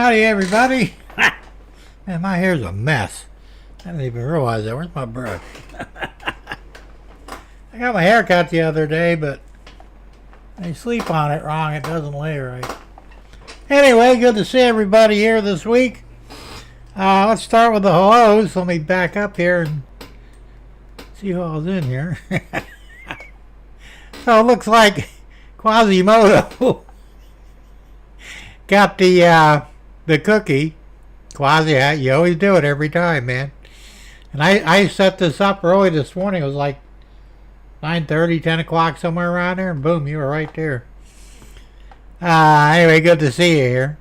Howdy, everybody. Man, my hair's a mess. I didn't even realize that. Where's my brush? I got my hair cut the other day, but I sleep on it wrong. It doesn't lay right. Anyway, good to see everybody here this week. Let's start with the hellos. Let me back up here and see who all's in here. So it looks like Quasimodo got the cookie. Quasi, you always do it every time, man. And I set this up early this morning. It was like 9:30, 10 o'clock, somewhere around there, and boom, you were right there. Anyway, good to see you here.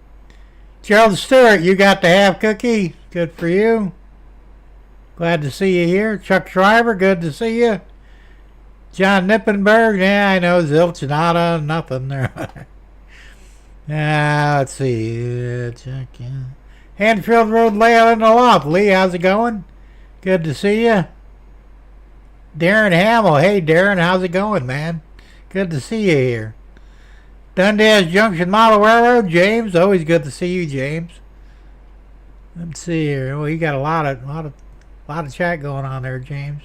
Gerald Stewart, you got the half cookie. Good for you. Glad to see you here. Chuck Schreiber, good to see you. John Nippenberg, yeah, I know. Zilch, nada, nothing there. Let's see. Check, yeah. Hanfield Road layout in the loft. Lee, how's it going? Good to see you. Darren Hamill. Hey, Darren, how's it going, man? Good to see you here. Dundas Junction Model Railroad. James, always good to see you, James. Let's see here. Well, you got a lot of chat going on there, James.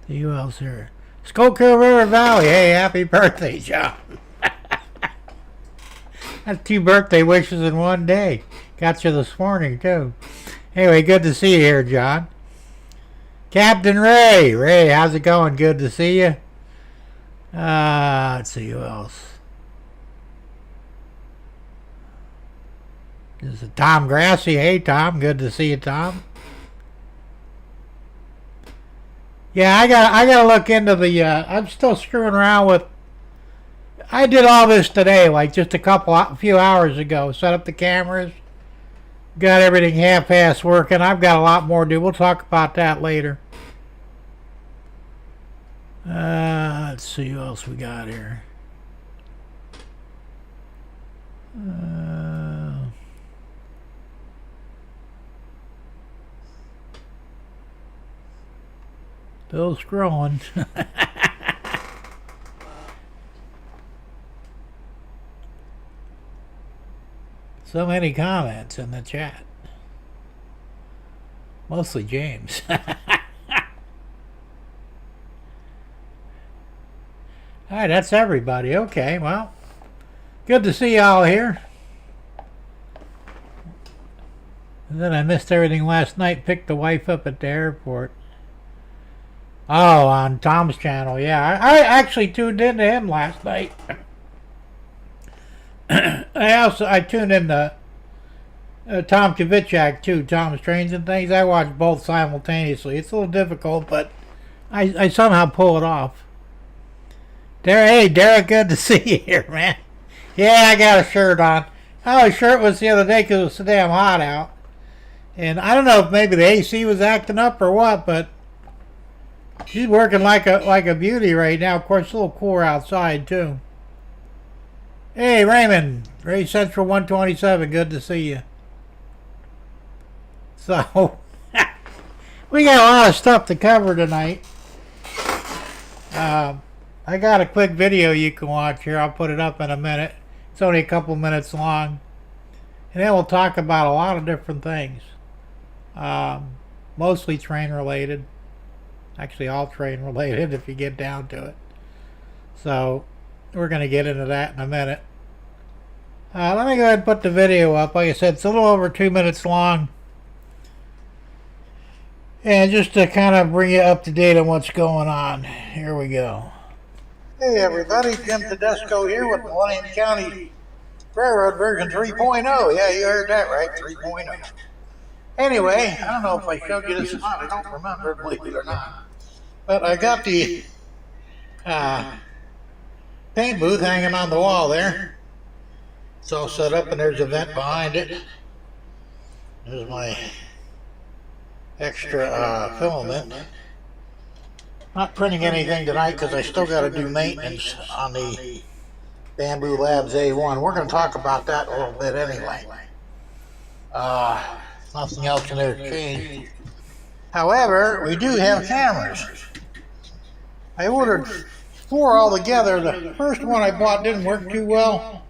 See who else here? Schuylkill River Valley. Hey, happy birthday, John. That's 2 birthday wishes in one day. Got you this morning, too. Anyway, good to see you here, John. Captain Ray. Ray, how's it going? Good to see you. Let's see who else. This is Tom Grassy. Hey, Tom. Good to see you, Tom. Yeah, I gotta look into the. I'm still screwing around with. I did all this today, like just a few hours ago. Set up the cameras. Got everything half-assed working. I've got a lot more to do. We'll talk about that later. Let's see who else we got here. Still scrolling. So many comments in the chat. Mostly James. Alright, that's everybody. Okay, well, good to see y'all here. And then I missed everything last night. Picked the wife up at the airport. Oh, on Tom's channel. Yeah, I actually tuned into him last night. I tuned in to Tom Kvichak too, Tom's Trains and Things. I watch both simultaneously. It's a little difficult, but I somehow pull it off. Hey, Derek, good to see you here, man. Yeah, I got a shirt on. I was shirtless the other day because it was so damn hot out. And I don't know if maybe the AC was acting up or what, but she's working like a beauty right now. Of course, it's a little cooler outside too. Hey, Raymond, Ray Central 127, good to see you. So, we got a lot of stuff to cover tonight. I got a quick video you can watch here. I'll put it up in a minute. It's only a couple minutes long. And then we'll talk about a lot of different things. Mostly train related. Actually, all train related if you get down to it. So, we're going to get into that in a minute. Let me go ahead and put the video up. Like I said, it's a little over 2 minutes long. And just to kind of bring you up to date on what's going on. Here we go. Hey everybody, Jim Tedesco here with Millennium County Railroad version 3.0. Yeah, you heard that right, 3.0. Anyway, I don't know if I showed you this or not. I don't remember, believe it or not. But I got the paint booth hanging on the wall there. It's all set up and there's a vent behind it. There's my extra filament. Not printing anything tonight because I still got to do maintenance on the Bamboo Labs A1. We're going to talk about that a little bit anyway. Nothing else in there changed. However, we do have cameras. I ordered 4 altogether. The first one I bought didn't work too well.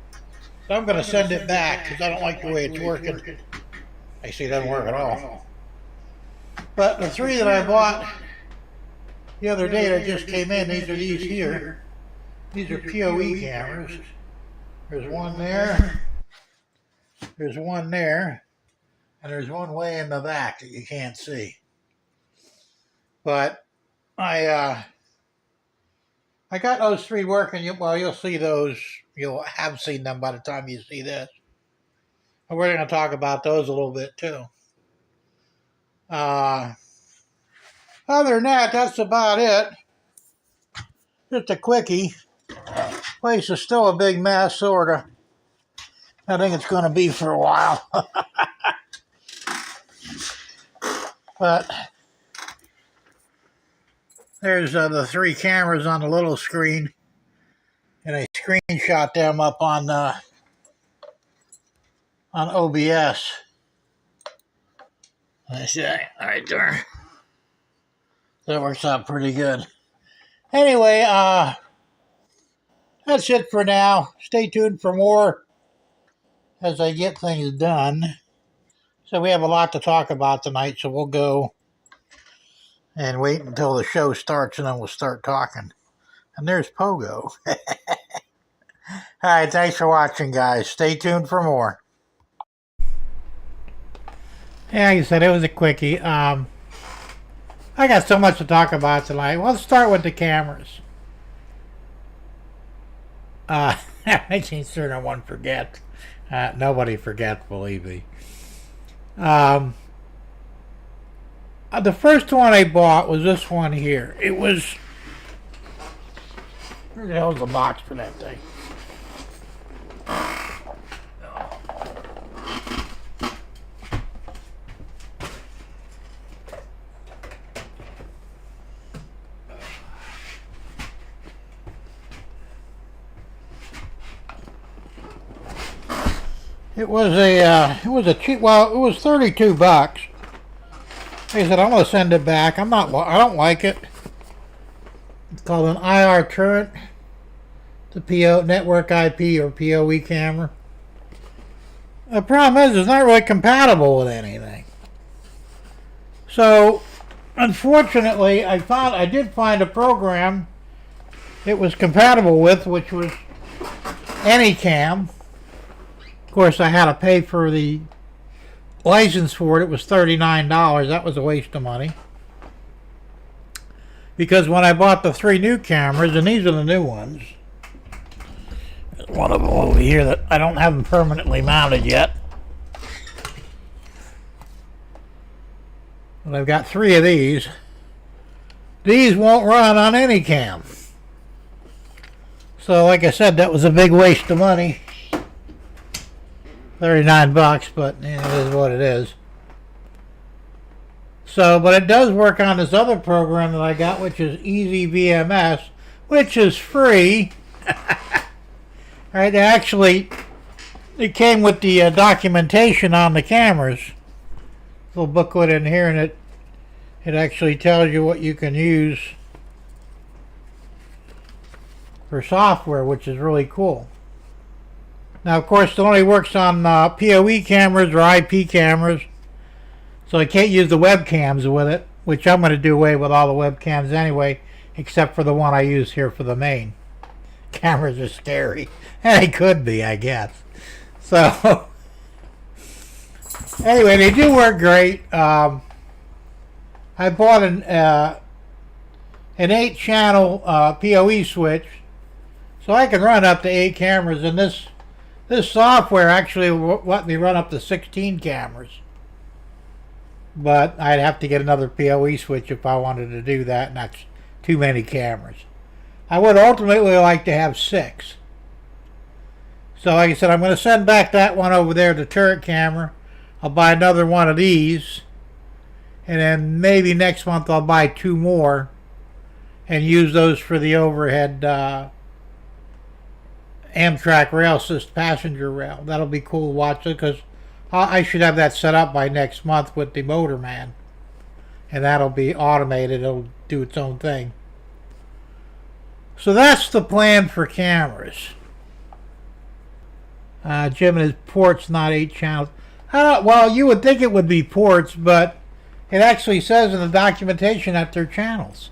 So I'm going to send it back because I don't like the way it's working. Actually, it doesn't work at all. But the three that I bought the other day that just came in, these are these here. These are PoE cameras. There's one there. There's one there. And there's one way in the back that you can't see. But I got those three working. Well, you'll see those. You'll have seen them by the time you see this. And we're going to talk about those a little bit too. Other than that, that's about it. Just a quickie. Place is still a big mess, sort of. I think it's going to be for a while. But there's the three cameras on the little screen. And I screenshot them up on OBS. I say right there. That works out pretty good. Anyway, that's it for now. Stay tuned for more as I get things done. So we have a lot to talk about tonight, so we'll go and wait until the show starts and then we'll start talking. And there's Pogo. All right, thanks for watching, guys. Stay tuned for more. Yeah, like I said, it was a quickie. I got so much to talk about tonight. Well, let's start with the cameras. Making sure no one forgets. Nobody forgets, believe me. The first one I bought was this one here. It was... Where the hell's the box for that thing? It was a cheap. Well, it was $32. Like I said, I'm gonna send it back. I don't like it. It's called an IR turret. It's a PO network IP or PoE camera. The problem is, it's not really compatible with anything. So, unfortunately, I did find a program it was compatible with, which was Anycam. Of course, I had to pay for the license for it. It was $39. That was a waste of money. Because when I bought the three new cameras, and these are the new ones. There's one of them over here that I don't have them permanently mounted yet. But I've got three of these. These won't run on Anycam. So, like I said, that was a big waste of money. $39, but it is what it is. So, but it does work on this other program that I got, which is Easy VMS, which is free. Right? Actually, it came with the documentation on the cameras. Little booklet in here, and it actually tells you what you can use for software, which is really cool. Now, of course, it only works on PoE cameras or IP cameras, so I can't use the webcams with it, which I'm going to do away with all the webcams anyway, except for the one I use here for the main. Cameras are scary, and they could be, I guess. So, anyway, they do work great. I bought an 8-channel PoE switch, so I can run up to 8 cameras, and this software actually let me run up to 16 cameras. But I'd have to get another PoE switch if I wanted to do that, and that's too many cameras. I would ultimately like to have 6. So like I said, I'm going to send back that one over there, the turret camera. I'll buy another one of these. And then maybe next month I'll buy 2 more and use those for the overhead Amtrak rail system, passenger rail. That'll be cool to watch it, because I should have that set up by next month with the Motorman, and that'll be automated. It'll do its own thing. So that's the plan for cameras. Jim and his ports, not 8 channels. Well, you would think it would be ports, but it actually says in the documentation that they're channels.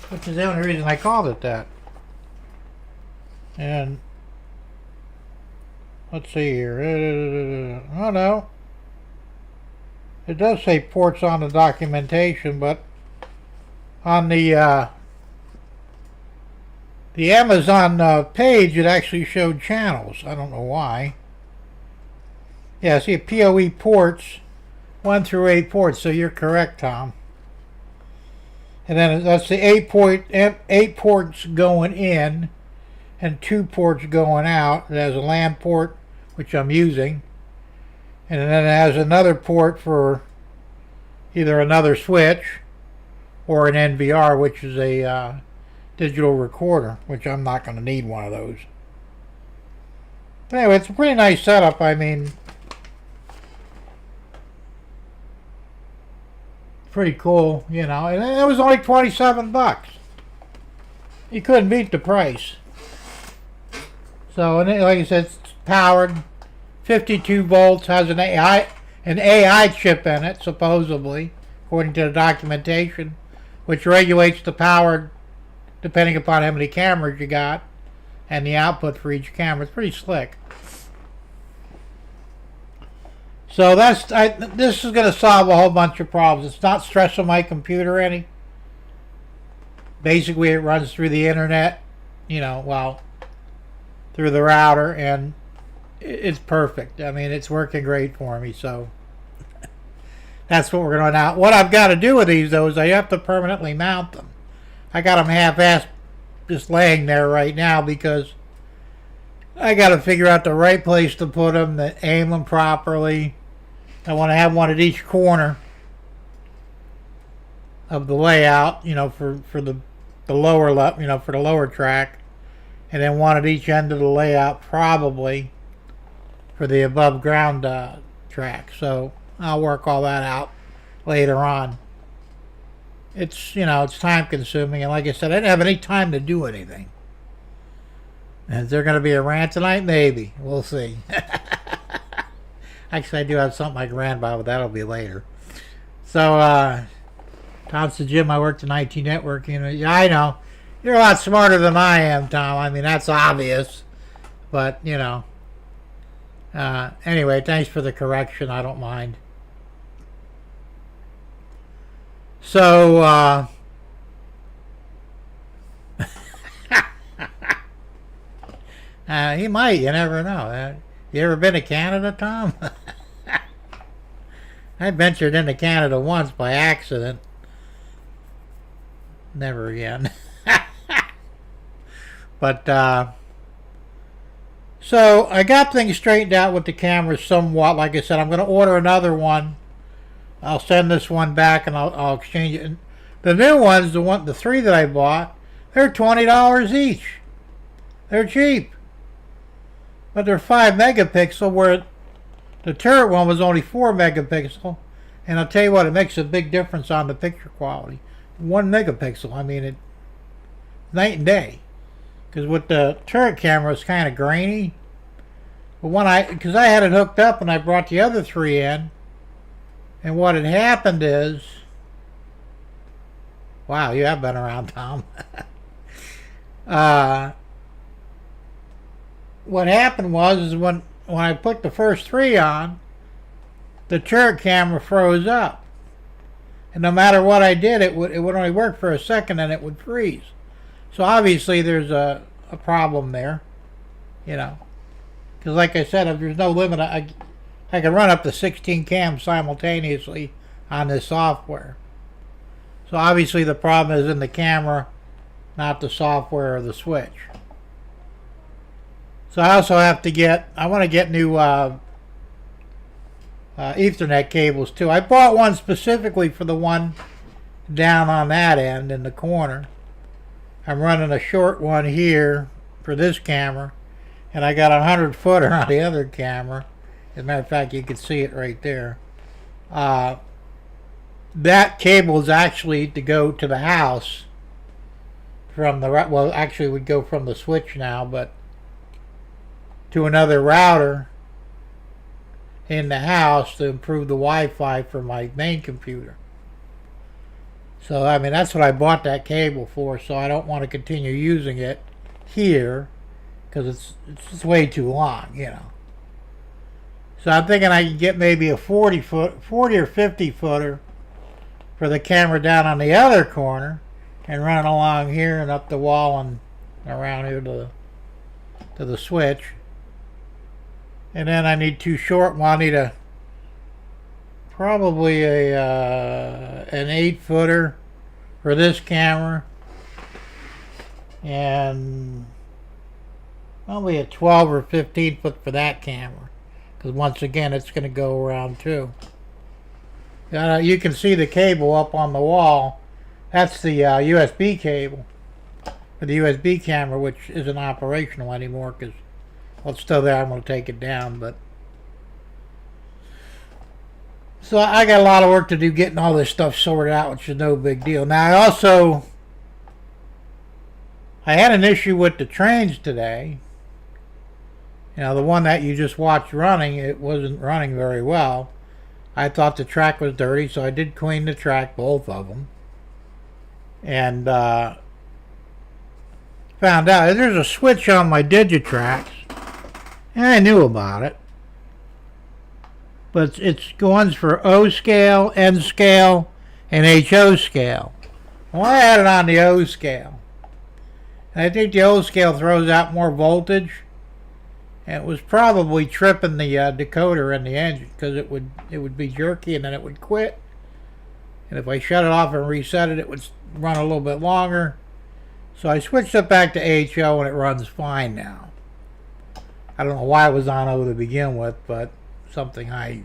Which is the only reason I called it that. And let's see here. Oh no. It does say ports on the documentation, but on the Amazon page, it actually showed channels. I don't know why. Yeah, see, PoE ports, 1 through 8 ports. So you're correct, Tom. And then that's the 8 ports going in, and 2 ports going out. It has a LAN port, which I'm using, and then it has another port for either another switch or an NVR, which is a digital recorder, which I'm not going to need one of those. But anyway, it's a pretty nice setup. I mean, pretty cool, you know, and it was only $27. You couldn't beat the price. So, and like I said, it's powered, 52 volts, has an AI chip in it, supposedly, according to the documentation, which regulates the power depending upon how many cameras you got and the output for each camera. It's pretty slick. So this is going to solve a whole bunch of problems. It's not stressing my computer any. Basically, it runs through the internet, you know, well, through the router, and it's perfect. I mean, it's working great for me, so that's what we're going to now. What I've got to do with these, though, is I have to permanently mount them. I got them half-assed just laying there right now because I got to figure out the right place to put them, to aim them properly. I want to have one at each corner of the layout, you know, for the lower level, you know, for the lower track, and then one at each end of the layout probably for the above ground track. So I'll work all that out later on. It's, you know, it's time consuming, and like I said, I didn't have any time to do anything. Is there going to be a rant tonight? Maybe. We'll see. Actually, I do have something I can rant about, but that'll be later. So, Tom said, Jim, I worked in IT networking. Yeah, I know. You're a lot smarter than I am, Tom. I mean, that's obvious. But, you know. Anyway, thanks for the correction. I don't mind. So, he might. You never know. You ever been to Canada, Tom? I ventured into Canada once by accident. Never again. But, so I got things straightened out with the cameras somewhat. Like I said, I'm going to order another one. I'll send this one back and I'll exchange it. And the new ones, the 3 that I bought, they're $20 each. They're cheap. But they're 5 megapixel, where the turret one was only 4 megapixel. And I'll tell you what, it makes a big difference on the picture quality. 1 megapixel, I mean, it night and day. Because with the turret camera, it's kind of grainy. But because I had it hooked up and I brought the other 3 in, and what had happened is, wow, you have been around, Tom. What happened was when I put the first 3 on, the turret camera froze up. And no matter what I did, it would only work for a second and it would freeze. So obviously there's a problem there, you know. Because like I said, if there's no limit, I can run up to 16 cams simultaneously on this software. So obviously the problem is in the camera, not the software or the switch. So I also have to I want to get new Ethernet cables too. I bought one specifically for the one down on that end in the corner. I'm running a short one here for this camera, and I got a 100-footer on the other camera. As a matter of fact, you can see it right there. That cable is actually to go to the house from the, well, actually would go from the switch now, but to another router in the house to improve the Wi-Fi for my main computer. So, I mean, that's what I bought that cable for, so I don't want to continue using it here because it's just way too long, you know. So I'm thinking I can get maybe a 40 or 50 footer for the camera down on the other corner and run along here and up the wall and around here to the switch. And then I need two short. Well, I need probably an 8 footer for this camera, and probably a 12 or 15 foot for that camera, because once again it's going to go around too. You can see the cable up on the wall. That's the USB cable for the USB camera, which isn't operational anymore because, well, it's still there. I'm going to take it down, but so I got a lot of work to do getting all this stuff sorted out, which is no big deal. Now, I had an issue with the trains today. You know, the one that you just watched running, it wasn't running very well. I thought the track was dirty, so I did clean the track, both of them. And found out there's a switch on my Digitracks, and I knew about it. But it's ones for O scale, N scale, and HO scale. Well, I had it on the O scale. And I think the O scale throws out more voltage. And it was probably tripping the decoder in the engine because it would be jerky and then it would quit. And if I shut it off and reset it, it would run a little bit longer. So I switched it back to HO and it runs fine now. I don't know why it was on O to begin with, but something I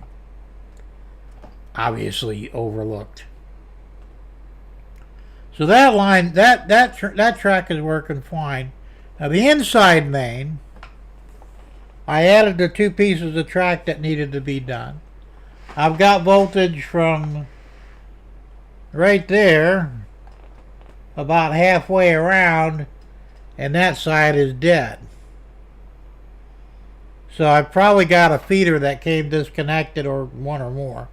obviously overlooked. So that line, that track is working fine. Now the inside main, I added the 2 pieces of track that needed to be done. I've got voltage from right there about halfway around, and that side is dead. So I probably got a feeder that came disconnected, or one or more.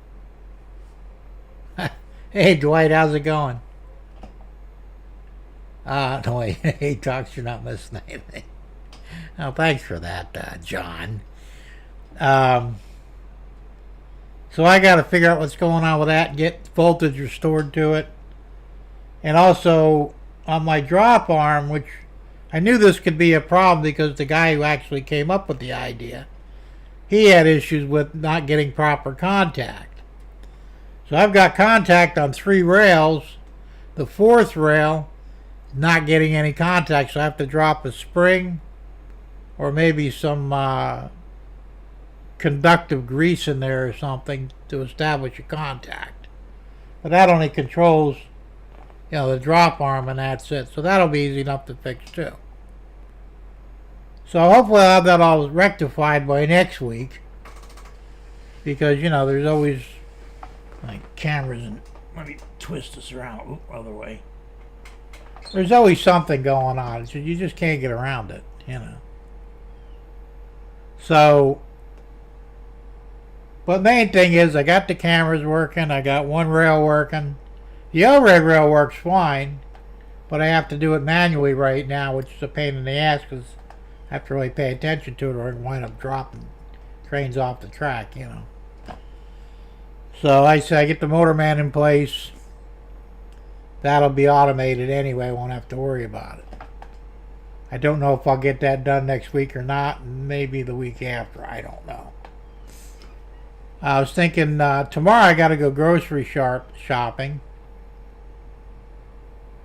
Hey Dwight, how's it going? No, hey Talks, you're not missing anything. Oh, thanks for that, John. So I got to figure out what's going on with that and get voltage restored to it. And also on my drop arm, which I knew this could be a problem because the guy who actually came up with the idea, he had issues with not getting proper contact. So I've got contact on 3 rails. The 4th rail not getting any contact, so I have to drop a spring or maybe some conductive grease in there or something to establish a contact. But that only controls, you know, the drop arm, and that's it. So that'll be easy enough to fix too. So hopefully I'll have that all rectified by next week, because, you know, there's always like cameras, and let me twist this around other way. There's always something going on. So you just can't get around it, you know. So, but main thing is I got the cameras working. I got one rail working. The overhead rail works fine, but I have to do it manually right now, which is a pain in the ass because I have to really pay attention to it or I wind up dropping trains off the track, you know. So I say I get the motor man in place. That'll be automated anyway. I won't have to worry about it. I don't know if I'll get that done next week or not. Maybe the week after. I don't know. I was thinking tomorrow I got to go grocery shopping.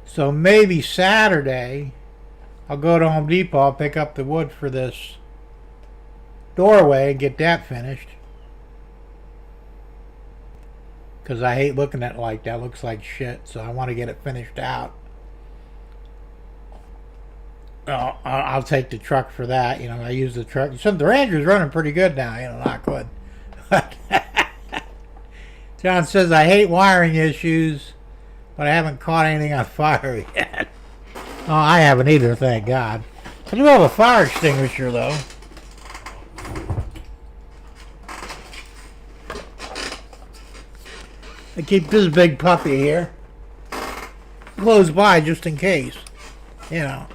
So maybe Saturday I'll go to Home Depot. I'll pick up the wood for this doorway and get that finished. Because I hate looking at it like that. It looks like shit. So I want to get it finished out. I'll take the truck for that. You know, I use the truck. So the Ranger's running pretty good now. You know, not good. John says, I hate wiring issues, but I haven't caught anything on fire yet. Oh, I haven't either, thank God. I do have a fire extinguisher, though. I keep this big puppy here close by just in case, you know.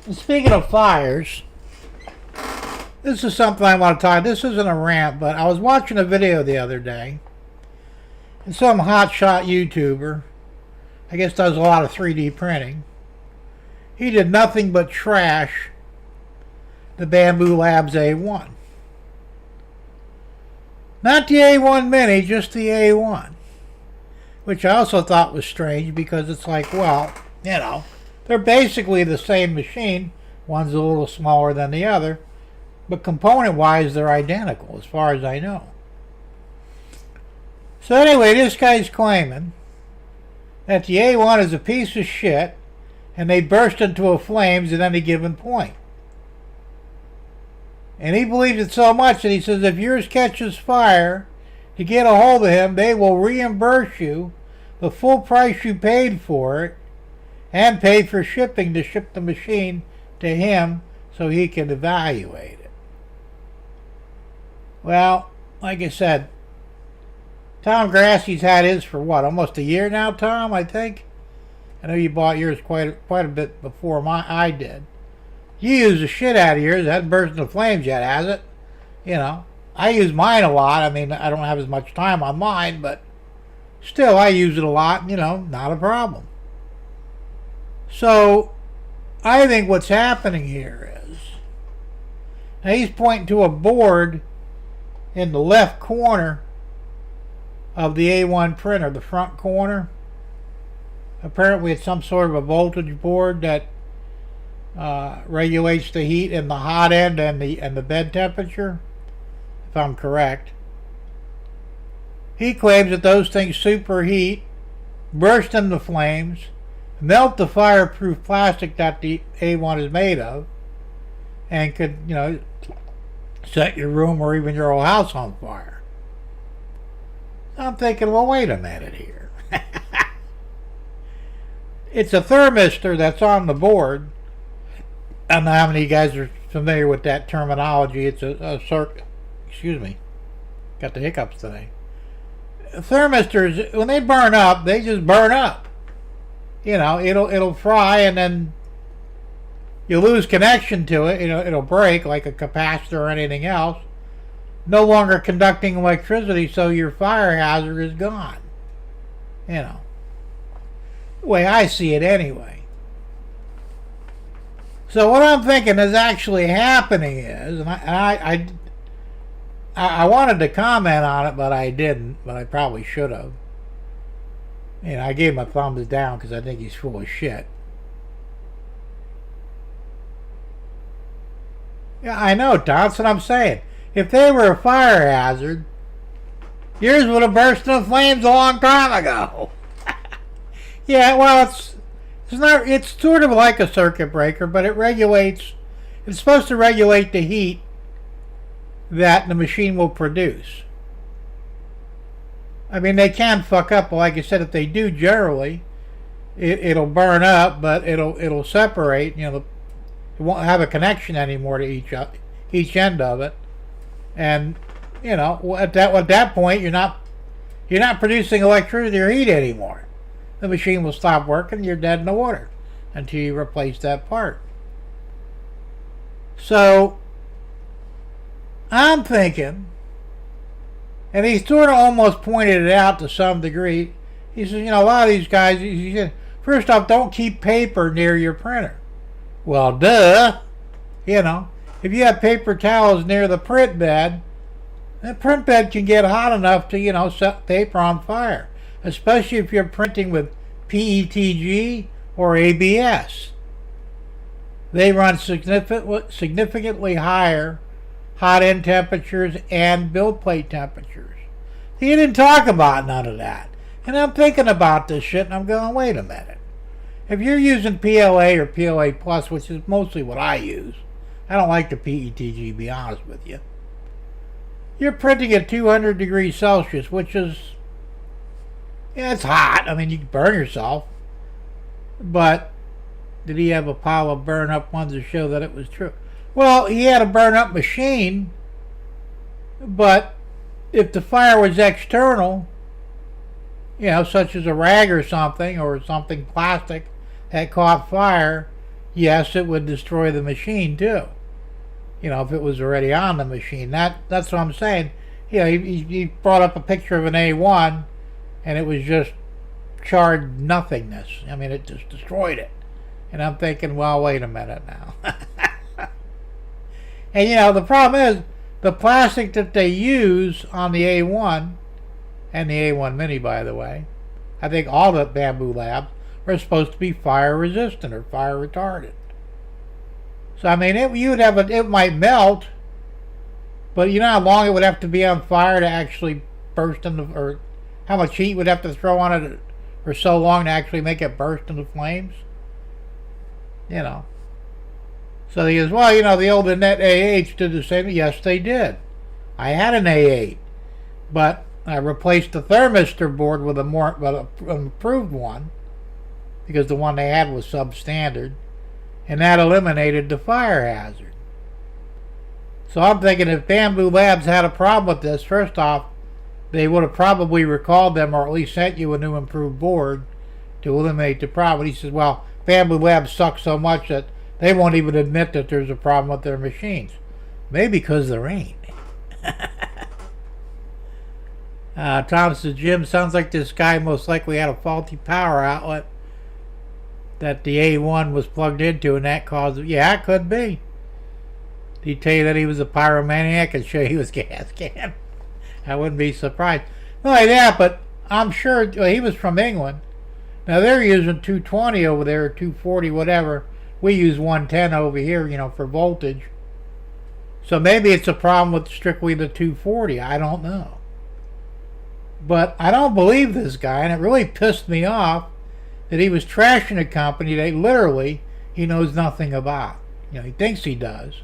And speaking of fires, this is something I want to talk. This isn't a rant, but I was watching a video the other day, and some hotshot YouTuber, I guess does a lot of 3D printing. He did nothing but trash the Bamboo Labs A1. Not the A1 Mini, just the A1. Which I also thought was strange because it's like, well, you know, they're basically the same machine. One's a little smaller than the other. But component-wise, they're identical as far as I know. So anyway, this guy's claiming that the A1 is a piece of shit and they burst into flames at any given point. And he believes it so much that he says if yours catches fire, to get a hold of him, they will reimburse you the full price you paid for it and pay for shipping to ship the machine to him so he can evaluate it. Well, like I said, Tom Grassie's had his for what, almost a year now, Tom, I think? I know you bought yours quite a bit before I did. You use the shit out of yours. It hasn't burst into flames yet, has it? You know, I use mine a lot. I mean, I don't have as much time on mine, but still, I use it a lot. You know, not a problem. So, I think what's happening here is, now he's pointing to a board in the left corner of the A1 printer, the front corner. Apparently, it's some sort of a voltage board that regulates the heat in the hot end and the bed temperature, if I'm correct. He claims that those things superheat, burst into flames, melt the fireproof plastic that the A1 is made of, and could, you know, set your room or even your whole house on fire. I'm thinking, well, wait a minute here. It's a thermistor that's on the board. I don't know how many of you guys are familiar with that terminology. It's a circuit. Excuse me. Got the hiccups today. Thermistors, when they burn up, they just burn up. You know, it'll fry and then you lose connection to it. You know, it'll break like a capacitor or anything else. No longer conducting electricity, so your fire hazard is gone. You know, the way I see it anyway. So what I'm thinking is actually happening is, and I wanted to comment on it, but I didn't, but I probably should have. You know, I gave him a thumbs down because I think he's full of shit. Yeah, I know, Tom, that's what I'm saying. If they were a fire hazard, yours would have burst into flames a long time ago. Yeah, well, it's sort of like a circuit breaker, but it's supposed to regulate the heat that the machine will produce. I mean, they can fuck up, but like I said, if they do generally, it'll burn up, but it'll separate, you know, it won't have a connection anymore to each end of it. And, you know, at that point, you're not producing electricity or heat anymore. The machine will stop working, you're dead in the water until you replace that part. So, I'm thinking, and he sort of almost pointed it out to some degree. He says, you know, a lot of these guys, he said, first off, don't keep paper near your printer. Well, duh. You know, if you have paper towels near the print bed, the print bed can get hot enough to, you know, set paper on fire. Especially if you're printing with PETG or ABS. They run significantly higher hot end temperatures and build plate temperatures. He didn't talk about none of that. And I'm thinking about this shit and I'm going, wait a minute. If you're using PLA or PLA Plus, which is mostly what I use, I don't like the PETG, to be honest with you. You're printing at 200 degrees Celsius, which is, yeah, it's hot. I mean, you can burn yourself. But did he have a pile of burn up ones to show that it was true? Well, he had a burn up machine, but if the fire was external, such as a rag or something plastic that caught fire, yes, it would destroy the machine too. If it was already on the machine. That's what I'm saying. He brought up a picture of an A1, and it was just charred nothingness. I mean, it just destroyed it. And I'm thinking, well, wait a minute now. And the problem is, the plastic that they use on the A1, and the A1 Mini, by the way, I think all the Bamboo Labs are supposed to be fire resistant or fire retardant. So I mean, it might melt, but how long it would have to be on fire to actually burst into, or how much heat would have to throw on it for so long to actually make it burst into flames. So he goes, well, the old Net A8s did the same. Yes, they did. I had an A8, but I replaced the thermistor board with an improved one, because the one they had was substandard, and that eliminated the fire hazard. So I'm thinking, if Bamboo Labs had a problem with this, first off, they would have probably recalled them, or at least sent you a new improved board to eliminate the problem. He says, well, Bamboo Labs sucks so much that they won't even admit that there's a problem with their machines. Maybe because there ain't. Tom says, Jim, sounds like this guy most likely had a faulty power outlet that the A1 was plugged into, and that caused it. Yeah, it could be. Did he tell you that he was a pyromaniac and show he was gas can? I wouldn't be surprised. Not like that, but I'm sure he was from England. Now they're using 220 over there, 240, whatever. We use 110 over here, for voltage. So maybe it's a problem with strictly the 240. I don't know. But I don't believe this guy, and it really pissed me off that he was trashing a company that literally he knows nothing about. He thinks he does.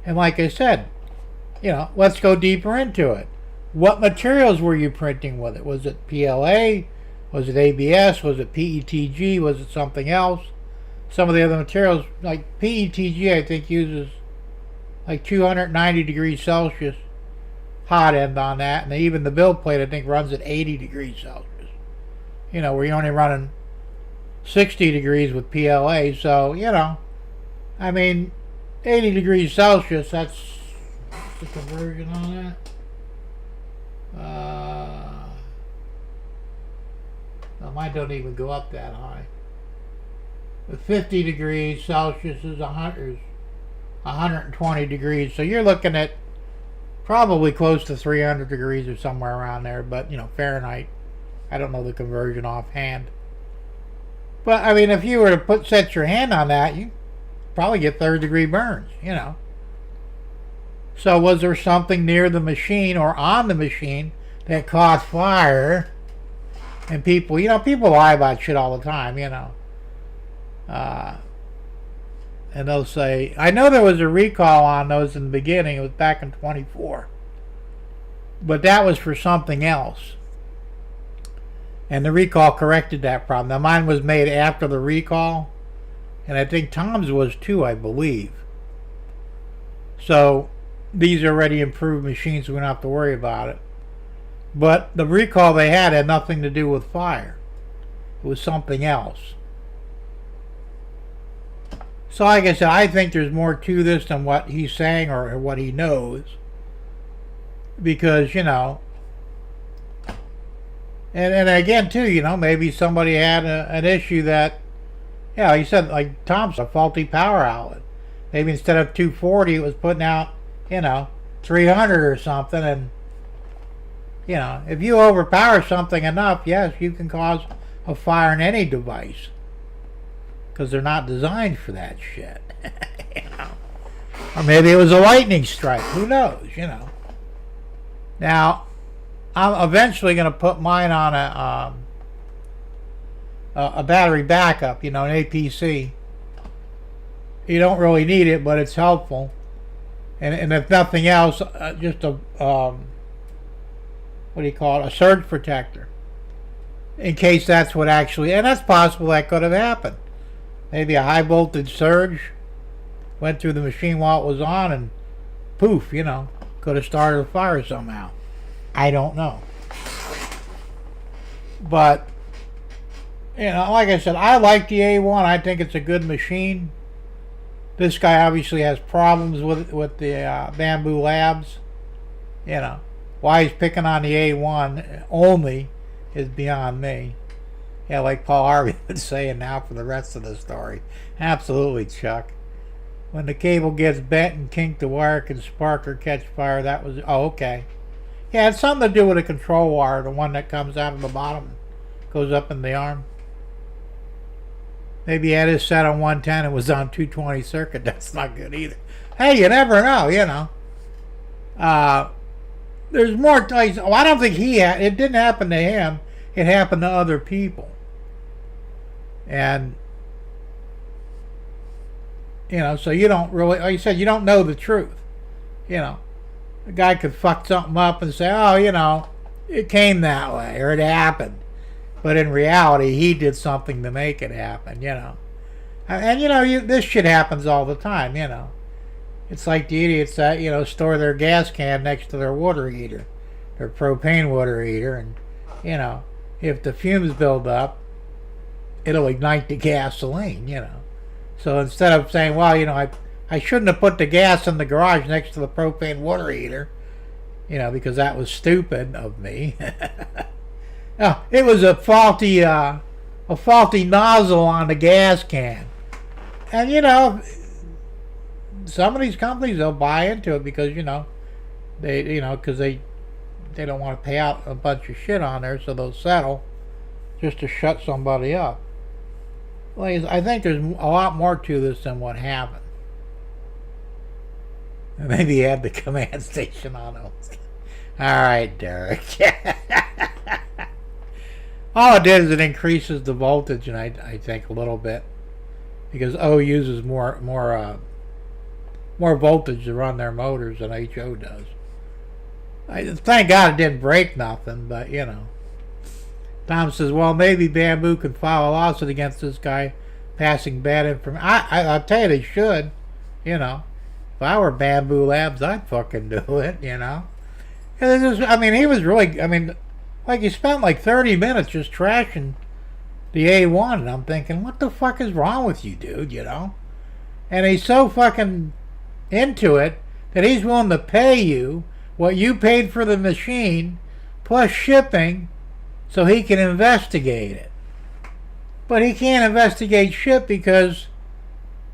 And like I said, let's go deeper into it. What materials were you printing with it? Was it PLA? Was it ABS? Was it PETG? Was it something else? Some of the other materials, like PETG, I think uses like 290 degrees Celsius hot end on that, and even the build plate, I think, runs at 80 degrees Celsius. Where you're only running 60 degrees with PLA, so, I mean, 80 degrees Celsius, that's the conversion on that. Mine don't even go up that high. But 50 degrees Celsius is 120 degrees, so you're looking at probably close to 300 degrees or somewhere around there, but, Fahrenheit, I don't know the conversion offhand. But, I mean, if you were to set your hand on that, you probably get third-degree burns, So was there something near the machine or on the machine that caught fire? And people, people lie about shit all the time, and they'll say, I know there was a recall on those in the beginning. It was back in 24. But that was for something else. And the recall corrected that problem. Now, mine was made after the recall. And I think Tom's was too, I believe. So, these are already improved machines, so we don't have to worry about it. But the recall they had nothing to do with fire. It was something else. So like I said, I think there's more to this than what he's saying or what he knows. Because, and again too, maybe somebody had an issue that, he said, like Tom's, a faulty power outlet. Maybe instead of 240 it was putting out, 300 or something, and if you overpower something enough, yes, you can cause a fire in any device. Because they're not designed for that shit. Or maybe it was a lightning strike. Who knows, Now, I'm eventually going to put mine on a battery backup, an APC. You don't really need it, but it's helpful. And if nothing else, just a, what do you call it, a surge protector. in case that's what actually, and that's possible that could have happened. Maybe a high voltage surge went through the machine while it was on and poof, could have started a fire somehow. I don't know. But, like I said, I like the A1. I think it's a good machine. This guy obviously has problems with the Bamboo Labs. Why he's picking on the A1 only is beyond me. Yeah, like Paul Harvey would say, and now for the rest of the story. Absolutely, Chuck. When the cable gets bent and kinked, the wire can spark or catch fire. That was... Oh, okay. Yeah, it's something to do with a control wire, the one that comes out of the bottom, goes up in the arm. Maybe he had his set on 110 and was on 220 circuit. That's not good either. Hey, you never know, there's more... I don't think he had... It didn't happen to him. It happened to other people. And... so you don't really... Like you said, you don't know the truth. A guy could fuck something up and say, oh, it came that way, or it happened. But in reality, he did something to make it happen, And, this shit happens all the time, It's like the idiots that, store their gas can next to their water heater, their propane water heater, and, if the fumes build up, it'll ignite the gasoline, So instead of saying, well, I shouldn't have put the gas in the garage next to the propane water heater, because that was stupid of me. No, it was a faulty nozzle on the gas can. And, some of these companies, they'll buy into it because, because they don't want to pay out a bunch of shit on there, so they'll settle just to shut somebody up. Well, I think there's a lot more to this than what happened. Maybe he had the command station on him. Alright, Derek. All it did is it increases the voltage, and I think a little bit, because O uses more voltage to run their motors than HO does. Thank God it didn't break nothing, but Tom says, well, maybe Bamboo could file a lawsuit against this guy passing bad information. I'll tell you, they should. If I were Bamboo Labs, I'd fucking do it. He was really. Like, he spent like 30 minutes just trashing the A1, and I'm thinking, what the fuck is wrong with you, dude? And he's so fucking into it that he's willing to pay you what you paid for the machine plus shipping so he can investigate it. But he can't investigate shit because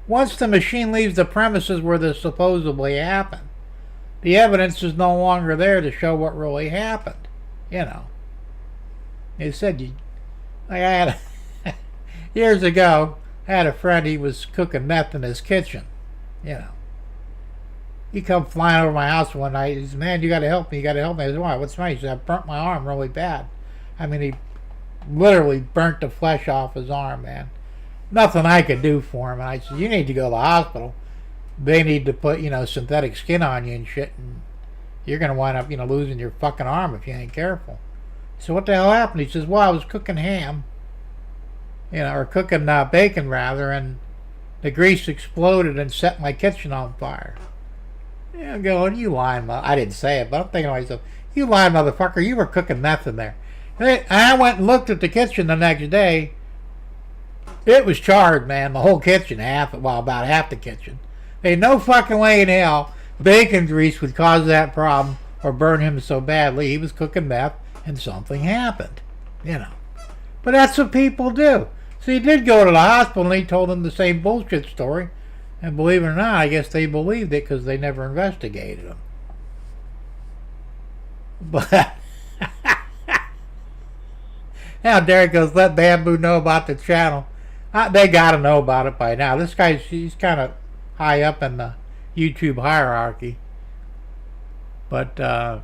once the machine leaves the premises where this supposedly happened, the evidence is no longer there to show what really happened. They said, I had years ago, I had a friend, he was cooking meth in his kitchen. He come flying over my house one night. He said, man, you got to help me. I said, why? What's wrong? He said, I burnt my arm really bad. He literally burnt the flesh off his arm, man. Nothing I could do for him. And I said, you need to go to the hospital. They need to put, synthetic skin on you and shit. And you're going to wind up, losing your fucking arm if you ain't careful. So what the hell happened? He says, well, I was cooking ham, or cooking bacon rather, and the grease exploded and set my kitchen on fire. I'm going, you lying I didn't say it, but I'm thinking to myself, you lying motherfucker, you were cooking meth in there. And I went and looked at the kitchen the next day. It was charred, man, the whole kitchen, about half the kitchen. There ain't no fucking way in hell bacon grease would cause that problem or burn him so badly. He was cooking meth and something happened, But that's what people do. So he did go to the hospital and he told them the same bullshit story. And believe it or not, I guess they believed it because they never investigated him. But now Derek goes, let Bamboo know about the channel. They got to know about it by now. This guy's, he's kind of high up in the YouTube hierarchy. But I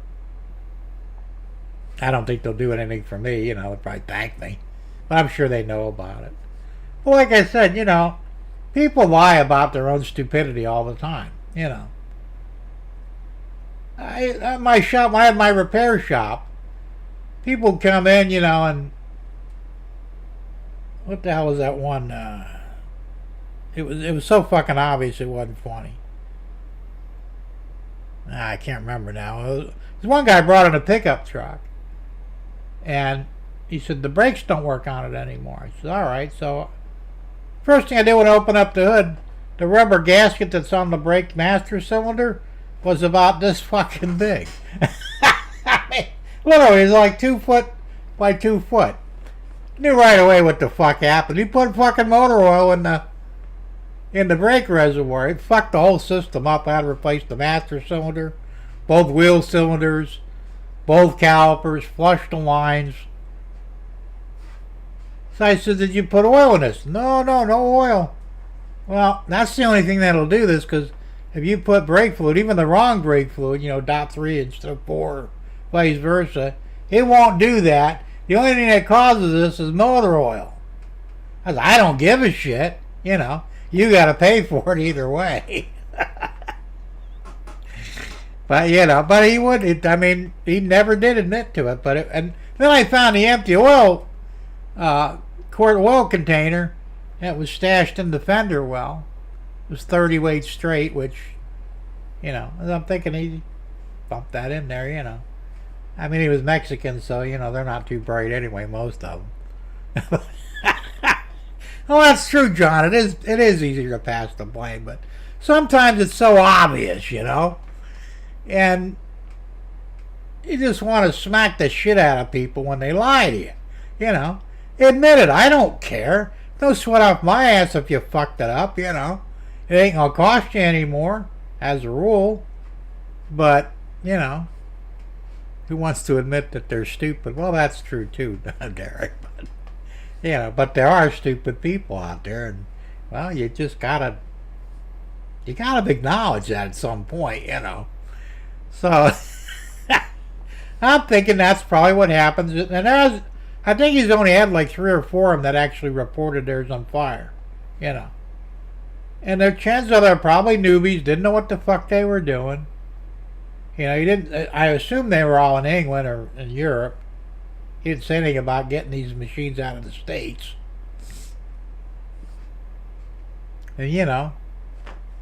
don't think they'll do anything for me. They'll probably thank me. But I'm sure they know about it. But like I said, people lie about their own stupidity all the time. At my shop, I had my repair shop. People come in, and What the hell was that one? It was so fucking obvious it wasn't funny. I can't remember now. There's one guy brought in a pickup truck, and he said the brakes don't work on it anymore. I said, all right. So first thing I did when I opened up the hood, the rubber gasket that's on the brake master cylinder was about this fucking big. I mean, literally, it's like 2 foot by 2 foot. Knew right away what the fuck happened. He put fucking motor oil in the brake reservoir. It fucked the whole system up. I had to replace the master cylinder, both wheel cylinders, both calipers, flush the lines. So I said, did you put oil in this? No oil. Well, that's the only thing that'll do this, because if you put brake fluid, even the wrong brake fluid, .3 instead of 4, vice versa, it won't do that. The only thing that causes this is motor oil. I don't give a shit. You got to pay for it either way. But he would. He never did admit to it. And then I found the empty oil quart oil container that was stashed in the fender well. It was 30 weight straight, which, I'm thinking he bumped that in there. He was Mexican, so they're not too bright anyway, most of them. Well, that's true, John. It is easier to pass the blame, but sometimes it's so obvious, and you just want to smack the shit out of people when they lie to you. Admit it. I don't care. Don't sweat off my ass if you fucked it up. It ain't gonna cost you anymore, as a rule. But who wants to admit that they're stupid? Well, that's true too, Derek. But there are stupid people out there, and well, you just gotta acknowledge that at some point, So I'm thinking that's probably what happens. And I think he's only had like 3 or 4 of them that actually reported theirs on fire, And their chances are they're probably newbies, didn't know what the fuck they were doing. I assume they were all in England or in Europe. He didn't say anything about getting these machines out of the States. And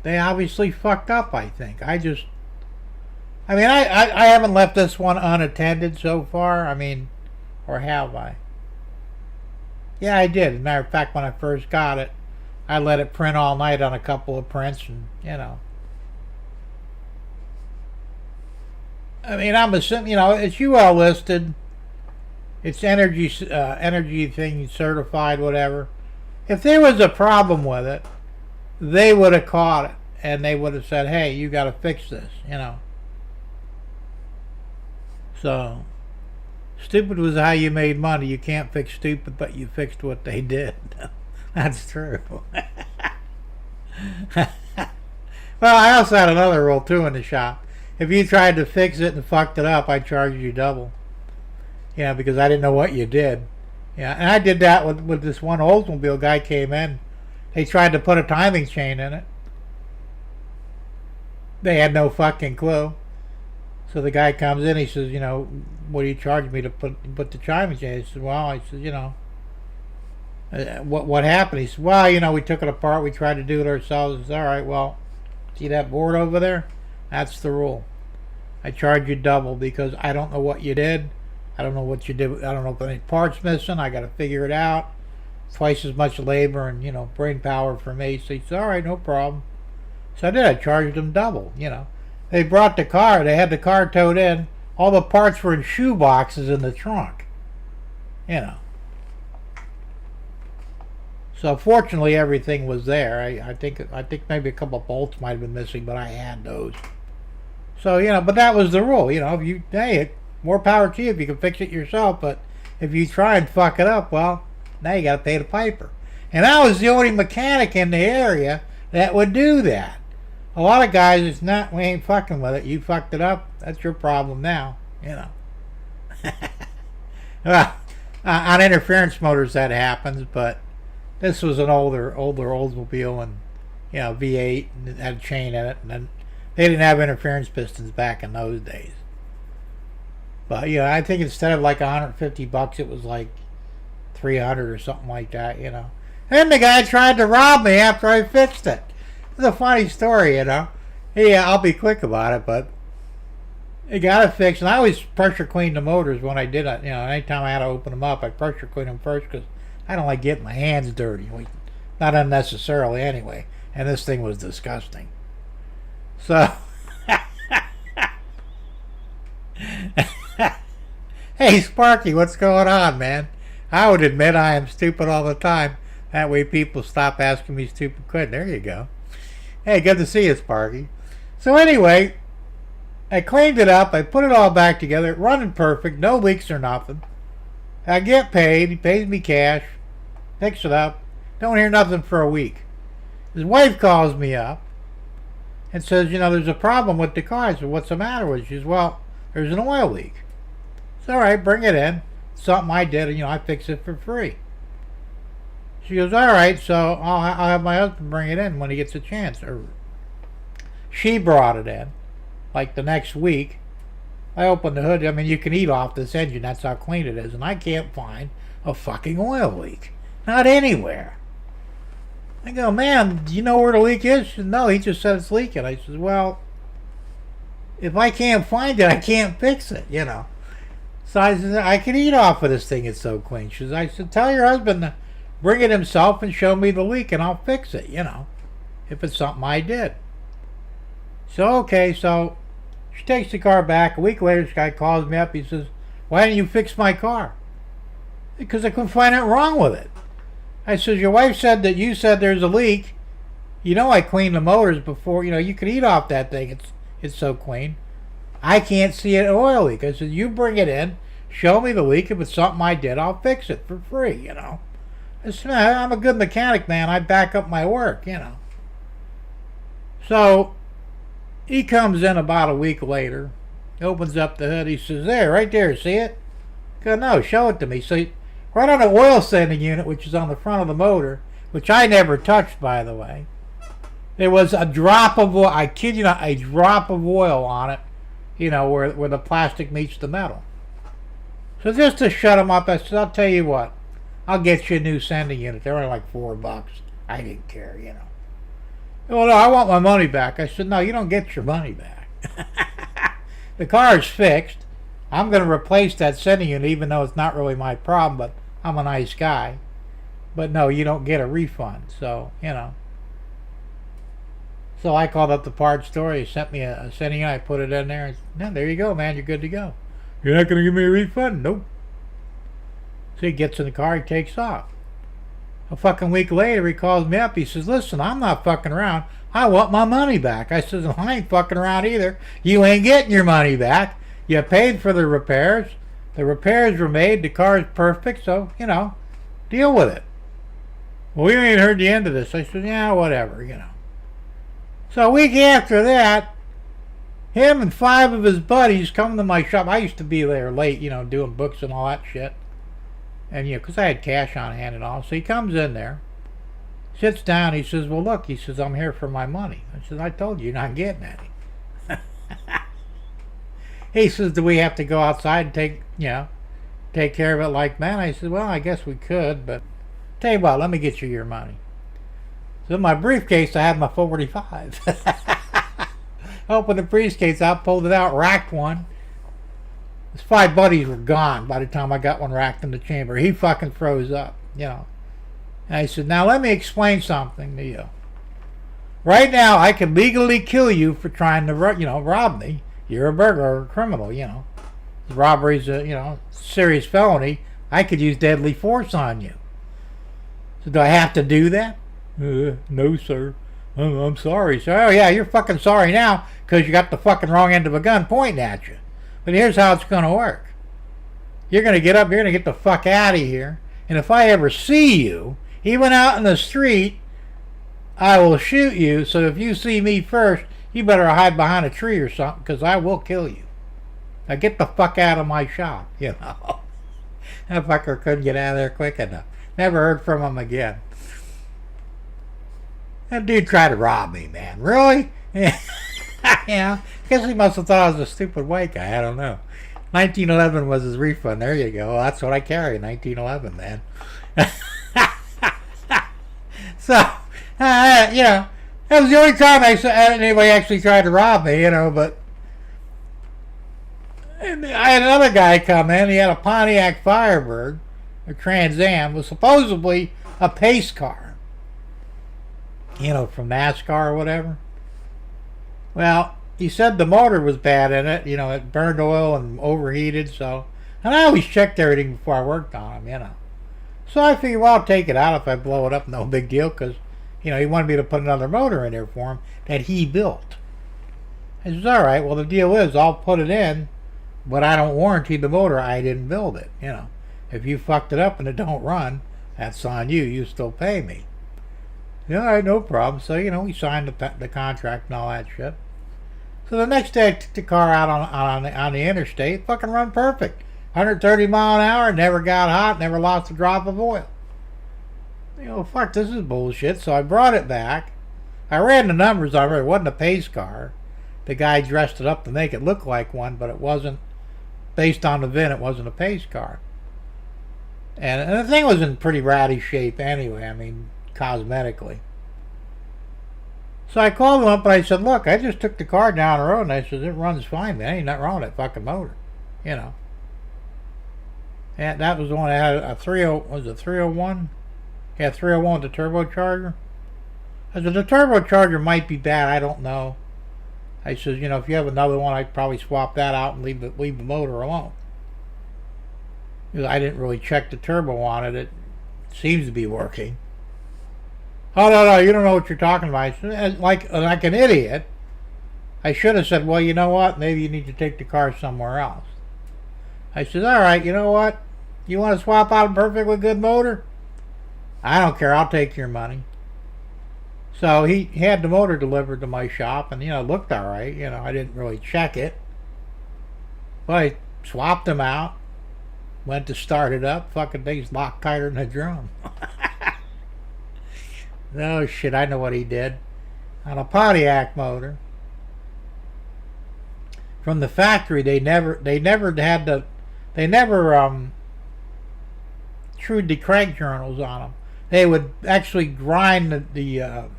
they obviously fucked up, I think. I haven't left this one unattended so far. Or have I? Yeah, I did. As a matter of fact, when I first got it, I let it print all night on a couple of prints, and I'm assuming, it's UL listed. It's energy thing certified, whatever. If there was a problem with it, they would have caught it, and they would have said, hey, you got to fix this, So, stupid was how you made money. You can't fix stupid, but you fixed what they did. That's true. Well, I also had another rule, too, in the shop. If you tried to fix it and fucked it up, I'd charge you double. Because I didn't know what you did. And I did that with this one Oldsmobile guy came in. They tried to put a timing chain in it. They had no fucking clue. So the guy comes in, he says, what do you charge me to put the timing chain? He said, well, what happened? He said, well, we took it apart, we tried to do it ourselves. I said, all right, well, see that board over there? That's the rule. I charge you double because I don't know what you did. I don't know what you did. I don't know if any parts missing. I got to figure it out. Twice as much labor and, brain power for me. So he said, all right, no problem. So I did. I charged them double, They brought the car. They had the car towed in. All the parts were in shoe boxes in the trunk, So fortunately, everything was there. I think maybe a couple of bolts might have been missing, but I had those. So but that was the rule. More power to you if you can fix it yourself. But if you try and fuck it up, well, now you got to pay the piper. And I was the only mechanic in the area that would do that. A lot of guys, it's not. We ain't fucking with it. You fucked it up. That's your problem now. Well, on interference motors that happens, but this was an older Oldsmobile and V8 and it had a chain in it, and then they didn't have interference pistons back in those days. But I think instead of like $150, it was like $300 or something like that, you know. And the guy tried to rob me after I fixed it. It's a funny story, you know. Yeah, I'll be quick about it, but I got it fixed. And I always pressure cleaned the motors when I did it. You know, anytime I had to open them up, I pressure clean them first because I don't like getting my hands dirty. Not unnecessarily anyway. And this thing was disgusting. So, hey Sparky, what's going on, man? I would admit I am stupid all the time. That way people stop asking me stupid questions. There you go. Hey, good to see you, Sparky. So anyway, I cleaned it up. I put it all back together. Running perfect. No leaks or nothing. I get paid. He pays me cash. Fix it up. Don't hear nothing for a week. His wife calls me up and says, you know, there's a problem with the car. I said, what's the matter with it? She says, well, there's an oil leak. It's all right, bring it in. It's something I did, and, you know, I fix it for free. She goes, all right, so I'll have my husband bring it in when he gets a chance. Or she brought it in, like the next week. I opened the hood. I mean, you can eat off this engine. That's how clean it is. And I can't find a fucking oil leak. Not anywhere. I go, man, do you know where the leak is? She said, no, he just said it's leaking. I said, well, if I can't find it, I can't fix it, you know. So I said, I can eat off of this thing. It's so clean. She said, I said, tell your husband to bring it himself and show me the leak, and I'll fix it, you know, if it's something I did. So, okay, so she takes the car back. A week later, this guy calls me up. He says, why didn't you fix my car? Because I couldn't find anything wrong with it. I said, your wife said that you said there's a leak. You know I cleaned the motors before. You know, you can eat off that thing. It's so clean. I can't see an oil leak. I said, you bring it in. Show me the leak. If it's something I did, I'll fix it for free, you know. I said, man, I'm a good mechanic, man. I back up my work, you know. So he comes in about a week later, opens up the hood. He says, there, right there, see it? I go, no, show it to me. So right on the oil sending unit, which is on the front of the motor, which I never touched, by the way, there was a drop of oil, I kid you not, a drop of oil on it, you know, where the plastic meets the metal. So just to shut him up, I said, I'll tell you what, I'll get you a new sending unit. They're only like $4. I didn't care, you know. Well, no, I want my money back. I said, no, you don't get your money back. The car's fixed. I'm going to replace that sending unit, even though it's not really my problem, but I'm a nice guy. But no, you don't get a refund. So, you know. So I called up the parts store. He sent me a sending unit. I put it in there. And said, yeah, there you go, man. You're good to go. You're not going to give me a refund? Nope. So he gets in the car. He takes off. A fucking week later, he calls me up. He says, listen, I'm not fucking around. I want my money back. I says, well, I ain't fucking around either. You ain't getting your money back. You paid for the repairs. The repairs were made. The car's perfect. So, you know, deal with it. Well, we ain't heard the end of this. I said, yeah, whatever, you know. So a week after that, him and 5 of his buddies come to my shop. I used to be there late, you know, doing books and all that shit. And, you know, because I had cash on hand and all. So he comes in there, sits down. He says, well, look, he says, I'm here for my money. I said, I told you, you're not getting any. He says, do we have to go outside and take care of it like men? I said, well, I guess we could, but tell you what, let me get you your money. So in my briefcase, I had my 45. I opened the briefcase out, pulled it out, racked one. His 5 buddies were gone by the time I got one racked in the chamber. He fucking froze up, you know. And I said, now let me explain something to you. Right now, I can legally kill you for trying to, you know, rob me. You're a burglar or a criminal, you know. Robbery's a, you know, serious felony. I could use deadly force on you. So do I have to do that? No, sir. I'm sorry, sir. Oh, yeah, you're fucking sorry now because you got the fucking wrong end of a gun pointing at you. But here's how it's going to work. You're going to get up, you're going to get the fuck out of here. And if I ever see you, even out in the street, I will shoot you. So if you see me first, you better hide behind a tree or something because I will kill you. Now get the fuck out of my shop, you know. That fucker couldn't get out of there quick enough. Never heard from him again. That dude tried to rob me, man. Really? Yeah. I guess he must have thought I was a stupid white guy. I don't know. 1911 was his refund. There you go. That's what I carry, 1911, man. So, that was the only time anybody actually tried to rob me, but and I had another guy come in. He had a Pontiac Firebird, a Trans Am, was supposedly a pace car, from NASCAR or whatever. Well, he said the motor was bad in it. It burned oil and overheated. And I always checked everything before I worked on them. So I figured, well, I'll take it out if I blow it up. No big deal, because he wanted me to put another motor in there for him that he built. I says, all right. Well, the deal is, I'll put it in, but I don't warranty the motor. I didn't build it. If you fucked it up and it don't run, that's on you. You still pay me. Yeah, all right, no problem. So we signed the contract and all that shit. So the next day I took the car out on the interstate. Fucking run perfect. 130 mile an hour. Never got hot. Never lost a drop of oil. Fuck, this is bullshit. So I brought it back. I ran the numbers on it. It wasn't a pace car. The guy dressed it up to make it look like one, but it wasn't. Based on the VIN, it wasn't a pace car. And the thing was in pretty ratty shape anyway. I mean, cosmetically. So I called him up and I said, look, I just took the car down the road and I said, it runs fine, man. Ain't nothing wrong with that fucking motor. And that was the one that had a 301? Yeah, 301 with the turbocharger. I said, the turbocharger might be bad, I don't know. I said, if you have another one, I'd probably swap that out and leave the motor alone. Because I didn't really check the turbo on it. It seems to be working. Oh, no, you don't know what you're talking about. I said, like an idiot, I should have said, well, you know what? Maybe you need to take the car somewhere else. I said, all right, you know what? You want to swap out a perfectly good motor? I don't care. I'll take your money. So he had the motor delivered to my shop, and, it looked all right. I didn't really check it. But I swapped them out. Went to start it up. Fucking thing's locked tighter than a drum. No shit, I know what he did. On a Pontiac motor. From the factory, they never trued the crank journals on them. They would actually grind the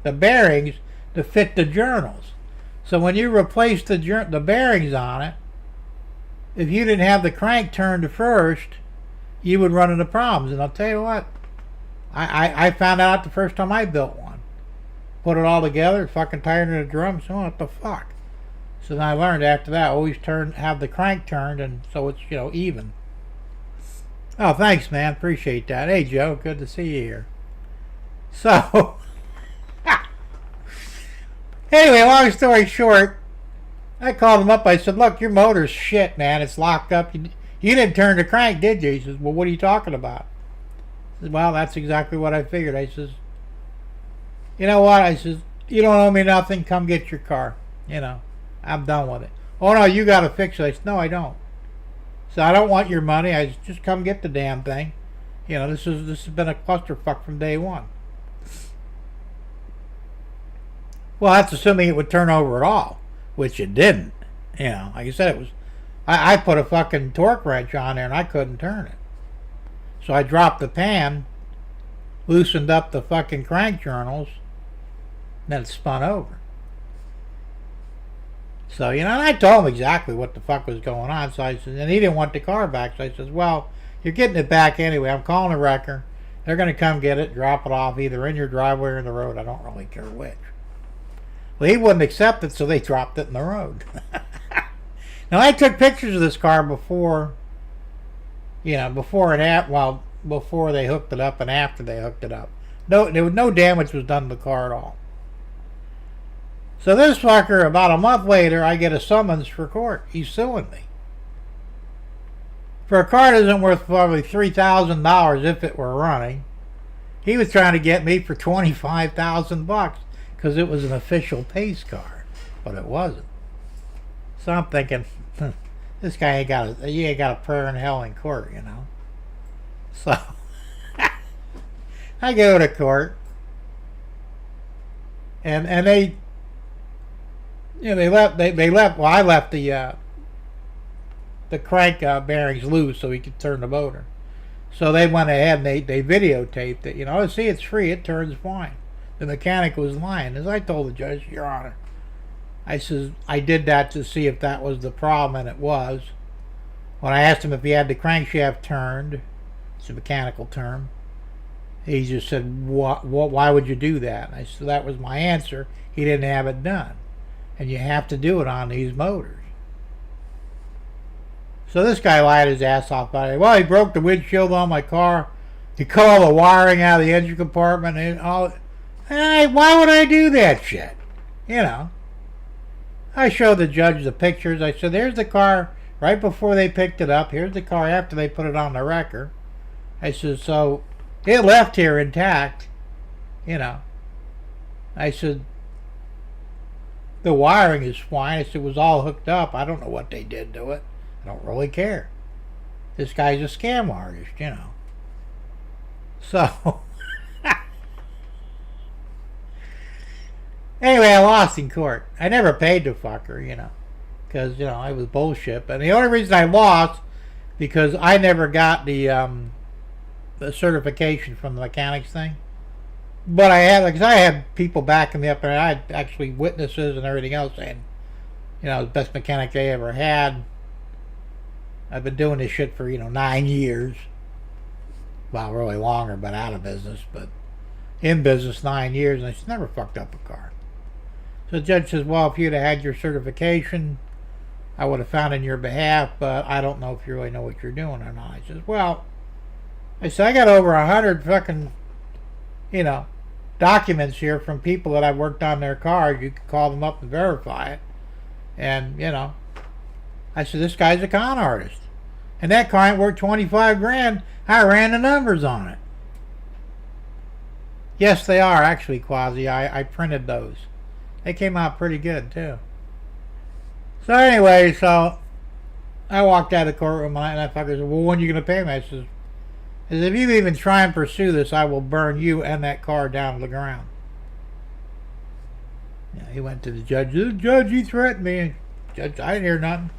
bearings to fit the journals. So when you replaced the bearings on it, if you didn't have the crank turned to first, you would run into problems. And I'll tell you what, I found out the first time I built one. Put it all together, fucking tighter than a drum. So what the fuck? So then I learned after that, always have the crank turned, and so it's even. Oh, thanks, man. Appreciate that. Hey, Joe, good to see you here. So anyway, long story short, I called him up. I said, look, your motor's shit, man. It's locked up. You didn't turn the crank, did you? He says, well, what are you talking about? I said, well, that's exactly what I figured. I says, you know what? I says, you don't owe me nothing. Come get your car. I'm done with it. Oh, no, you got to fix it. I said, no, I don't. So I don't want your money. I said, just come get the damn thing. This has been a clusterfuck from day one. Well, that's assuming it would turn over at all, which it didn't. Like I said, it was. I put a fucking torque wrench on there and I couldn't turn it. So I dropped the pan, loosened up the fucking crank journals, and then it spun over. So, and I told him exactly what the fuck was going on. So I said, and he didn't want the car back. So I says, well, you're getting it back anyway. I'm calling a wrecker. They're going to come get it, drop it off either in your driveway or in the road. I don't really care which. Well, he wouldn't accept it, so they dropped it in the road. Now, I took pictures of this car before, before and after, before they hooked it up and after they hooked it up. No damage was done to the car at all. So this fucker, about a month later, I get a summons for court. He's suing me. For a car that isn't worth probably $3,000 if it were running, he was trying to get me for $25,000 because it was an official pace car, but it wasn't. So I'm thinking, this guy ain't got a prayer in hell in court, So I go to court, and they. They left. Well, I left the the crank bearings loose so he could turn the motor. So they went ahead and they videotaped it. You know, see, it's free. It turns fine. The mechanic was lying. As I told the judge, Your Honor, I says, I did that to see if that was the problem, and it was. When I asked him if he had the crankshaft turned, it's a mechanical term, he just said, why would you do that? And I said, that was my answer. He didn't have it done. And you have to do it on these motors. So this guy lied his ass off about it. Well, he broke the windshield on my car. He cut all the wiring out of the engine compartment and all. Hey, why would I do that shit? You know. I showed the judge the pictures. I said, there's the car right before they picked it up. Here's the car after they put it on the wrecker. I said, so it left here intact. You know. I said, the wiring is fine. I said, it was all hooked up. I don't know what they did to it. I don't really care. This guy's a scam artist, you know. So, anyway, I lost in court. I never paid the fucker, you know, because, you know, I was bullshit. But the only reason I lost, because I never got the certification from the mechanics thing. But I had, because I had people backing me up, and I had actually witnesses and everything else saying, you know, the best mechanic they ever had. I've been doing this shit for, 9 years. Well, really longer, but out of business. But in business 9 years, and I never fucked up a car. So the judge says, well, if you'd have had your certification, I would have found in your behalf, but I don't know if you really know what you're doing or not. I says, well, I got over 100 fucking, documents here from people that I've worked on their cars. You can call them up and verify it. And, I said, this guy's a con artist. And that car ain't worth 25 grand. I ran the numbers on it. Yes, they are actually, Quasi. I printed those. They came out pretty good, too. So anyway, so I walked out of the courtroom and that fucker said, well, when are you going to pay me? I says, if you even try and pursue this, I will burn you and that car down to the ground. Yeah, he went to the judge. The judge, he threatened me. Judge, I didn't hear nothing.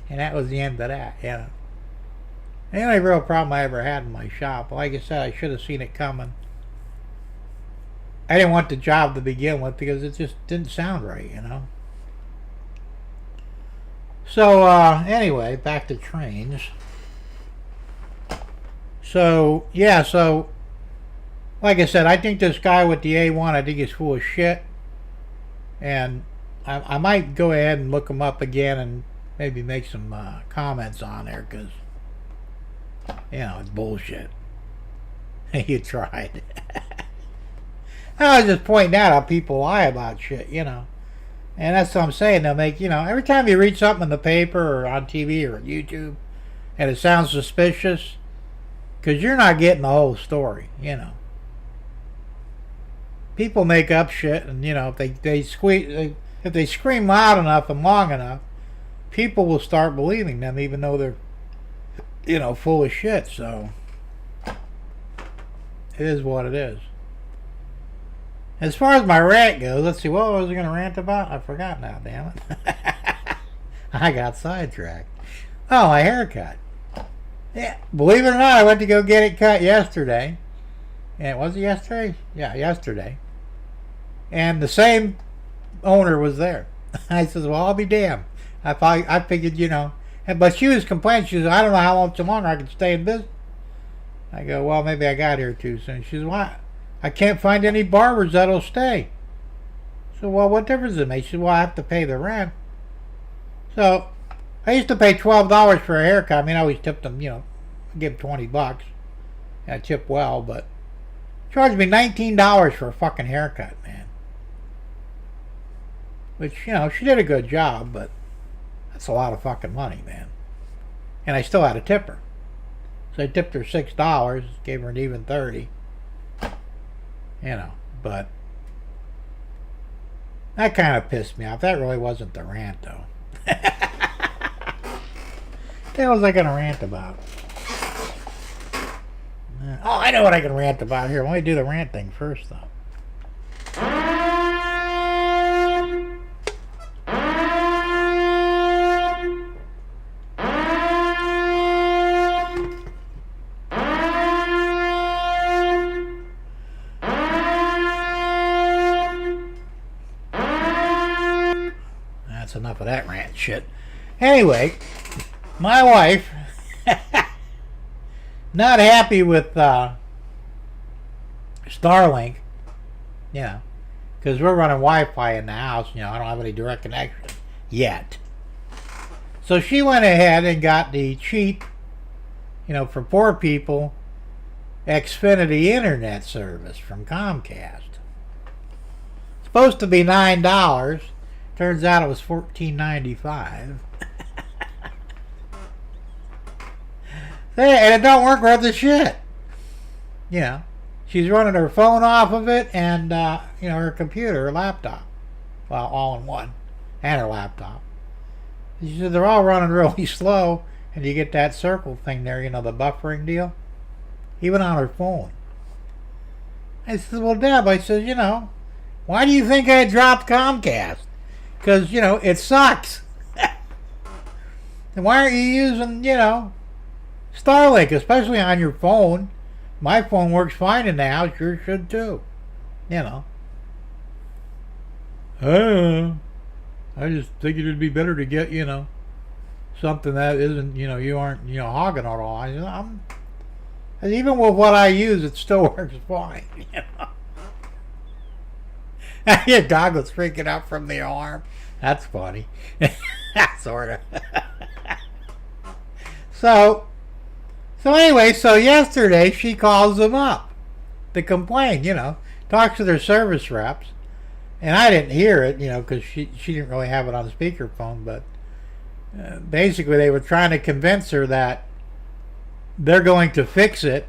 And that was the end of that, The only real problem I ever had in my shop, like I said, I should have seen it coming. I didn't want the job to begin with because it just didn't sound right, So, anyway, back to trains. So, yeah, so, like I said, I think this guy with the A1, I think he's full of shit. And I might go ahead and look him up again and maybe make some comments on there, because, it's bullshit. You tried. I was just pointing out how people lie about shit, And that's what I'm saying. They'll make, every time you read something in the paper or on TV or on YouTube and it sounds suspicious, because you're not getting the whole story, People make up shit, and, if they scream loud enough and long enough, people will start believing them, even though they're, full of shit. So it is what it is. As far as my rant goes, let's see, what was I going to rant about? I forgot now, damn it. I got sidetracked. Oh, my haircut. Yeah, believe it or not, I went to go get it cut yesterday. And was it yesterday? Yeah, yesterday. And the same owner was there. I says, well, I'll be damned. I figured, but she was complaining. She says, I don't know how much longer I can stay in business. I go, well, maybe I got here too soon. She says, why? I can't find any barbers that'll stay. So, well, what difference does it make? She said, well, I have to pay the rent. So, I used to pay $12 for a haircut. I mean, I always tipped them, I give $20. And I tip well, but charged me $19 for a fucking haircut, man. Which, she did a good job, but that's a lot of fucking money, man. And I still had to tip her. So I tipped her $6, gave her an even 30. But that kind of pissed me off. That really wasn't the rant, though. What the hell was I going to rant about? Oh, I know what I can rant about. Here, let me do the rant thing first, though. of that rant shit. Anyway, my wife, not happy with Starlink, because we're running Wi-Fi in the house. I don't have any direct connection yet. So she went ahead and got the cheap, for poor people, Xfinity internet service from Comcast. Supposed to be $9. Turns out it was $14.95. And it don't work worth a shit. She's running her phone off of it and, her computer, her laptop. Well, all in one. And her laptop. She said they're all running really slow. And you get that circle thing there, the buffering deal. Even on her phone. I said, well, Deb, I said, why do you think I dropped Comcast? Because, it sucks. And why aren't you using, Starlink, especially on your phone? My phone works fine in the house. Yours should too. I just think it'd be better to get, something that isn't, you aren't, hogging it all. And even with what I use, it still works fine. Your dog was freaking out from the alarm. That's funny. Sort of. So anyway, yesterday she calls them up to complain, talks to their service reps. And I didn't hear it, because she didn't really have it on speakerphone, but basically they were trying to convince her that they're going to fix it,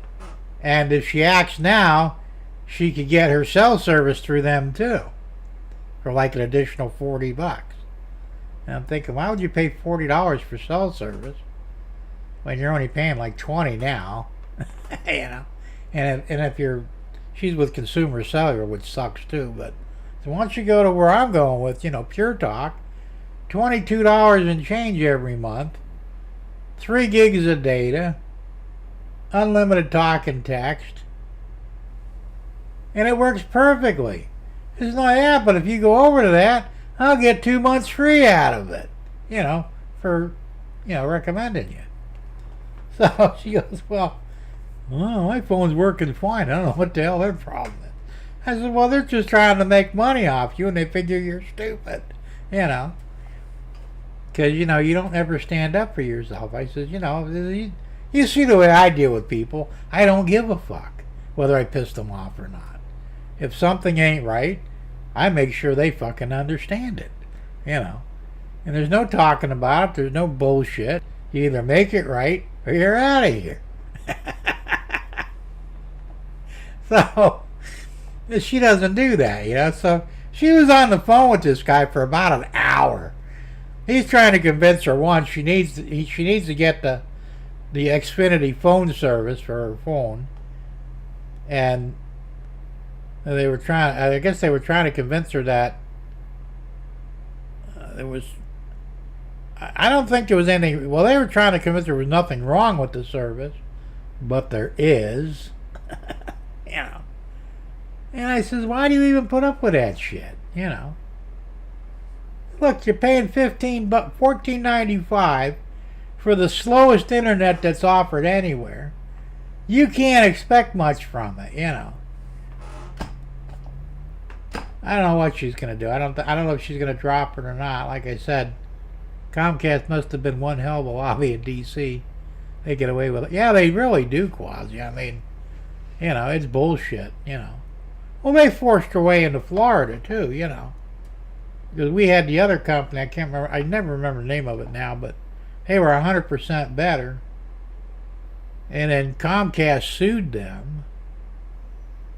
and if she acts now, she could get her cell service through them too, for like an additional $40. And I'm thinking, why would you pay $40 for cell service when you're only paying like $20 now? And if she's with Consumer Cellular, which sucks too, but so once you go to where I'm going with, Pure Talk, $22 and change every month, 3 gigs of data, unlimited talk and text, and it works perfectly. It's not that, but if you go over to that, I'll get 2 months free out of it, for, recommending you. So she goes, well, my phone's working fine. I don't know what the hell their problem is. I said, well, they're just trying to make money off you, and they figure you're stupid, because, you don't ever stand up for yourself. I said, you see the way I deal with people. I don't give a fuck whether I piss them off or not. If something ain't right, I make sure they fucking understand it, And there's no talking about it. There's no bullshit. You either make it right or you're out of here. So she doesn't do that, So she was on the phone with this guy for about an hour. He's trying to convince her, one, she needs to get the Xfinity phone service for her phone, and I guess they were trying to convince her that I don't think there was anything. Well, they were trying to convince her there was nothing wrong with the service, but there is. And I says, why do you even put up with that shit? Look, you're paying $14.95 for the slowest internet that's offered anywhere. You can't expect much from it, I don't know what she's gonna do. I don't know if she's gonna drop it or not. Like I said, Comcast must have been one hell of a lobby in D.C. They get away with it. Yeah, they really do, Quasi. I mean, it's bullshit. Well, they forced her way into Florida too. Because we had the other company. I can't remember. I never remember the name of it now, but they were 100% better. And then Comcast sued them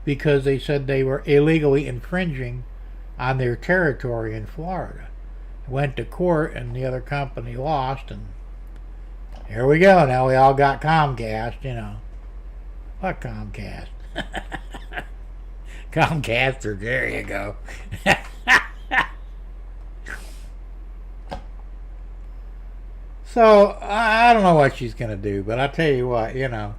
because they said they were illegally infringing on their territory in Florida. Went to court, and the other company lost, and here we go. Now we all got Comcast, Fuck Comcast. Comcast, there you go. So, I don't know what she's going to do, but I'll tell you what, And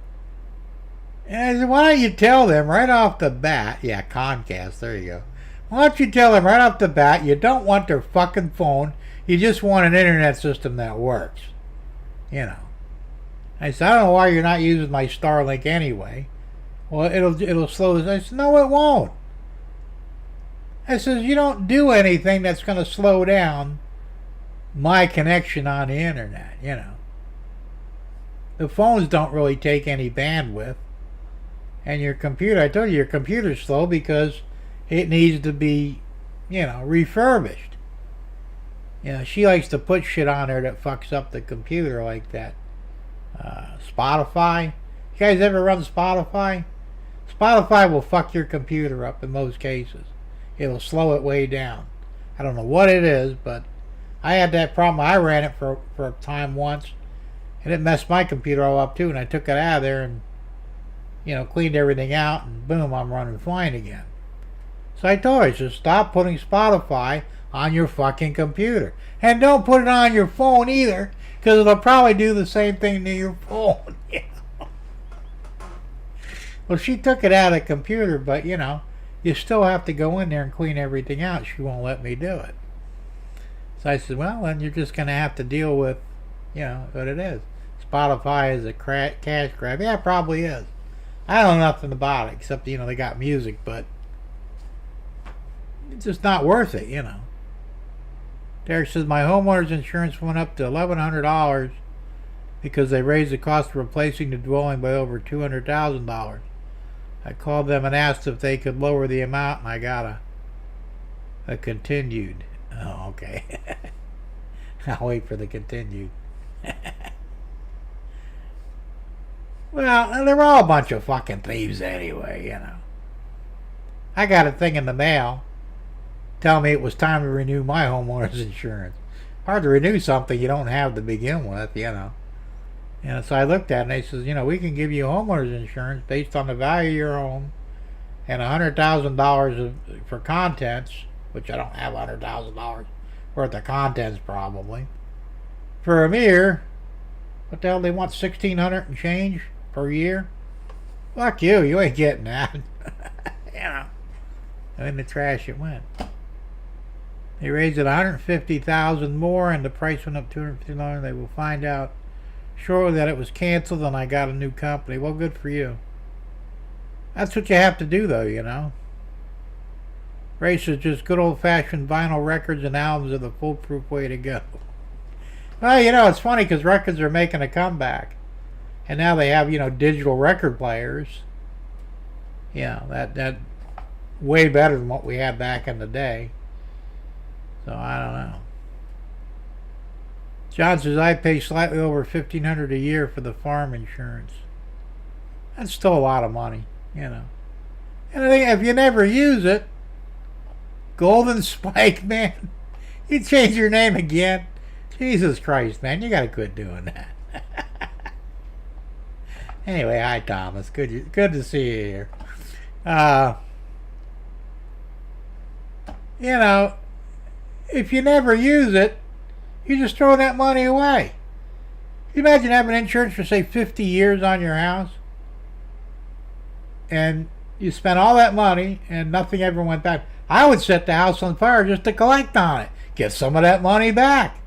I said, why don't you tell them right off the bat, yeah, Comcast, there you go. Why don't you tell them right off the bat you don't want their fucking phone You just want an internet system that works. You know. I said, I don't know why you're not using my Starlink anyway. Well, it'll slow this. I said, no, it won't. I said, you don't do anything that's going to slow down my connection on the internet, you know. The phones don't really take any bandwidth. And your computer, I told you, your computer's slow because it needs to be, you know, refurbished. You know, she likes to put shit on there that fucks up the computer like that. Spotify. You guys ever run Spotify? Spotify will fuck your computer up in most cases. It'll slow it way down. I don't know what it is, but I had that problem. I ran it for a time once, and it messed my computer all up too, and I took it out of there and, you know, cleaned everything out, and boom, I'm running fine again. So I told her, just stop putting Spotify on your fucking computer. And don't put it on your phone either, because it'll probably do the same thing to your phone. You know? Well, she took it out of the computer, but, you know, you still have to go in there and clean everything out. She won't let me do it. So I said, well, then you're just going to have to deal with, you know, what it is. Spotify is a cash grab. Yeah, it probably is. I don't know nothing about it, except, you know, they got music, but it's just not worth it, you know. Derek says, my homeowner's insurance went up to $1,100 because they raised the cost of replacing the dwelling by over $200,000. I called them and asked if they could lower the amount, and I got a continued. Oh, okay. I'll wait for the continued. Well, they're all a bunch of fucking thieves anyway, you know. I got a thing in the mail telling me it was time to renew my homeowner's insurance. Hard to renew something you don't have to begin with, you know. And so I looked at it and they says, you know, we can give you homeowner's insurance based on the value of your home and $100,000 for contents, which I don't have $100,000 worth of contents probably. For a mere, what the hell, they want $1,600 and change per year? Fuck you, you ain't getting that. You know. In the trash it went. They raised it $150,000 more, and the price went up $250. They will find out shortly that it was canceled, and I got a new company. Well, good for you. That's what you have to do, though, you know. Race is just good old-fashioned vinyl records and albums are the foolproof way to go. Well, you know, it's funny because records are making a comeback, and now they have, you know, digital record players. Yeah, that way better than what we had back in the day. So I don't know. John says I pay slightly over $1,500 a year for the farm insurance. That's still a lot of money, you know. And I think if you never use it, Golden Spike, man, you change your name again. Jesus Christ, man, you gotta quit doing that. Anyway, hi Thomas. Good to see you here. You know, if you never use it, you just throw that money away. Can you imagine having insurance for, say, 50 years on your house? And you spent all that money and nothing ever went back. I would set the house on fire just to collect on it. Get some of that money back.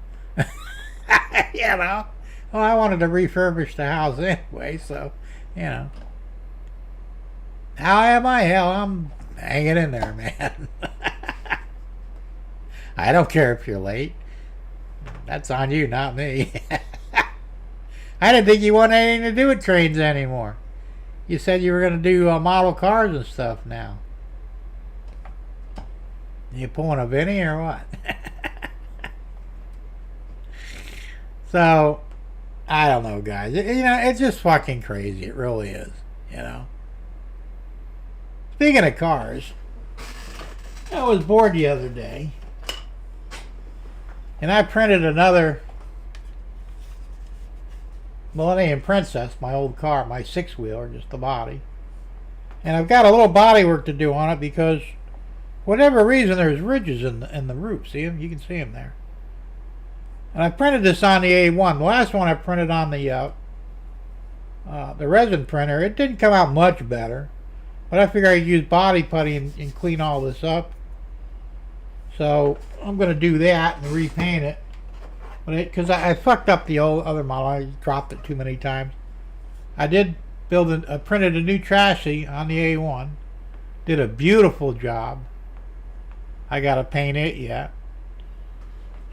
You know? Well, I wanted to refurbish the house anyway, so, you know. How am I? Hell, I'm hanging in there, man. I don't care if you're late. That's on you, not me. I didn't think you wanted anything to do with trains anymore. You said you were going to do model cars and stuff now. You pulling a Vinny or what? So, I don't know, guys. You know, it's just fucking crazy. It really is, you know. Speaking of cars, I was bored the other day. And I printed another Millennium Princess, my old car, my six-wheeler, just the body. And I've got a little body work to do on it because, for whatever reason, there's ridges in the roof. See them? You can see them there. And I printed this on the A1. The last one I printed on the resin printer. It didn't come out much better. But I figured I'd use body putty and clean all this up. So I'm going to do that and repaint it. But because I fucked up the old other model, I dropped it too many times. I did I printed a new chassis on the A1. Did a beautiful job. I gotta paint it yet.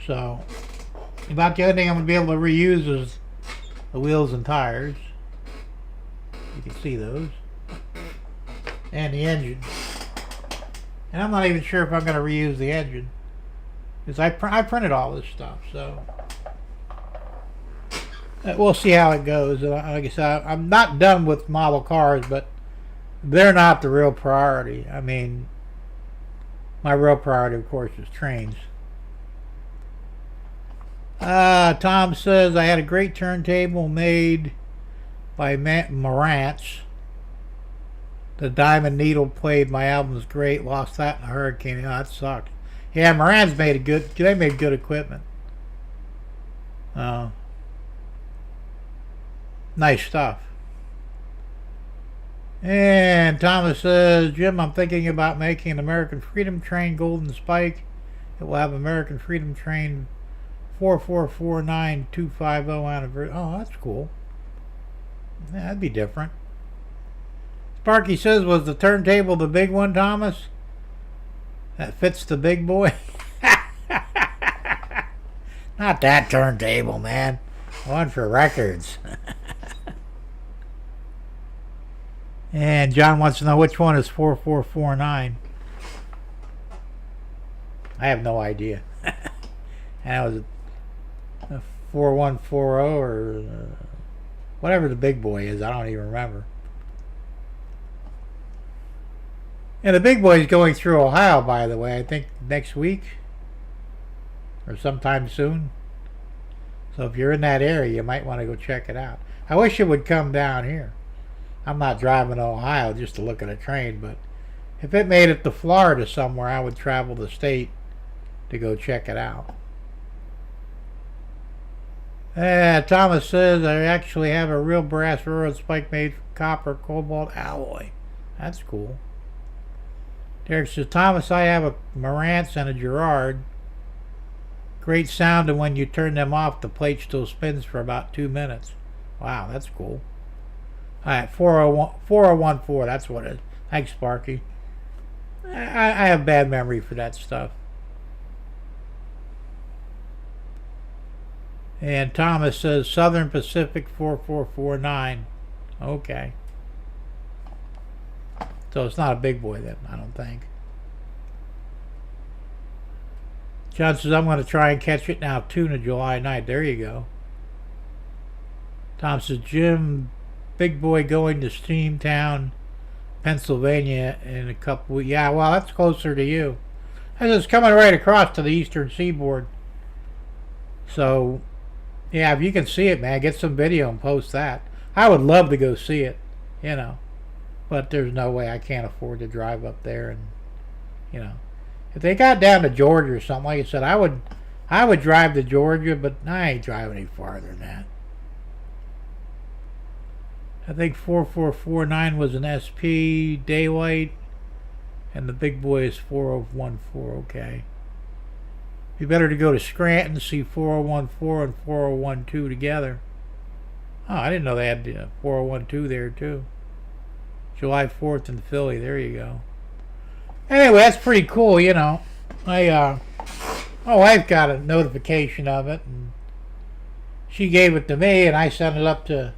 So about the only thing I'm gonna be able to reuse is the wheels and tires. You can see those. And the engine. And I'm not even sure if I'm gonna reuse the engine. Because I printed all this stuff, so we'll see how it goes. Like I said, I'm not done with model cars, but they're not the real priority. I mean, my real priority, of course, is trains. Tom says, I had a great turntable made by Marantz. The diamond needle played my album's great. Lost that in a hurricane. Oh, that sucked. Yeah, Marantz made they made good equipment. Nice stuff. And Thomas says, Jim, I'm thinking about making an American Freedom Train Golden Spike. It will have American Freedom Train 4449250 anniversary. Oh, that's cool. Yeah, that'd be different. Sparky says, was the turntable the big one, Thomas? That fits the big boy? Not that turntable, man. One for records. And John wants to know which one is 4449. I have no idea. And it was a 4140 or whatever the big boy is. I don't even remember. And the big boy is going through Ohio, by the way. I think next week or sometime soon. So if you're in that area, you might want to go check it out. I wish it would come down here. I'm not driving to Ohio just to look at a train, but if it made it to Florida somewhere, I would travel the state to go check it out. Thomas says, I actually have a real brass railroad spike made from copper cobalt alloy. That's cool. Derek says, Thomas, I have a Marantz and a Girard. Great sound, and when you turn them off, the plate still spins for about 2 minutes. Wow, that's cool. Alright, 4014, that's what it is. Thanks, Sparky. I have bad memory for that stuff. And Thomas says, Southern Pacific 4449. Okay. So it's not a big boy then, I don't think. John says, I'm going to try and catch it now, tuna July 9th. There you go. Tom says, Jim, big boy going to Steamtown, Pennsylvania in a couple weeks. Yeah, well, that's closer to you. It's coming right across to the eastern seaboard. So, yeah, if you can see it, man, get some video and post that. I would love to go see it, you know. But there's no way. I can't afford to drive up there, and you know, if they got down to Georgia or something, like I said, I would drive to Georgia, but I ain't driving any farther than that. I think 4449 was an SP daylight, and the big boy is 4014. Okay. Be better to go to Scranton to see 4014 and 4012 together. Oh, I didn't know they had 4012 there too. July 4th in Philly. There you go. Anyway, that's pretty cool, you know. My wife got a notification of it, and she gave it to me, and I sent it up to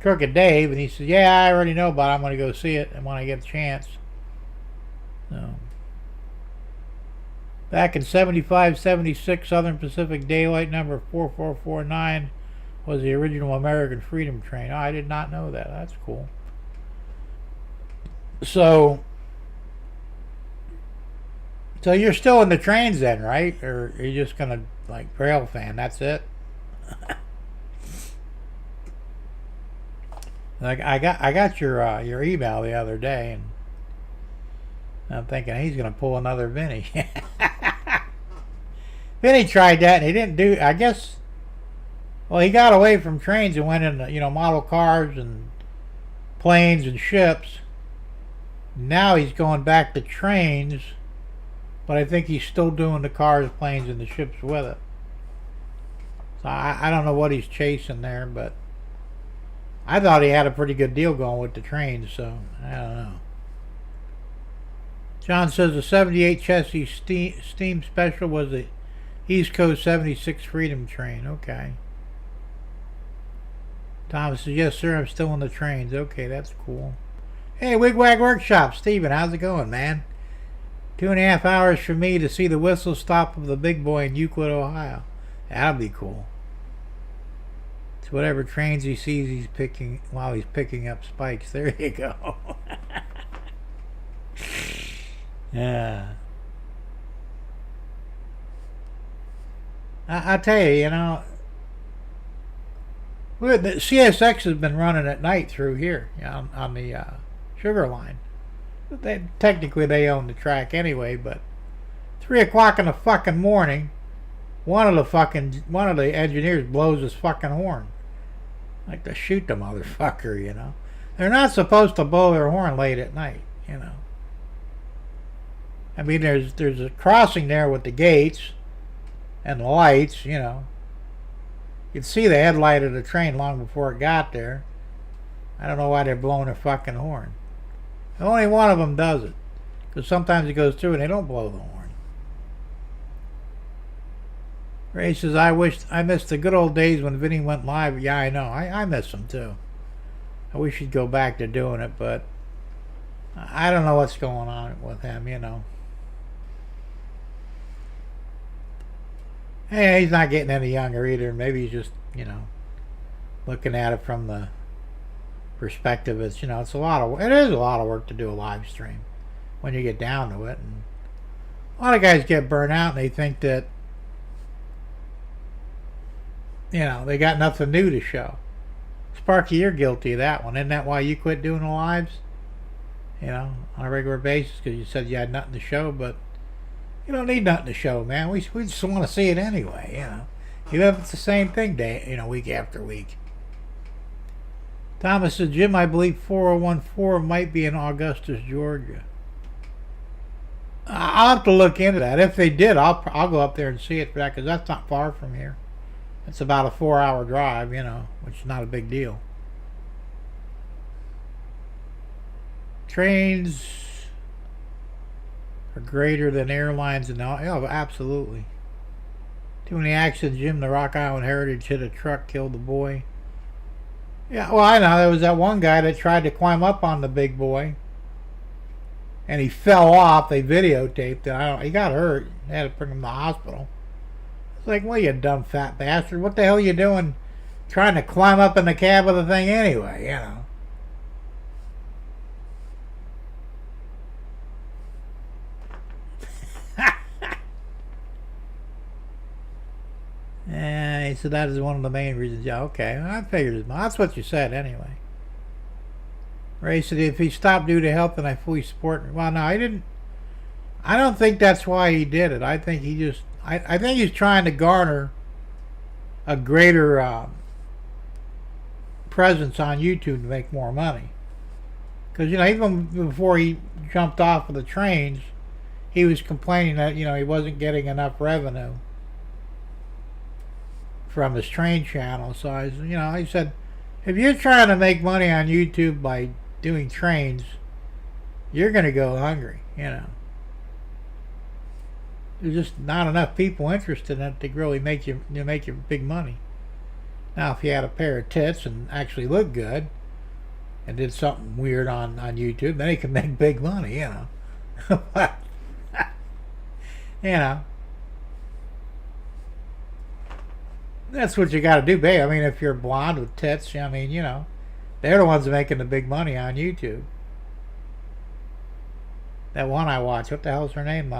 Crooked Dave, and he said, yeah, I already know about it. I'm going to go see it and when I get a chance. So, back in 75, 76, Southern Pacific Daylight number 4449 was the original American Freedom Train. Oh, I did not know that. That's cool. So you're still in the trains then, right? Or are you just gonna like rail fan? That's it. Like I got your email the other day, and I'm thinking he's gonna pull another Vinny. Vinny tried that and he didn't do. I guess. Well, he got away from trains and went into, you know, model cars and planes and ships. Now he's going back to trains but I think he's still doing the cars, planes, and the ships with it. So I don't know what he's chasing there, but I thought he had a pretty good deal going with the trains, so I don't know. John says the 78 chassis steam special was the East Coast 76 Freedom train. Okay. Thomas says, yes, sir, I'm still on the trains. Okay, that's cool. Hey, Wigwag Workshop. Steven, how's it going, man? 2.5 hours for me to see the whistle stop of the big boy in Euclid, Ohio. That'll be cool. It's whatever trains he sees he's picking while he's picking up spikes. There you go. Yeah. I tell you, you know, the CSX has been running at night through here on the Sugar Line. Technically they own the track anyway, but 3 o'clock in the fucking morning, one of the engineers blows his fucking horn. Like to shoot the motherfucker, you know. They're not supposed to blow their horn late at night, you know. I mean, there's a crossing there with the gates and the lights, you know. You'd see the headlight of the train long before it got there. I don't know why they're blowing their fucking horn. Only one of them does it, because sometimes it goes through and they don't blow the horn. Ray says, I missed the good old days when Vinny went live. Yeah, I know. I miss them too. I wish he'd go back to doing it, but I don't know what's going on with him, you know. Hey, he's not getting any younger either. Maybe he's just, you know, looking at it from the perspective. It's, you know, it is a lot of work to do a live stream when you get down to it. And a lot of guys get burnt out and they think that, you know, they got nothing new to show. Sparky, you're guilty of that one. Isn't that why you quit doing the lives? You know, on a regular basis, because you said you had nothing to show, but you don't need nothing to show, man. We just want to see it anyway, you know. Even if it's the same thing day, you know, week after week. Thomas said, Jim, I believe 4014 might be in Augustus, Georgia. I'll have to look into that. If they did, I'll go up there and see it for that, because that's not far from here. It's about a 4-hour drive, you know, which is not a big deal. Trains are greater than airlines and all. Oh, absolutely. Too many accidents, Jim. The Rock Island Heritage hit a truck, killed the boy. Yeah, well, I know. There was that one guy that tried to climb up on the big boy, and he fell off. They videotaped it. He got hurt. They had to bring him to the hospital. It's like, well, you dumb fat bastard. What the hell are you doing trying to climb up in the cab of the thing anyway, you know? He said that is one of the main reasons. Yeah, okay. I figured as much. That's what you said anyway. Ray said if he stopped due to health, then I fully support him. Well, no, I didn't. I don't think that's why he did it. I think he just. I think he's trying to garner a greater presence on YouTube to make more money. Because, you know, even before he jumped off of the trains, he was complaining that, you know, he wasn't getting enough revenue from his train channel. So I said, if you're trying to make money on YouTube by doing trains, you're going to go hungry, you know. There's just not enough people interested in it to really make you big money. Now, if you had a pair of tits and actually looked good and did something weird on YouTube, then you can make big money, you know. But, you know, that's what you got to do, babe. I mean, if you're blonde with tits, I mean, you know, they're the ones making the big money on YouTube. That one I watched, what the hell's her name?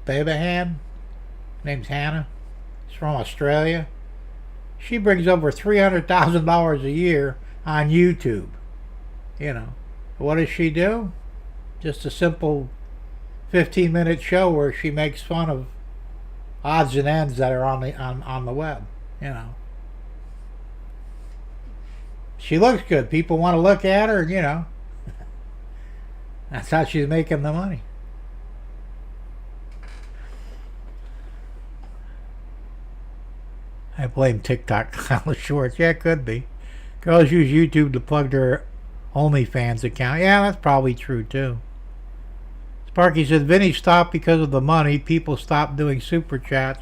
Babahan? Name's Hannah. She's from Australia. She brings over $300,000 a year on YouTube. You know, what does she do? Just a simple 15-minute show where she makes fun of odds and ends that are on the web. You know, she looks good. People want to look at her. You know, that's how she's making the money. I blame TikTok on the shorts. Yeah, it could be. Girls use YouTube to plug their OnlyFans account. Yeah, that's probably true too. Sparky said Vinny stopped because of the money. People stopped doing super chats,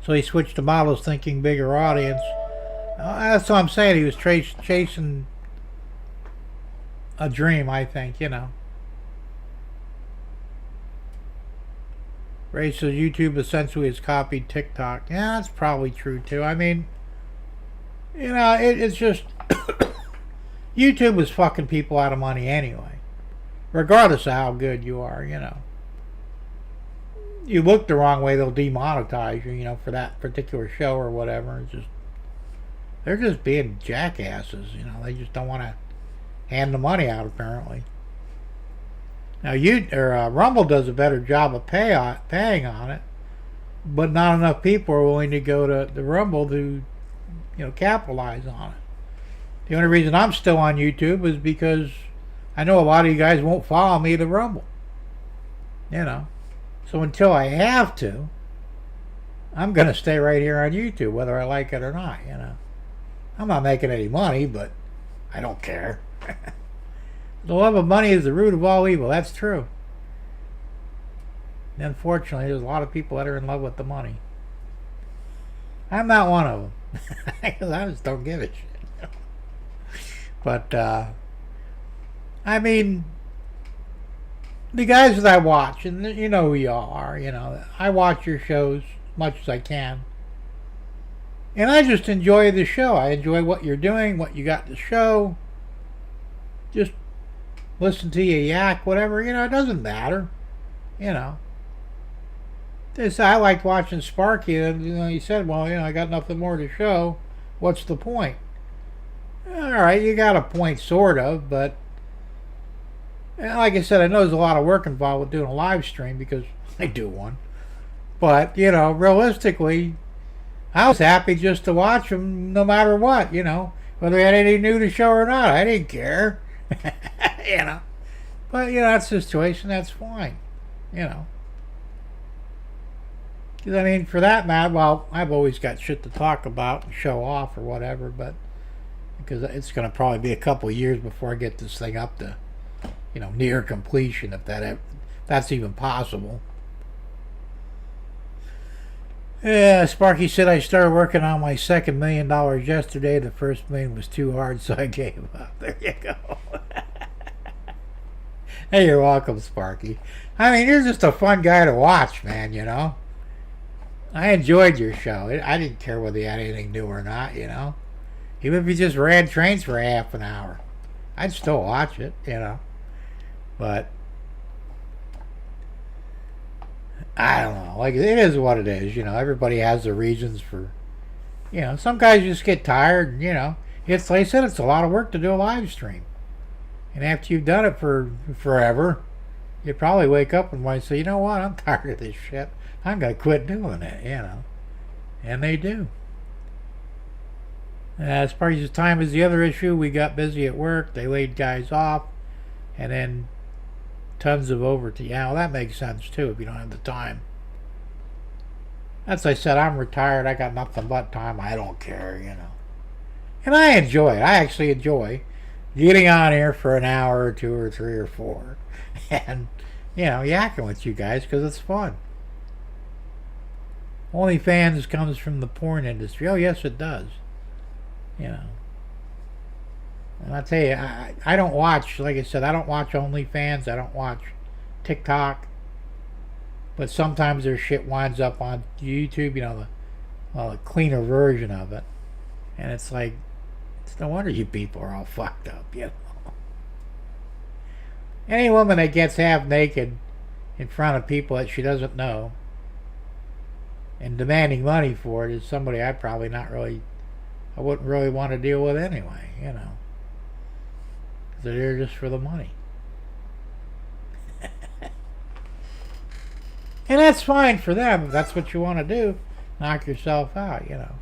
so he switched to models thinking bigger audience. That's what I'm saying. He was chasing a dream, I think, you know. Ray says YouTube essentially has copied TikTok. Yeah, that's probably true too. I mean, you know, it's just YouTube was fucking people out of money anyway, regardless of how good you are, you know. You look the wrong way, they'll demonetize you, you know, for that particular show or whatever. It's just, they're just being jackasses, you know. They just don't want to hand the money out, apparently. Now, Rumble does a better job of paying on it, but not enough people are willing to go to the Rumble to, you know, capitalize on it. The only reason I'm still on YouTube is because I know a lot of you guys won't follow me to Rumble. You know. So until I have to, I'm going to stay right here on YouTube, whether I like it or not, you know. I'm not making any money, but I don't care. The love of money is the root of all evil. That's true. And unfortunately, there's a lot of people that are in love with the money. I'm not one of them. Because I just don't give a shit. But, I mean, the guys that I watch, and you know who you all are, you know, I watch your shows as much as I can. And I just enjoy the show. I enjoy what you're doing, what you got to show. Just listen to you yak, whatever, you know, it doesn't matter, you know. I liked watching Sparky, and you know, he said, well, you know, I got nothing more to show. What's the point? All right, you got a point, sort of, but like I said, I know there's a lot of work involved with doing a live stream because I do one. But, you know, realistically, I was happy just to watch them no matter what, you know. Whether they had anything new to show or not, I didn't care. You know. But, you know, that's the situation, that's fine. You know. Because, I mean, for that matter, well, I've always got shit to talk about and show off or whatever, but because it's going to probably be a couple of years before I get this thing up to, you know, near completion, if that's even possible. Yeah, Sparky said I started working on my second $1 million yesterday. The first $1 million was too hard, so I gave up. There you go. Hey, you're welcome, Sparky. I mean, you're just a fun guy to watch, man, you know. I enjoyed your show. I didn't care whether you had anything new or not, you know. Even if you just ran trains for half an hour, I'd still watch it, you know. But I don't know. Like, it is what it is, you know. Everybody has their reasons for, you know. Some guys just get tired, and, you know. It's like I said, it's a lot of work to do a live stream. And after you've done it for forever, you probably wake up and might say, you know what, I'm tired of this shit. I'm going to quit doing it, you know. And they do. As far as time is the other issue, we got busy at work. They laid guys off. And then tons of overtime. Yeah, well, that makes sense too if you don't have the time. As I said, I'm retired. I got nothing but time. I don't care, you know. And I enjoy it. I actually enjoy getting on here for an hour or two or three or four. And, you know, yakking with you guys because it's fun. OnlyFans comes from the porn industry. Oh, yes, it does. You know. And I tell you, I don't watch, like I said, I don't watch OnlyFans. I don't watch TikTok. But sometimes their shit winds up on YouTube, you know, the cleaner version of it. And it's like, it's no wonder you people are all fucked up, you know. Any woman that gets half naked in front of people that she doesn't know and demanding money for it is somebody I wouldn't really want to deal with anyway, you know. They're there just for the money. And that's fine for them. If that's what you want to do, knock yourself out, you know.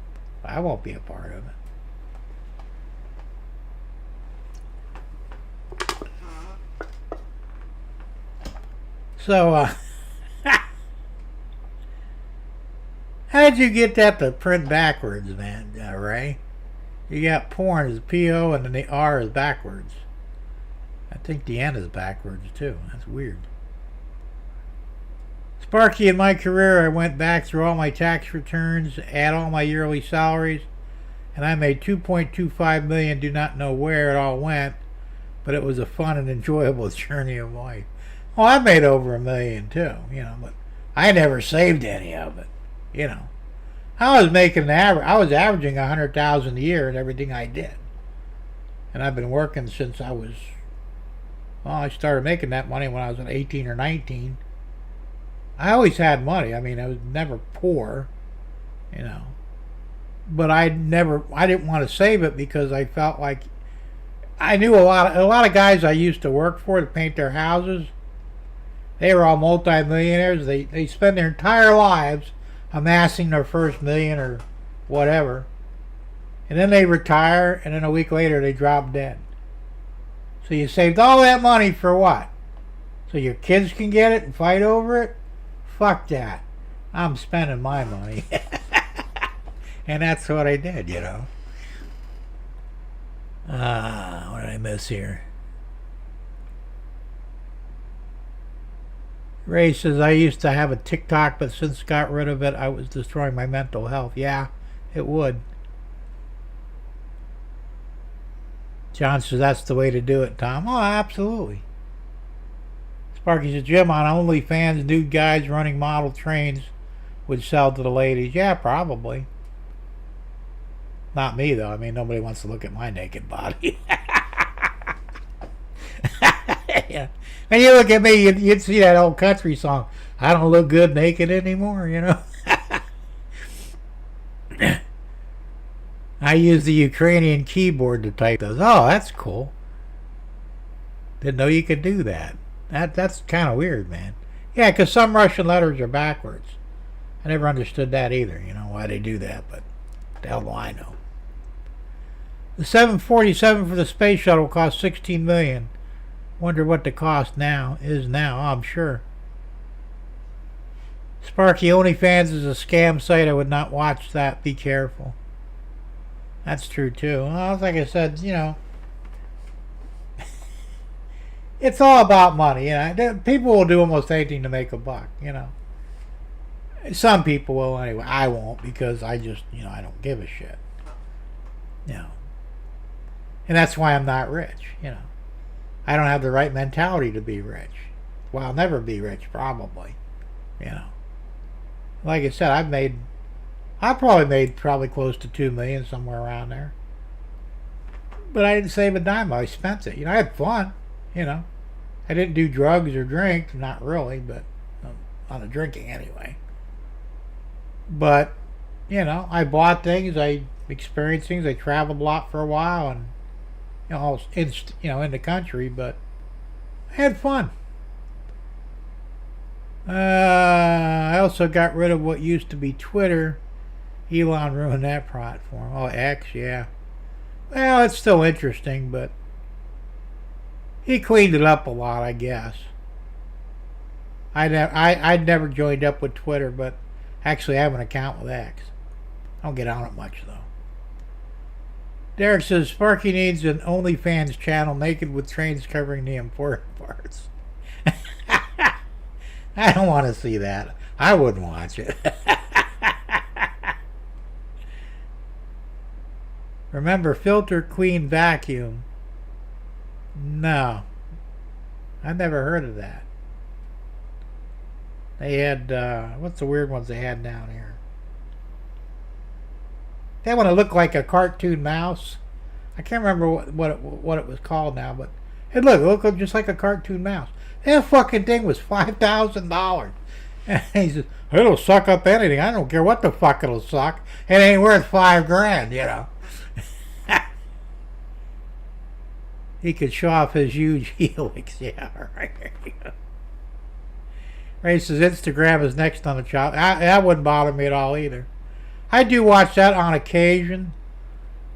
I won't be a part of it. So, How did you get that to print backwards, man, Ray? You got porn as P-O and then the R is backwards. I think the N is backwards, too. That's weird. Sparky, in my career, I went back through all my tax returns, add all my yearly salaries, and I made $2.25 million. Do not know where it all went, but it was a fun and enjoyable journey of life. Well, I made over $1 million too, but I never saved any of it, I was making I was averaging $100,000 a year in everything I did, and I've been working since I started making that money when I was 18 or 19. I always had money. I mean, I was never poor, but I didn't want to save it because I felt like I knew a lot of guys I used to work for to paint their houses. They were all multimillionaires. They spend their entire lives amassing their first million or whatever, and then they retire, and then a week later they drop dead. So you saved all that money for what? So your kids can get it and fight over it? Fuck that. I'm spending my money. And that's what I did, what did I miss here? Ray says, I used to have a TikTok, but since got rid of it, I was destroying my mental health. Yeah, it would. John says, that's the way to do it, Tom. Oh, absolutely. Sparky says, Jim, on OnlyFans, nude guys running model trains would sell to the ladies. Yeah, probably. Not me, though. I mean, nobody wants to look at my naked body. Yeah. When you look at me, you'd see that old country song, I don't look good naked anymore, I use the Ukrainian keyboard to type those. Oh, that's cool. Didn't know you could do that. That's kind of weird, man. Yeah, because some Russian letters are backwards. I never understood that either, why they do that, but the hell do I know. The 747 for the space shuttle cost $16 million. Wonder what the cost is now. Oh, I'm sure. Sparky, OnlyFans is a scam site. I would not watch that. Be careful. That's true too. Well, like I said, it's all about money. People will do almost anything to make a buck. Some people will anyway. I won't because I just, I don't give a shit. And that's why I'm not rich. I don't have the right mentality to be rich. Well, I'll never be rich, probably. Like I said, I probably made close to $2 million, somewhere around there. But I didn't save a dime. I spent it. I had fun. I didn't do drugs or drink, not really, but on the drinking anyway. But I bought things, I experienced things, I traveled a lot for a while, and I was in the country, but I had fun. I also got rid of what used to be Twitter. Elon ruined that platform. Oh, X, yeah. Well, it's still interesting, but he cleaned it up a lot, I guess. I'd never joined up with Twitter, but actually I have an account with X. I don't get on it much, though. Derek says, Sparky needs an OnlyFans channel naked with trains covering the important parts. I don't want to see that. I wouldn't watch it. Remember Filter Queen Vacuum? No. I've never heard of that. They had, what's the weird ones they had down here? They want to look like a cartoon mouse. I can't remember what it was called now, but it looked just like a cartoon mouse. That fucking thing was $5,000. And he says, it'll suck up anything. I don't care what the fuck it'll suck. It ain't worth $5,000, He could show off his huge helix. Yeah, right. There you go. Ray says Instagram is next on the chop. That wouldn't bother me at all either. I do watch that on occasion,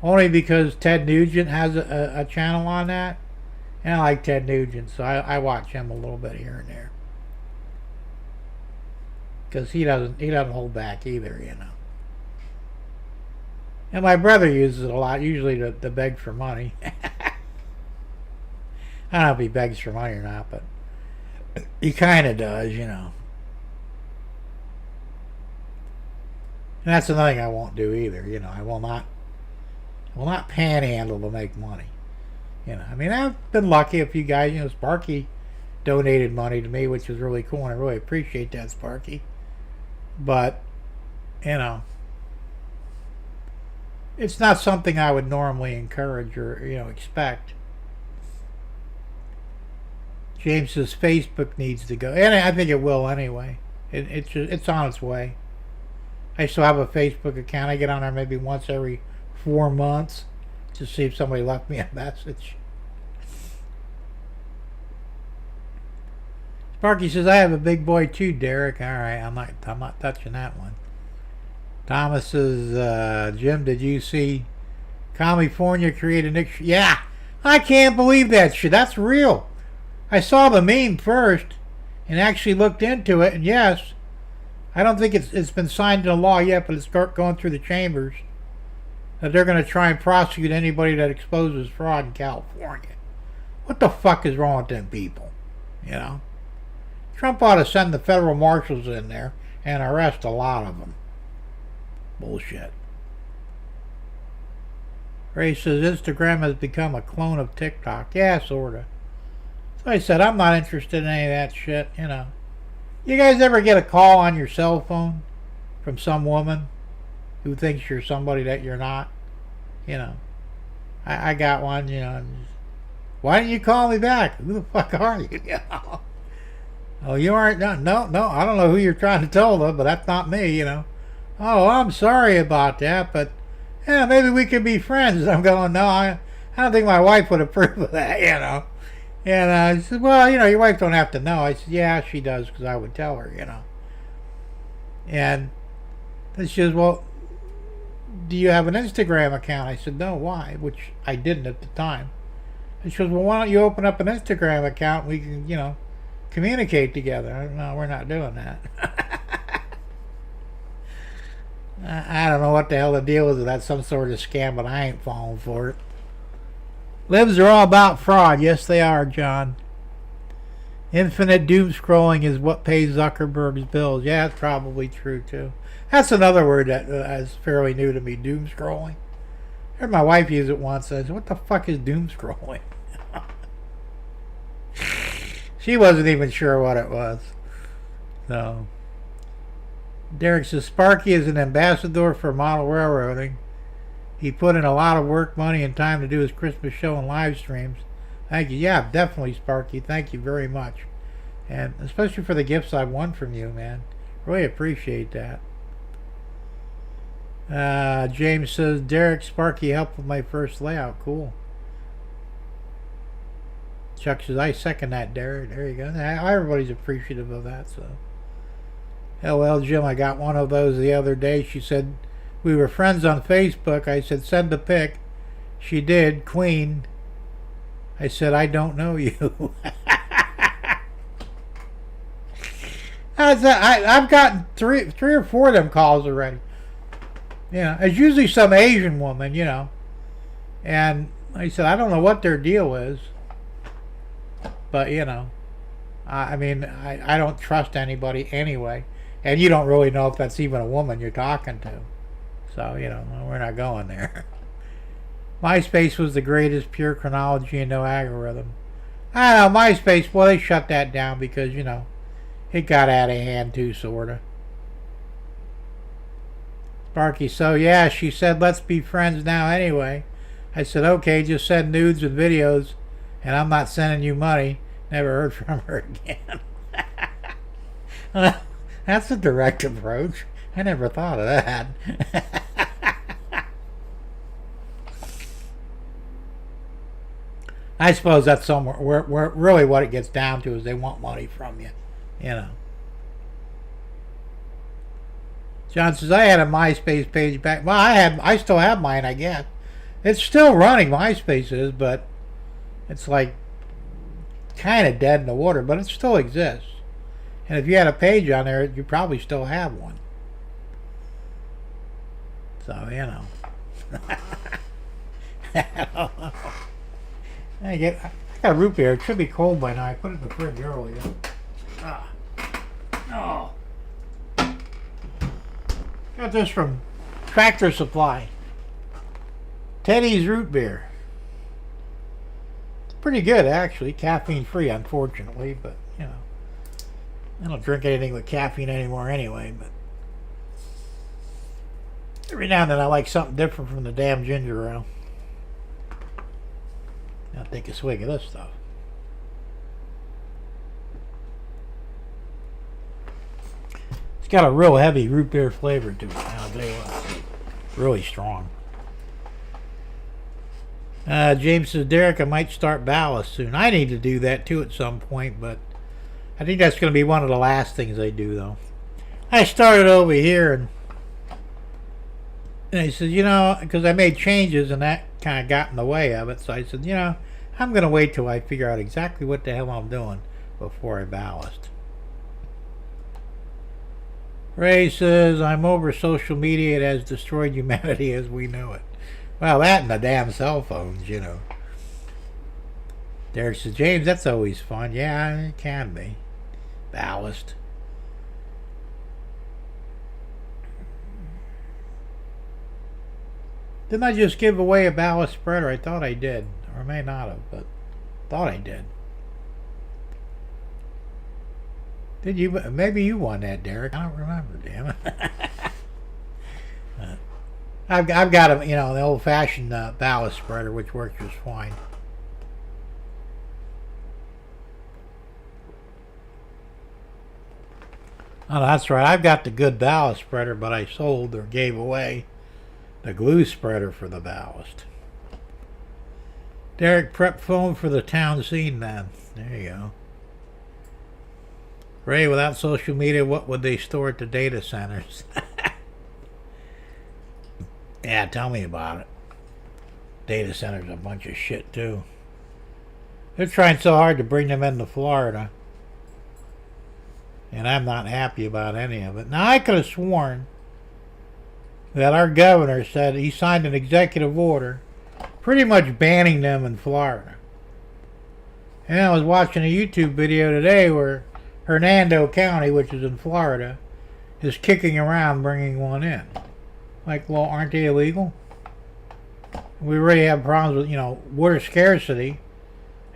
only because Ted Nugent has a channel on that, and I like Ted Nugent, so I watch him a little bit here and there, because he doesn't hold back either, And my brother uses it a lot, usually to beg for money. I don't know if he begs for money or not, but he kind of does, you know. And that's another thing I won't do either, you know. I will not panhandle to make money. You know, I mean, I've been lucky a few guys, you know, Sparky donated money to me, which was really cool, and I really appreciate that, Sparky. But, you know, it's not something I would normally encourage or, you know, expect. James says Facebook needs to go, and I think it will anyway. It's on its way. I still have a Facebook account. I get on there maybe once every 4 months to see if somebody left me a message. Sparky says, I have a big boy too, Derek. All right, I'm not touching that one. Thomas says, Jim, did you see California create a Nick? Yeah, I can't believe that shit. That's real. I saw the meme first and actually looked into it, and yes, I don't think it's been signed into law yet, but it's going through the chambers that they're going to try and prosecute anybody that exposes fraud in California. What the fuck is wrong with them people? You know? Trump ought to send the federal marshals in there and arrest a lot of them. Bullshit. Ray says Instagram has become a clone of TikTok. Yeah, sorta. So I said, I'm not interested in any of that shit, you know. You guys ever get a call on your cell phone from some woman who thinks you're somebody that you're not? You know. I got one, you know. Why didn't you call me back? Who the fuck are you? You know? Oh, you aren't? No, I don't know who you're trying to tell them, but that's not me, you know. Oh, I'm sorry about that, but yeah, maybe we could be friends. I'm going, no, I don't think my wife would approve of that, you know. And I said, well, you know, your wife don't have to know. I said, yeah, she does, because I would tell her, you know. And she says, well, do you have an Instagram account? I said, no, why? Which I didn't at the time. And she goes, well, why don't you open up an Instagram account and we can, you know, communicate together. No, we're not doing that. I don't know what the hell the deal is. If that's some sort of scam, but I ain't falling for it. Libs are all about fraud. Yes, they are, John. Infinite doom scrolling is what pays Zuckerberg's bills. Yeah, that's probably true, too. That's another word that is fairly new to me, doom scrolling. I heard my wife use it once. I said, what the fuck is doom scrolling? She wasn't even sure what it was. So, Derek says, Sparky is an ambassador for model railroading. He put in a lot of work, money, and time to do his Christmas show and live streams. Thank you. Yeah, definitely, Sparky. Thank you very much. And especially for the gifts I've won from you, man. Really appreciate that. James says, Derek, Sparky helped with my first layout. Cool. Chuck says, I second that, Derek. There you go. Everybody's appreciative of that. So, LL Jim, I got one of those the other day. She said, we were friends on Facebook. I said, send a pic. She did. Queen. I said, I don't know you. I've gotten three or four of them calls already. Yeah, it's usually some Asian woman, you know. And I said, I don't know what their deal is. But, you know, I mean, I don't trust anybody anyway. And you don't really know if that's even a woman you're talking to. So, you know, we're not going there. MySpace was the greatest, pure chronology and no algorithm. I don't know, MySpace, well, they shut that down because, you know, it got out of hand too, sort of. Sparky, so yeah, she said, let's be friends now anyway. I said, okay, just send nudes and videos, and I'm not sending you money. Never heard from her again. That's a direct approach. I never thought of that. I suppose that's somewhere where really what it gets down to is they want money from you, you know. John says, I had a MySpace page back. Well, I still have mine, I guess. It's still running, MySpace is, but it's like kind of dead in the water, but it still exists. And if you had a page on there, you probably still have one. So, you know. I got root beer. It should be cold by now. I put it in the fridge earlier. Ah. Oh. Got this from Tractor Supply. Teddy's root beer. It's pretty good, actually. Caffeine free, unfortunately, but you know, I don't drink anything with caffeine anymore anyway. But every now and then I like something different from the damn ginger ale. I'll take a swig of this stuff. It's got a real heavy root beer flavor to it. I'll tell you what, really strong. James says, Derek, I might start ballast soon. I need to do that too at some point, but I think that's going to be one of the last things I do, though. I started over here, and he said, you know, because I made changes and that kind of got in the way of it. So I said, you know, I'm going to wait till I figure out exactly what the hell I'm doing before I ballast. Ray says, I'm over social media. It has destroyed humanity as we know it. Well, that and the damn cell phones, you know. Derek says, James, that's always fun. Yeah, it can be. Ballast. Didn't I just give away a ballast spreader? I thought I did. Or I may not have, but thought I did. Did you? Maybe you won that, Derek. I don't remember, damn it. I've got a, you know, the old-fashioned ballast spreader, which works just fine. Oh, that's right. I've got the good ballast spreader, but I sold or gave away the glue spreader for the ballast. Derek, prep foam for the town scene, man. There you go. Ray, without social media, what would they store at the data centers? Yeah, tell me about it. Data centers are a bunch of shit, too. They're trying so hard to bring them into Florida. And I'm not happy about any of it. Now, I could have sworn that our governor said he signed an executive order pretty much banning them in Florida. And I was watching a YouTube video today where Hernando County, which is in Florida, is kicking around bringing one in. Like, well, aren't they illegal? We already have problems with, you know, water scarcity,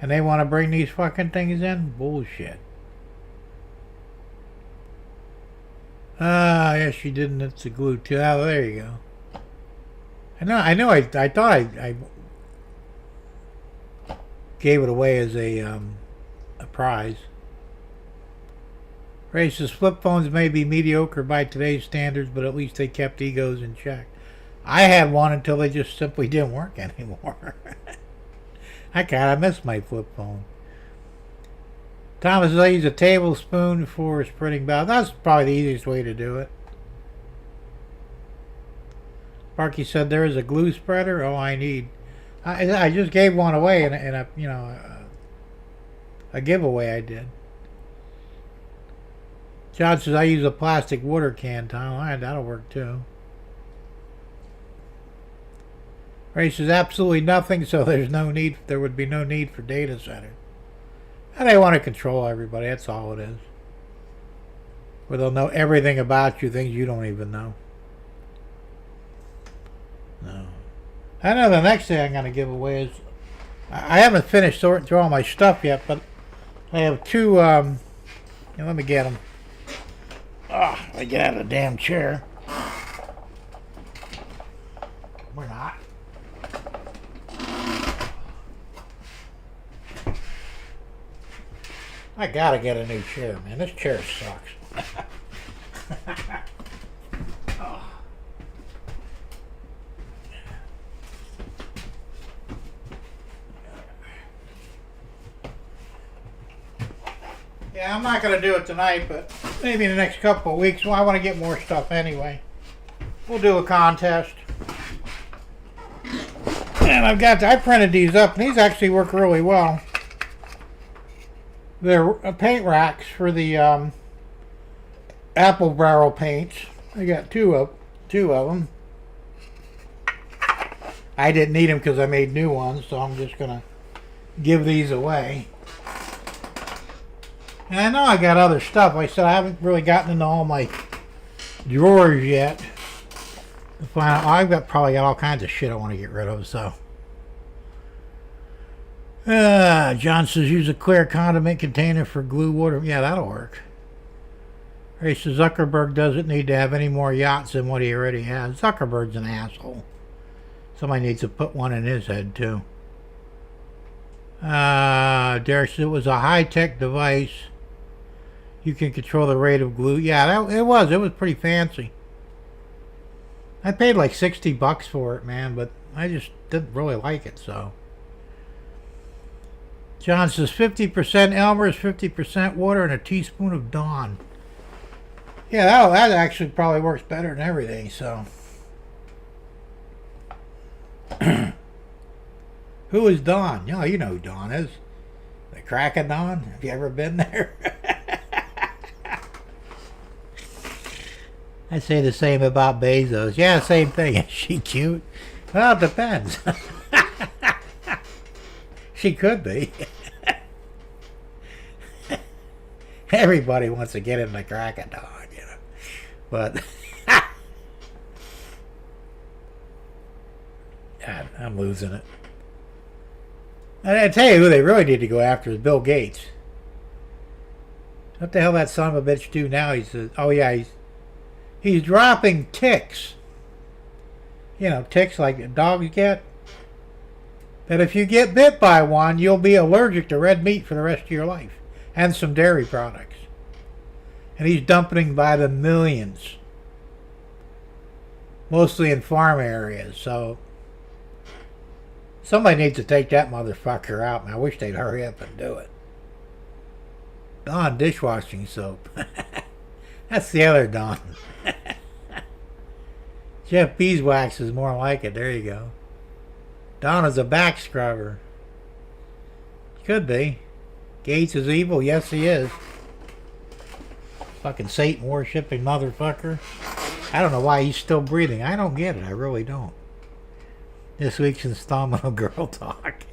and they want to bring these fucking things in? Bullshit. Yes, you didn't. It's the glue too. Oh, there you go. I thought I gave it away as a prize. Ray says, flip phones may be mediocre by today's standards, but at least they kept egos in check. I had one until they just simply didn't work anymore. I kind of miss my flip phone. Thomas says, I use a tablespoon for spreading ballast. That's probably the easiest way to do it. Sparky said, there is a glue spreader? Oh, I need. I just gave one away in a you know, a giveaway I did. John says, I use a plastic water can, Tom. All right, that'll work too. Ray says, absolutely nothing, so there would be no need for data center. And they want to control everybody, that's all it is. Where they'll know everything about you, things you don't even know. No. I know the next thing I'm going to give away is, I haven't finished sorting through all my stuff yet, but I have two, let me get them. Oh, I get out of the damn chair. We're not. I gotta get a new chair, man. This chair sucks. Oh. Yeah, I'm not gonna do it tonight, but maybe in the next couple of weeks. Well, I want to get more stuff anyway. We'll do a contest. And I printed these up, and these actually work really well. They're paint racks for the apple barrel paints. I got two of them. I didn't need them because I made new ones, so I'm just gonna give these away. And I know I got other stuff. Like I said, I haven't really gotten into all my drawers yet. I've probably got all kinds of shit I want to get rid of, so. John says use a clear condiment container for glue water. Yeah, that'll work. He says Zuckerberg doesn't need to have any more yachts than what he already has. Zuckerberg's an asshole. Somebody needs to put one in his head, too. Derek says it was a high-tech device. You can control the rate of glue. Yeah, it was. It was pretty fancy. I paid like $60 for it, man, but I just didn't really like it, so. John says 50% Elmer's, 50% water, and a teaspoon of Dawn. Yeah, that actually probably works better than everything, so. Who is Dawn? Oh, you know who Dawn is. The crack of Dawn? Have you ever been there? I say the same about Bezos. Yeah, same thing. Is she cute? Well, it depends. She could be. Everybody wants to get in the crack of Dawn, you know. But God, I'm losing it. And I tell you who they really need to go after is Bill Gates. What the hell that son of a bitch do now? He says, oh yeah, he's dropping ticks. You know, ticks like dogs get. That if you get bit by one, you'll be allergic to red meat for the rest of your life. And some dairy products. And he's dumping by the millions. Mostly in farm areas, so somebody needs to take that motherfucker out, and I wish they'd hurry up and do it. Dawn dishwashing soap. That's the other Dawn. Jeff Beeswax is more like it. There you go. Dawn is a back scrubber. Could be. Gates is evil. Yes, he is. Fucking Satan worshipping motherfucker. I don't know why he's still breathing. I don't get it. I really don't. This week's installment of Girl Talk.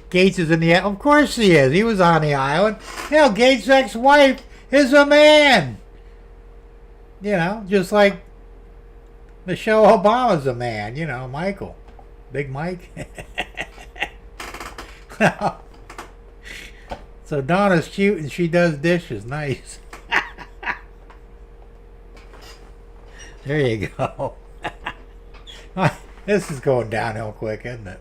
Gates is in the... Of course he is. He was on the island. Hell, Gates' ex-wife is a man. You know, just like Michelle Obama's a man. You know, Michael. Big Mike. So Donna's cute and she does dishes. Nice. There you go. This is going downhill quick, isn't it?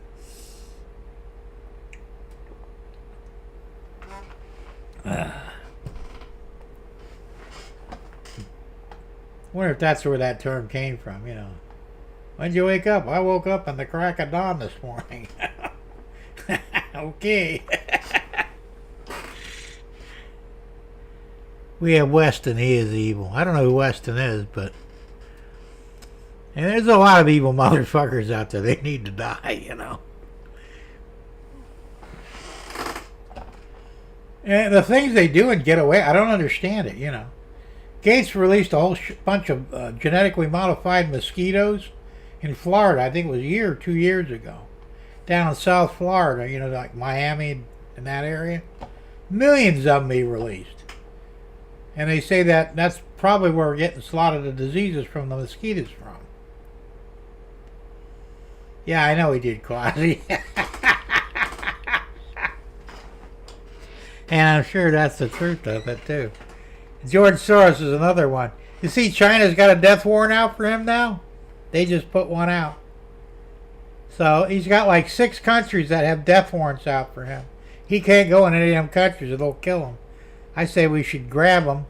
Wonder if that's where that term came from, you know. When'd you wake up? I woke up in the crack of dawn this morning. Okay. We have Weston. He is evil. I don't know who Weston is, but... And there's a lot of evil motherfuckers out there. They need to die, you know. And the things they do and get away, I don't understand it, you know. Gates released a whole bunch of genetically modified mosquitoes in Florida. I think it was a year or 2 years ago. Down in South Florida, you know, like Miami and that area. Millions of them he released. And they say that that's probably where we're getting a lot of the diseases from the mosquitoes from. Yeah, I know he did, Quasi. And I'm sure that's the truth of it, too. George Soros is another one. You see, China's got a death warrant out for him now? They just put one out. So he's got like 6 countries that have death warrants out for him. He can't go in any of them countries or they'll kill him. I say we should grab him,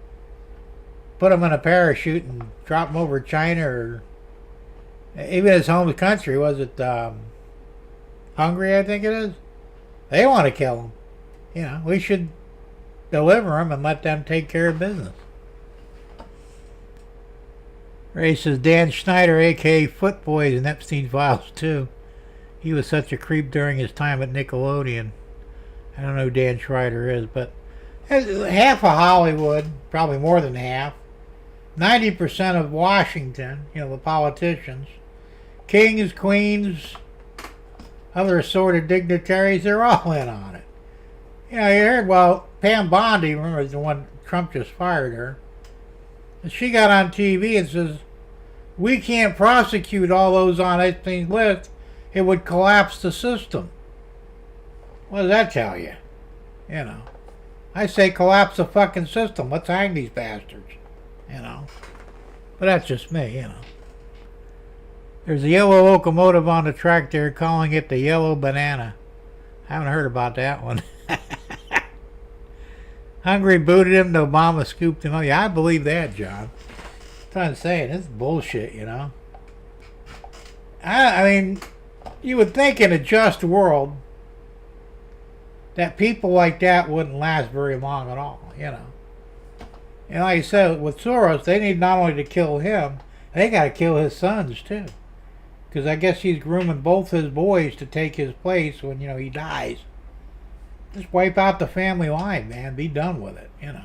put him in a parachute and drop him over China or even his home country. Was it Hungary, I think it is? They want to kill him. You know, we should deliver him and let them take care of business. Ray says Dan Schneider, a.k.a. Footboy, is in Epstein Files too. He was such a creep during his time at Nickelodeon. I don't know who Dan Schneider is, but half of Hollywood, probably more than half, 90% of Washington, you know, the politicians, kings, queens, other assorted dignitaries, they're all in on it. You know, you heard, well, Pam Bondi, remember the one Trump just fired her, and she got on TV and says, we can't prosecute all those on Epstein's list. It would collapse the system. What does that tell you? You know, I say collapse the fucking system. Let's hang these bastards. You know, but that's just me. You know, there's a yellow locomotive on the track there, calling it the yellow banana. I haven't heard about that one. Hungary booted him. The Obama scooped him. Oh yeah, I believe that, John. I'm trying to say this is bullshit. You know, I mean, you would think in a just world that people like that wouldn't last very long at all, you know. And like I said, with Soros, they need not only to kill him, they got to kill his sons too. Because I guess he's grooming both his boys to take his place when, you know, he dies. Just wipe out the family line, man. Be done with it, you know.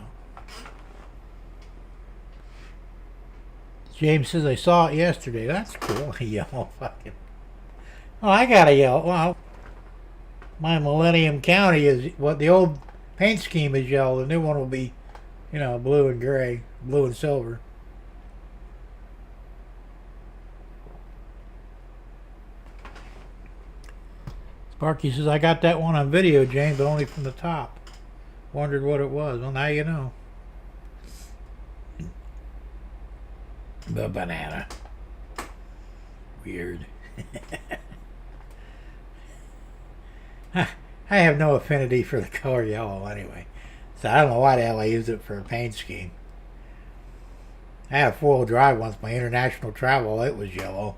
James says, I saw it yesterday. That's cool. Yellow fucking. Oh, I got a yellow. Well, my Millennium County is what the old paint scheme is yellow. The new one will be, you know, blue and gray, blue and silver. Sparky says, I got that one on video, James, but only from the top. Wondered what it was. Well, now you know. The banana. Weird. I have no affinity for the color yellow anyway. So I don't know why the hell I used it for a paint scheme. I had a 4-wheel drive once, my international travel, it was yellow.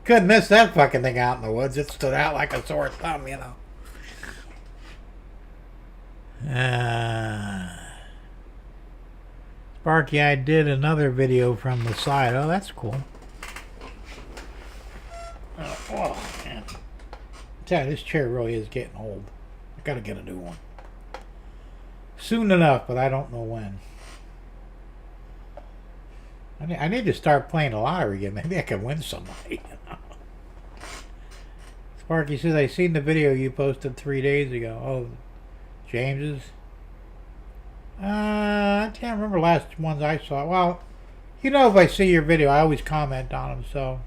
Couldn't miss that fucking thing out in the woods. It stood out like a sore thumb, you know. Sparky, I did another video from the side. Oh, that's cool. Oh, man. I tell you, this chair really is getting old. I gotta get a new one. Soon enough, but I don't know when. I need to start playing the lottery again. Maybe I can win somebody. You know? Sparky says, I seen the video you posted 3 days ago. Oh, James's? I can't remember the last ones I saw. Well, you know, if I see your video, I always comment on them, so...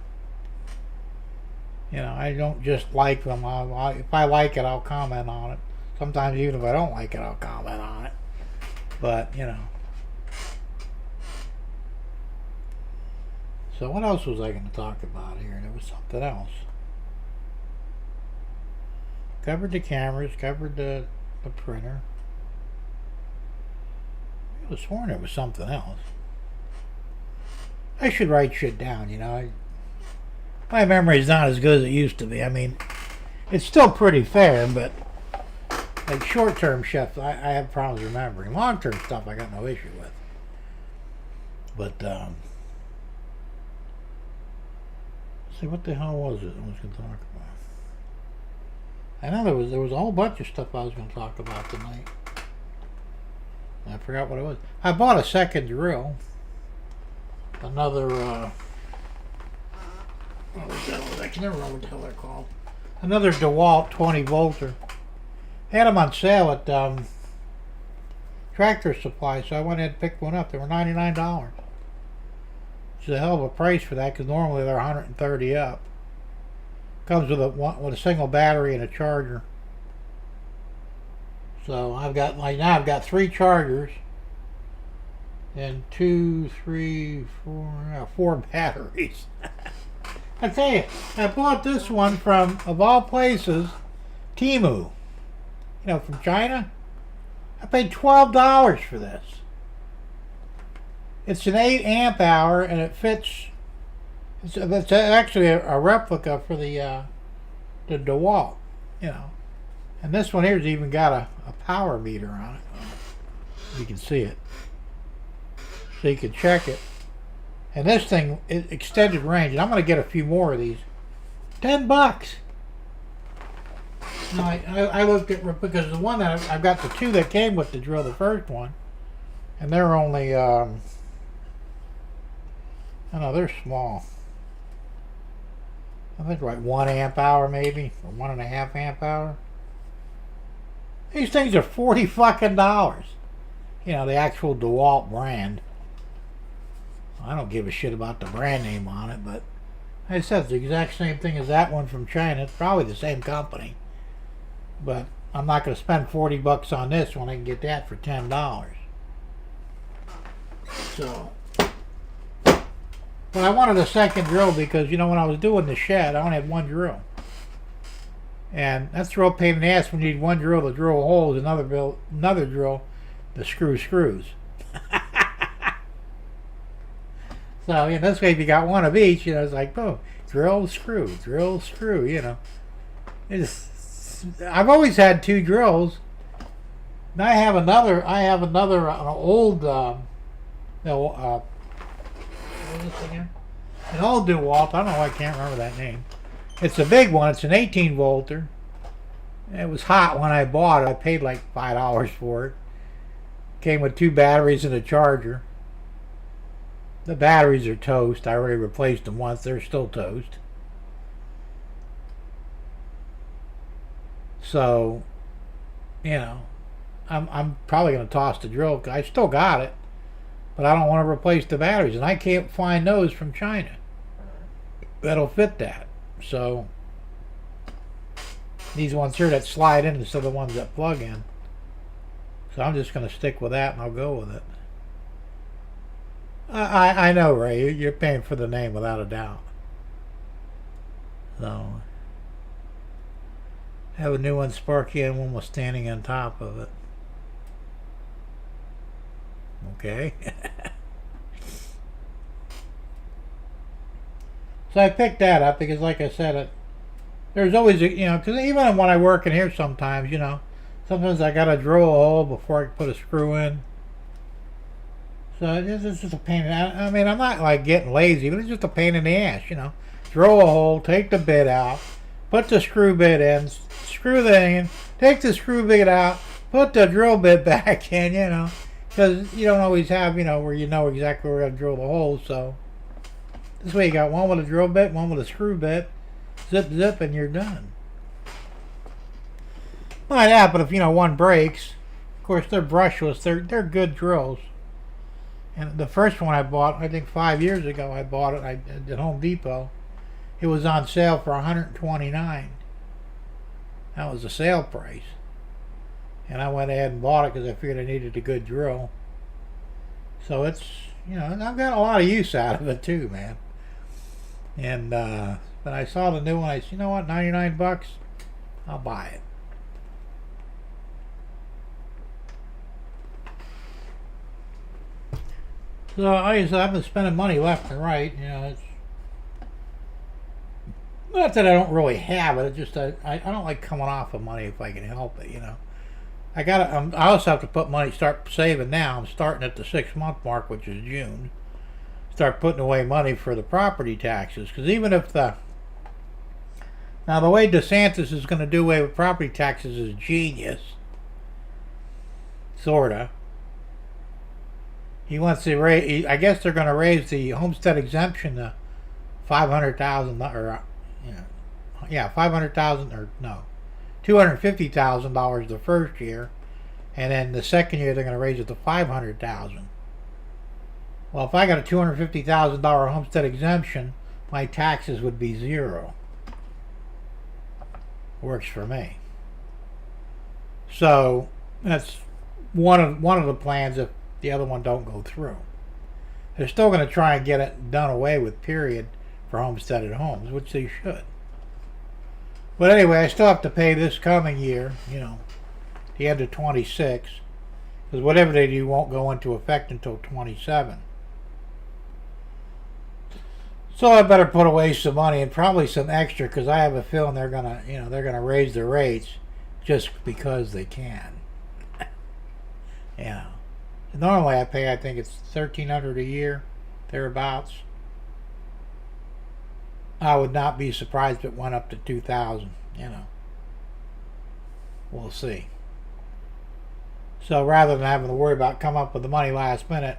You know, I don't just like them. If I like it, I'll comment on it. Sometimes even if I don't like it, I'll comment on it. But, you know. So what else was I going to talk about here? There was something else. Covered the cameras, covered the printer. I was sworn there was something else. I should write shit down, you know. My memory's not as good as it used to be. I mean, it's still pretty fair, but like short-term stuff, I have problems remembering. Long-term stuff, I got no issue with. But, see, what the hell was it I was going to talk about? I know there was a whole bunch of stuff I was going to talk about tonight. I forgot what it was. I bought a second drill. Another, I can never remember what the hell they're called. Another DeWalt 20 volter. They had them on sale at Tractor Supply, so I went ahead and picked one up. They were $99. Which is a hell of a price for that, because normally they're $130 up. Comes with a single battery and a charger. So I've got, like now I've got 3 chargers and 4 batteries. I tell you, I bought this one from, of all places, Temu. You know, from China. I paid $12 for this. It's an 8 amp hour and it fits. It's actually a replica for the DeWalt, you know. And this one here's even got a power meter on it. You can see it. So you can check it. And this thing is extended range. And I'm going to get a few more of these. $10. Now, I looked at, because the one that I've got the 2 that came with the drill, the first one. And they're only, I know, they're small. I think like 1 amp hour maybe, or 1.5 amp hour. These things are $40 fucking. You know, the actual DeWalt brand. I don't give a shit about the brand name on it, but like I said, it's the exact same thing as that one from China. It's probably the same company. But I'm not going to spend $40 on this when I can get that for $10. So, but I wanted a second drill because, you know, when I was doing the shed, I only had one drill. And that's a real pain in the ass when you need one drill to drill holes, another drill to screw screws. So, in this case, you got one of each, you know, it's like, oh, drill, screw, you know. I've always had two drills. And I have another, an old, what is this again? An old DeWalt, I don't know why I can't remember that name. It's a big one, it's an 18 volter. It was hot when I bought it. I paid like $5 for it. Came with 2 batteries and a charger. The batteries are toast. I already replaced them once. They're still toast. So, you know, I'm probably going to toss the drill. I still got it, but I don't want to replace the batteries, and I can't find those from China that'll fit that. So these ones here that slide in instead of the ones that plug in. So I'm just going to stick with that, and I'll go with it. I know, Ray. You're paying for the name without a doubt. So, have a new one sparky and one was standing on top of it. Okay. So I picked that up because, like I said, there's always, you know, because even when I work in here sometimes, you know, sometimes I got to drill a hole before I can put a screw in. So it's just a pain. I mean, I'm not like getting lazy, but it's just a pain in the ass, you know. Drill a hole, take the bit out, put the screw bit in, screw that in, take the screw bit out, put the drill bit back in, you know, because you don't always have, you know, where you know exactly where you're going to drill the hole. So this way you got one with a drill bit, one with a screw bit, zip, zip, and you're done. Might happen if, you know, one breaks. Of course, they're brushless. They're good drills. And the first one I bought, I think 5 years ago, I bought it at Home Depot. It was on sale for $129. That was the sale price. And I went ahead and bought it because I figured I needed a good drill. So it's, you know, and I've got a lot of use out of it too, man. And when I saw the new one, I said, you know what, $99? I'll buy it. So, like I said, I've been spending money left and right. You know, it's not that I don't really have it. It's just I don't like coming off of money if I can help it. You know, I also have to put money, start saving now. I'm starting at the 6-month mark, which is June. Start putting away money for the property taxes, because even if now the way DeSantis is going to do away with property taxes is genius, sorta. He wants to raise. I guess they're going to raise the homestead exemption to $500,000, or $500,000, or no, $250,000 the first year, and then the second year they're going to raise it to $500,000. Well, if I got a $250,000 homestead exemption, my taxes would be zero. Works for me. So that's one of the plans if the other one don't go through. They're still going to try and get it done away with, period, for homesteaded homes, which they should. But anyway, I still have to pay this coming year, you know, the end of 26, because whatever they do won't go into effect until 27. So I better put away some money, and probably some extra, because I have a feeling they're gonna raise the rates just because they can. You know. Normally I pay, I think it's $1,300 a year, thereabouts. I would not be surprised if it went up to $2,000, you know. We'll see. So rather than having to worry about coming up with the money last minute,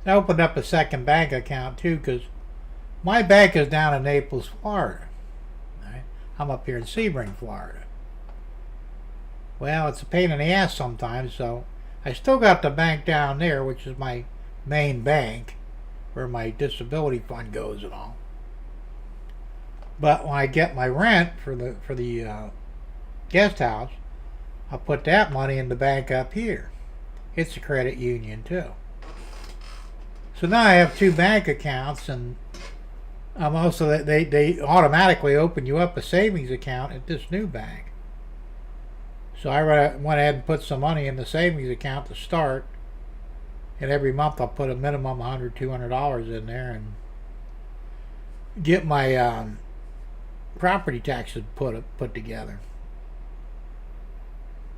I opened up a second bank account too, because My bank is down in Naples, Florida. Right? I'm up here in Sebring, Florida. Well, it's a pain in the ass sometimes, so I still got the bank down there, which is my main bank, where my disability fund goes and all. But when I get my rent for the guest house, I'll put that money in the bank up here. It's a credit union too. So now I have two bank accounts, and also they automatically open you up a savings account at this new bank. So I went ahead and put some money in the savings account to start, and every month I'll put a minimum $100, $200 in there and get my property taxes put together.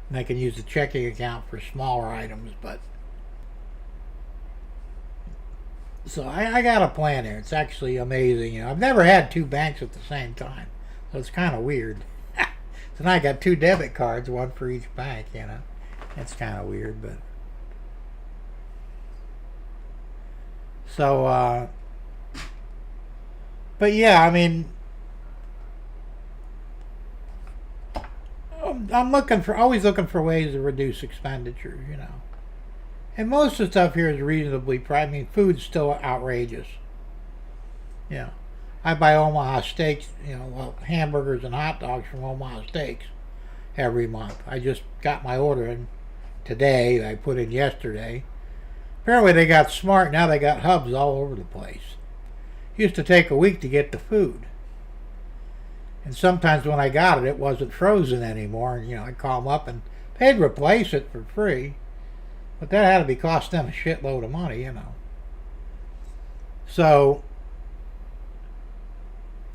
And I can use the checking account for smaller items, but so I got a plan here. It's actually amazing. You know, I've never had two banks at the same time, so it's kind of weird. So now I got two debit cards, one for each bank. You know, it's kind of weird, but so. But yeah, I mean, I'm always looking for ways to reduce expenditures, you know. And most of the stuff here is reasonably priced. I mean, food's still outrageous. You know, I buy Omaha steaks, you know, well, hamburgers and hot dogs from Omaha Steaks every month. I just got my order in today. I put in yesterday. Apparently they got smart. Now they got hubs all over the place. It used to take a week to get the food. And sometimes when I got it, it wasn't frozen anymore. And, you know, I'd call them up and they'd replace it for free. But that had to be costing them a shitload of money, you know. So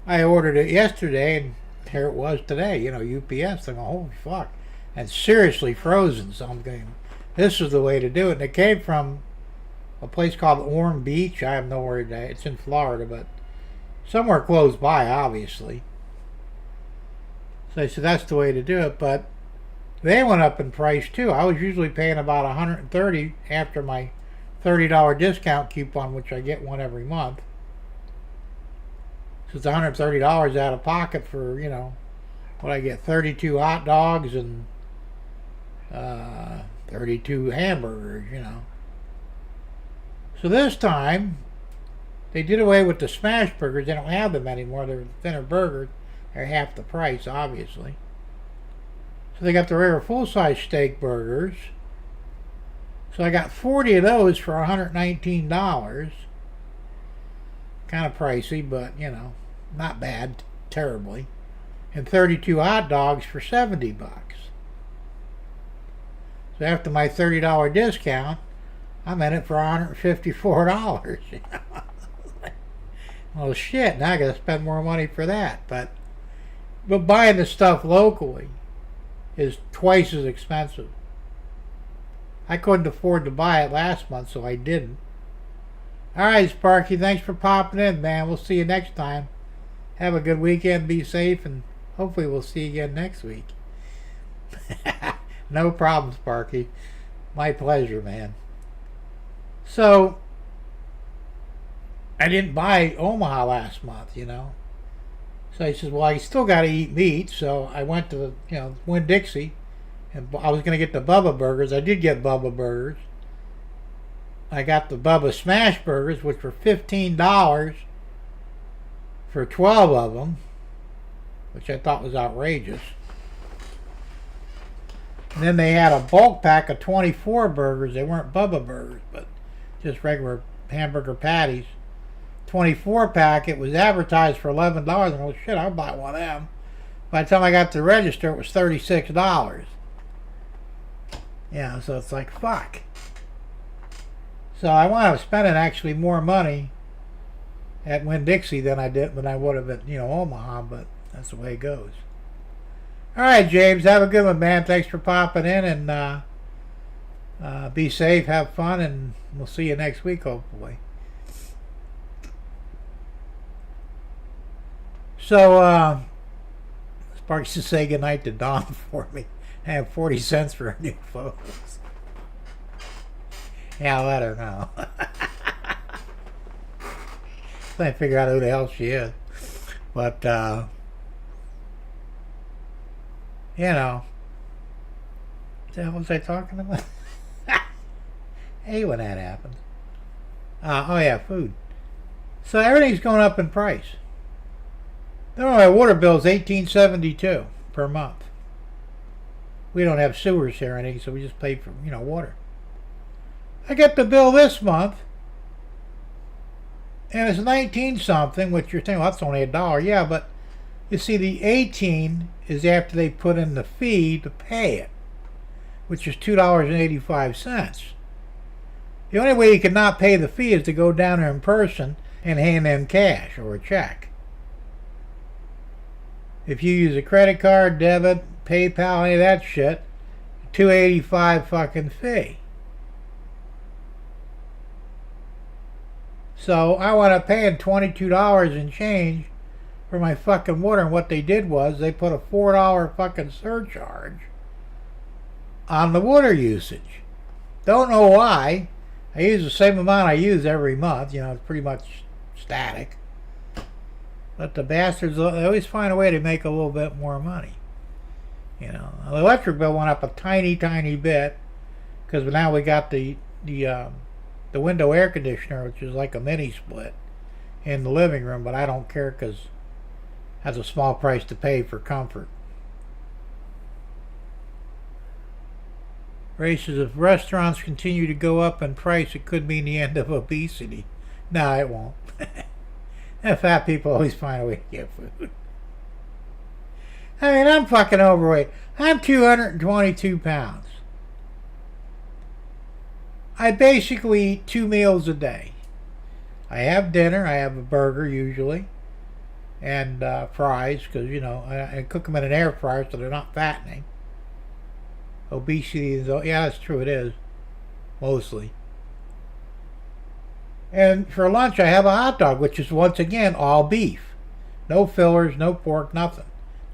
I ordered it yesterday, and here it was today. You know, UPS. I'm going, holy fuck. And seriously frozen. So I'm going, this is the way to do it. And it came from a place called Orm Beach. I have no where it's in Florida, but somewhere close by, obviously. So I said, that's the way to do it. But they went up in price too. I was usually paying about $130 after my $30 discount coupon, which I get one every month. So it's $130 out of pocket for, you know, what I get, 32 hot dogs and 32 hamburgers, you know. So this time, they did away with the smash burgers. They don't have them anymore. They're thinner burgers. They're half the price, obviously. So they got the rare full-size steak burgers. So I got 40 of those for $119. Kind of pricey, but, you know, not bad, terribly. And 32 hot dogs for $70. So after my $30 discount, I'm in it for $154. Well, shit, now I got to spend more money for that. But buying the stuff locally is twice as expensive. I couldn't afford to buy it last month, so I didn't. Alright, Sparky, thanks for popping in, man. We'll see you next time. Have a good weekend, be safe, and hopefully we'll see you again next week. No problem, Sparky. My pleasure, man. So, I didn't buy Omaha last month, you know. So he says, well, I still got to eat meat. So I went to, you know, Winn-Dixie, and I was going to get the Bubba burgers. I did get Bubba burgers. I got the Bubba smash burgers, which were $15 for 12 of them, which I thought was outrageous. And then they had a bulk pack of 24 burgers. They weren't Bubba burgers, but just regular hamburger patties. 24 pack. It was advertised for $11. And I go, shit, I'll buy one of them. By the time I got to the register, it was $36. Yeah, so it's like, fuck. So I wound up spending actually more money at Winn-Dixie than I would have at, you know, Omaha, but that's the way it goes. All right, James, have a good one, man. Thanks for popping in, and be safe, have fun, and we'll see you next week, hopefully. So, Sparks to say goodnight to Dawn for me. I have 40 cents for her new photos. Yeah, I'll let her know. I figure out who the hell she is. But, you know, what the hell was I talking about? Hey, when that happens. Oh yeah, food. So everything's going up in price. My water bill is $18.72 per month. We don't have sewers here or anything, so we just pay for water. I get the bill this month, and it's 19 something, which you're thinking, well, that's only $1. Yeah, but you see, the 18 is after they put in the fee to pay it, which is $2.85. The only way you can not pay the fee is to go down there in person and hand them cash or a check. If you use a credit card, debit, PayPal, any of that shit, $2.85 fucking fee. So I wound up paying $22 and change for my fucking water, and what they did was they put a $4 fucking surcharge on the water usage. Don't know why. I use the same amount I use every month. It's pretty much static. But the bastards, they always find a way to make a little bit more money. The electric bill went up a tiny, tiny bit because now we got the window air conditioner, which is like a mini split, in the living room. But I don't care because that's a small price to pay for comfort. Races, if restaurants continue to go up in price, it could mean the end of obesity. No, it won't. Fat people always find a way to get food. I mean, I'm fucking overweight. I'm 222 pounds. I basically eat 2 meals a day. I have dinner. I have a burger usually, and fries because I cook them in an air fryer so they're not fattening. Obesity is, yeah, that's true, it is, mostly. And for lunch I have a hot dog, which is once again all beef. No fillers, no pork, nothing.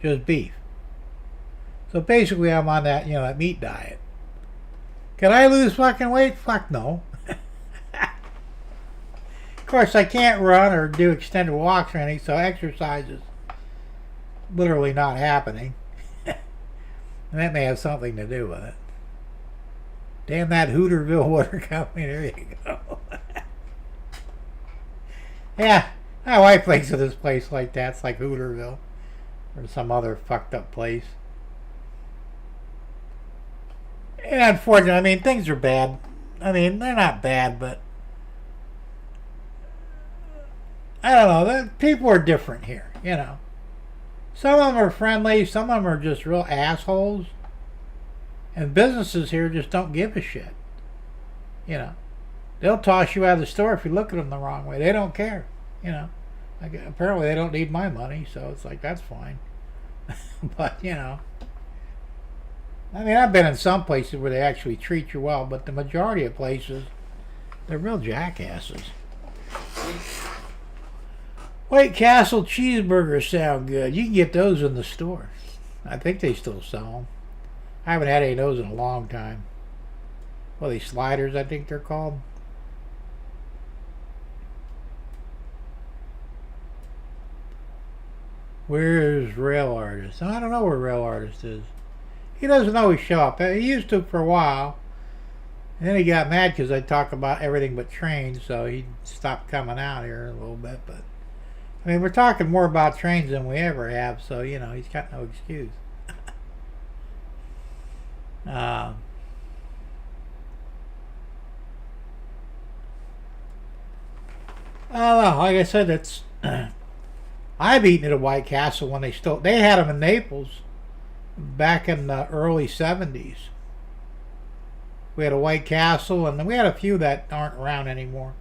Just beef. So basically I'm on that, that meat diet. Can I lose fucking weight? Fuck no. Of course I can't run or do extended walks or anything, so exercise is literally not happening. And that may have something to do with it. Damn that Hooterville Water Company. There you go. Yeah, my wife thinks of this place like that. It's like Hooterville or some other fucked up place. And unfortunately, I mean, things are bad. I mean, they're not bad, but I don't know. People are different here, Some of them are friendly, some of them are just real assholes. And businesses here just don't give a shit. They'll toss you out of the store if you look at them the wrong way. They don't care. Like, apparently they don't need my money, so it's like, that's fine. But, I mean, I've been in some places where they actually treat you well, but the majority of places, they're real jackasses. White Castle cheeseburgers sound good. You can get those in the store. I think they still sell them. I haven't had any of those in a long time. Well, these sliders, I think they're called. Where's Rail Artist? I don't know where Rail Artist is. He doesn't always show up. He used to for a while. And then he got mad because I talk about everything but trains, so he stopped coming out here a little bit, but I mean, we're talking more about trains than we ever have, so, he's got no excuse. I don't know. Like I said, it's I've eaten at a White Castle when they had them in Naples back in the early 70s. We had a White Castle, and then we had a few that aren't around anymore.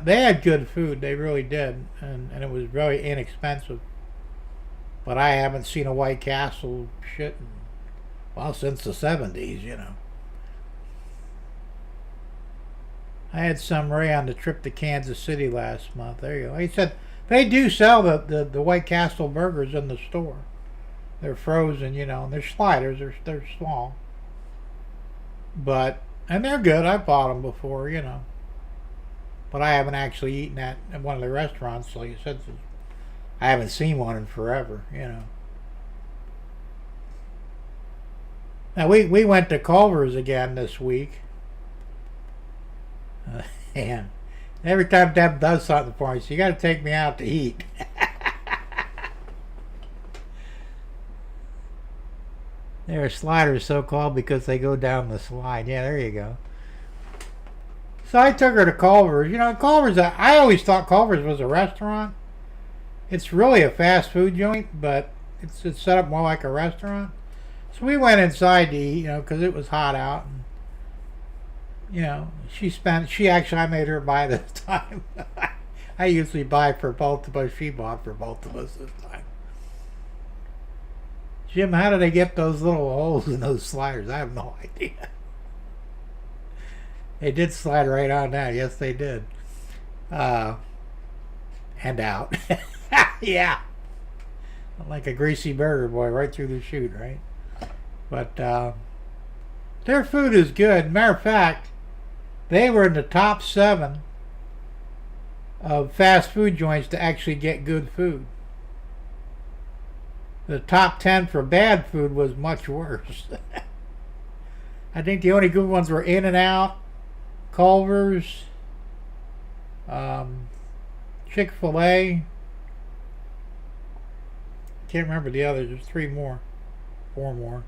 They had good food, they really did, and it was very inexpensive. But I haven't seen a White Castle shit since the 70s, I had some Ray on the trip to Kansas City last month. There you go. He said they do sell the White Castle burgers in the store. They're frozen, and they're sliders. They're small, and they're good. I've bought them before, but I haven't actually eaten at one of the restaurants. Like I said, I haven't seen one in forever. Now we went to Culver's again this week, and every time Deb does something for me, she got to take me out to eat. They're sliders, so called because they go down the slide. Yeah, there you go. So I took her to Culver's. Culver's, I always thought Culver's was a restaurant. It's really a fast food joint, but it's set up more like a restaurant. So we went inside to eat, because it was hot out. And, I made her buy this time. I usually buy for both of us. She bought for both of us this time. Jim, how did they get those little holes in those sliders? I have no idea. They did slide right on down. Yes, they did. And out. Yeah. Like a greasy burger, boy, right through the chute, right? But their food is good. Matter of fact, they were in the top 7 of fast food joints to actually get good food. The top 10 for bad food was much worse. I think the only good ones were In-N-Out, Culver's, Chick-fil-A. Can't remember the others. There's 4 more.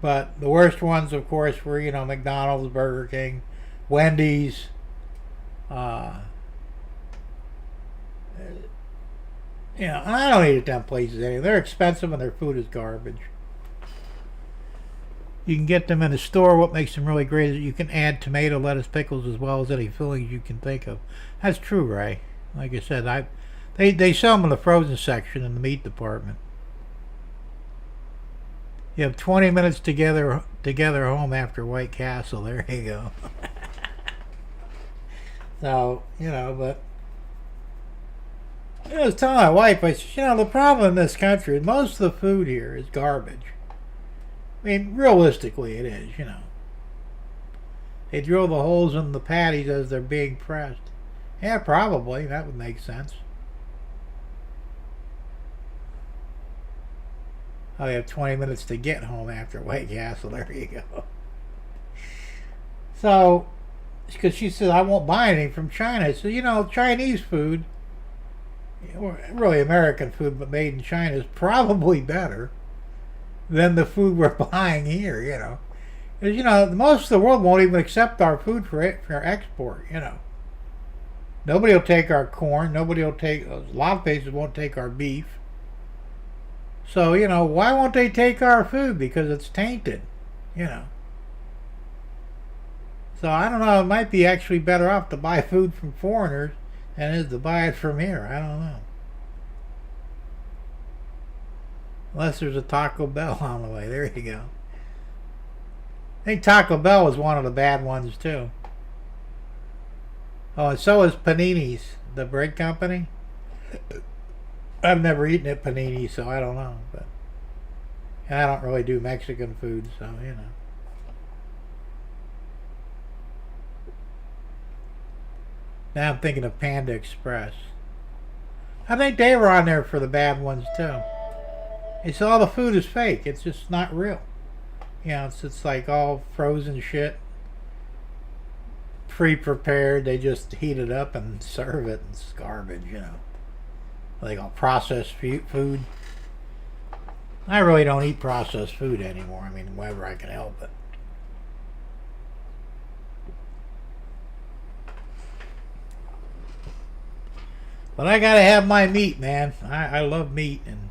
But the worst ones, of course, were McDonald's, Burger King, Wendy's. I don't eat at them places anymore. They're expensive and their food is garbage. You can get them in a store. What makes them really great is that you can add tomato, lettuce, pickles, as well as any fillings you can think of. That's true, Ray. Like I said, they sell them in the frozen section in the meat department. You have 20 minutes together home after White Castle. There you go. So, but I was telling my wife, I said, the problem in this country, most of the food here is garbage. I mean, realistically it is, They drill the holes in the patties as they're being pressed. Yeah, probably. That would make sense. Oh, you have 20 minutes to get home after White Castle. There you go. So, because she said, I won't buy anything from China. I said, Chinese food, really American food, but made in China is probably better than the food we're buying here, Because, most of the world won't even accept our food for export, Nobody will take our corn. A lot of places won't take our beef. So, why won't they take our food? Because it's tainted, So, I don't know. It might be actually better off to buy food from foreigners than it is to buy it from here. I don't know. Unless there's a Taco Bell on the way. There you go. I think Taco Bell was one of the bad ones, too. Oh, and so is Panini's, the bread company. I've never eaten at Panini, so I don't know. But and I don't really do Mexican food, so Now I'm thinking of Panda Express. I think they were on there for the bad ones too. It's all the food is fake. It's just not real. It's like all frozen shit, pre-prepared. They just heat it up and serve it. It's garbage, Like all processed food. I really don't eat processed food anymore. I mean, whenever I can help it. But I gotta have my meat, man. I love meat, and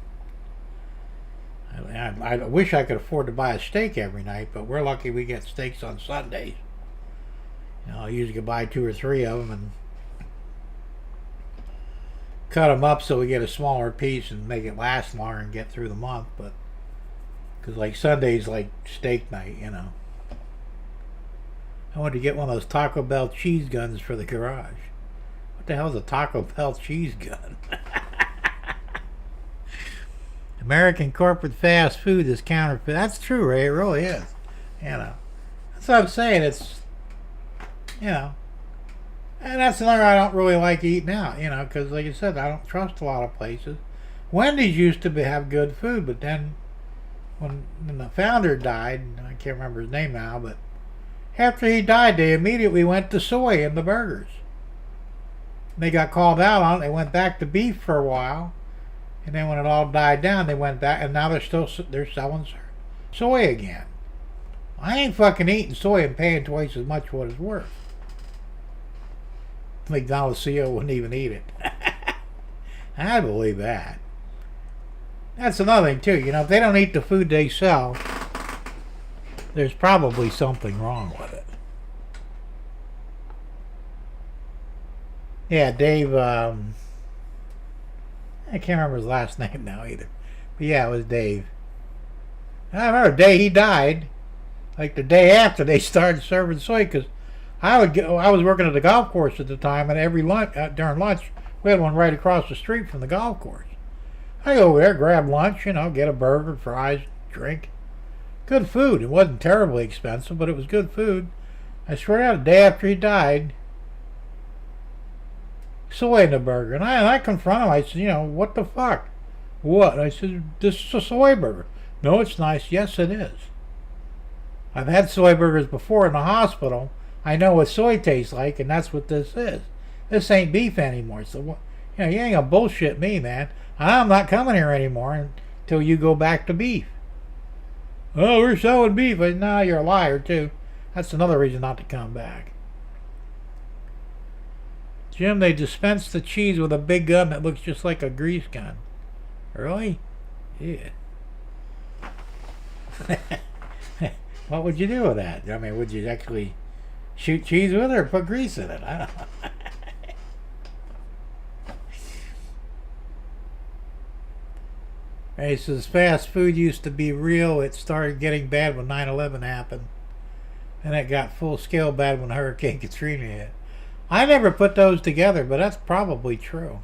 I wish I could afford to buy a steak every night, but we're lucky we get steaks on Sundays. I usually could buy 2 or 3 of them and cut them up so we get a smaller piece and make it last longer and get through the month. But because like Sunday's like steak night, I wanted to get one of those Taco Bell cheese guns for the garage. What the hell is a Taco Bell cheese gun? American corporate fast food is counterfeit. That's true, Ray. It really is. That's what I'm saying. It's, And that's another I don't really like eating out, you know, because like I said, I don't trust a lot of places. Wendy's used to have good food, but then when the founder died, I can't remember his name now, but after he died, they immediately went to soy in the burgers. They got called out on it. They went back to beef for a while, and then when it all died down, they went back, and now they're selling soy again. I ain't fucking eating soy and paying twice as much what it's worth. McDonald's CEO wouldn't even eat it. I believe that. That's another thing too. You know, if they don't eat the food they sell, there's probably something wrong with it. Yeah, Dave. I can't remember his last name now either. But yeah, it was Dave. I remember the day he died, like the day after they started serving soy, because I was working at the golf course at the time, and every lunch during lunch we had one right across the street from the golf course. I go over there, grab lunch, you know, get a burger, fries, drink. Good food. It wasn't terribly expensive, but it was good food. I swear to God, the day after he died, soy in the burger. And I confronted him. I said, you know, what the fuck? What? I said, this is a soy burger. No, it's nice. Yes, it is. I've had soy burgers before in the hospital. I know what soy tastes like, and that's what this is. This ain't beef anymore. So, you know, you ain't gonna bullshit me, man. I'm not coming here anymore until you go back to beef. Oh, we're selling beef. I said, no, you're a liar, too. That's another reason not to come back. Jim, they dispense the cheese with a big gun that looks just like a grease gun. Really? Yeah. What would you do with that? I mean, would you actually shoot cheese with it or put grease in it? I don't know. He says fast food used to be real. It started getting bad when 9/11 happened. And it got full scale bad when Hurricane Katrina hit. I never put those together, but that's probably true.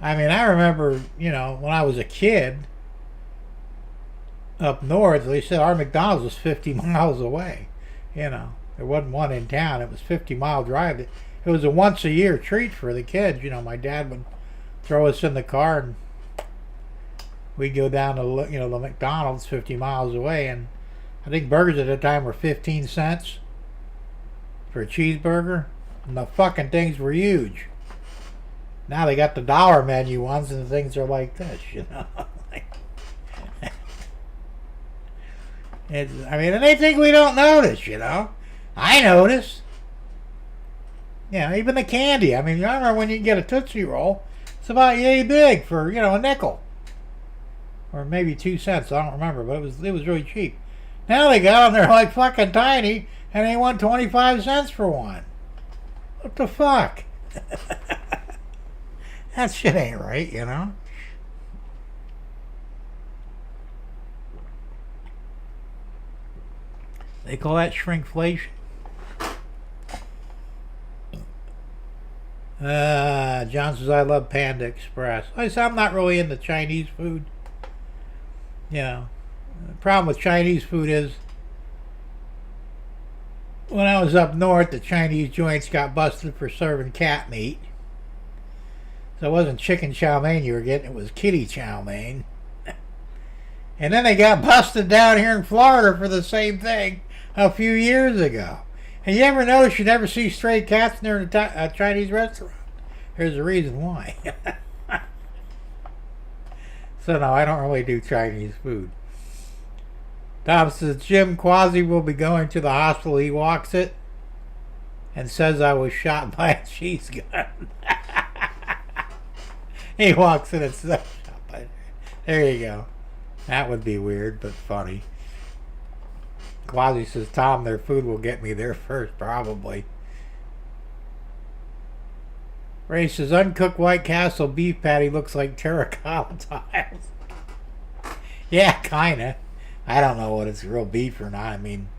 I mean, I remember, you know, when I was a kid up north, they said our McDonald's was 50 miles away. You know, there wasn't one in town. It was 50-mile drive. It was a once-a-year treat for the kids. You know, my dad would throw us in the car and we'd go down to, you know, the McDonald's 50 miles away, and I think burgers at the time were 15 cents for a cheeseburger, and the fucking things were huge. Now they got the dollar menu ones, and the things are like this, you know. I mean, and they think we don't notice, you know. I notice. Yeah, even the candy. I mean, I remember when you get a Tootsie Roll, it's about yay big for, you know, a nickel. Or maybe 2 cents, I don't remember, but it was really cheap. Now they got them, they're like fucking tiny, and they want 25 cents for one. What the fuck? That shit ain't right, you know? They call that shrinkflation. John says, I love Panda Express. I said, I'm not really into Chinese food. You know, the problem with Chinese food is when I was up north, the Chinese joints got busted for serving cat meat. So it wasn't chicken chow mein you were getting, it was kitty chow mein. And then they got busted down here in Florida for the same thing a few years ago. And you ever notice you never see stray cats near a Chinese restaurant? Here's the reason why. So no, I don't really do Chinese food. Tom says, Jim Quasi will be going to the hospital. He walks it and says I was shot by a cheese gun. He walks in and says shot by. There you go. That would be weird, but funny. Quasi says, Tom, their food will get me there first, probably. Ray says, uncooked White Castle beef patty looks like terracotta tiles. Yeah, kinda. I don't know what it's real beef or not. I mean,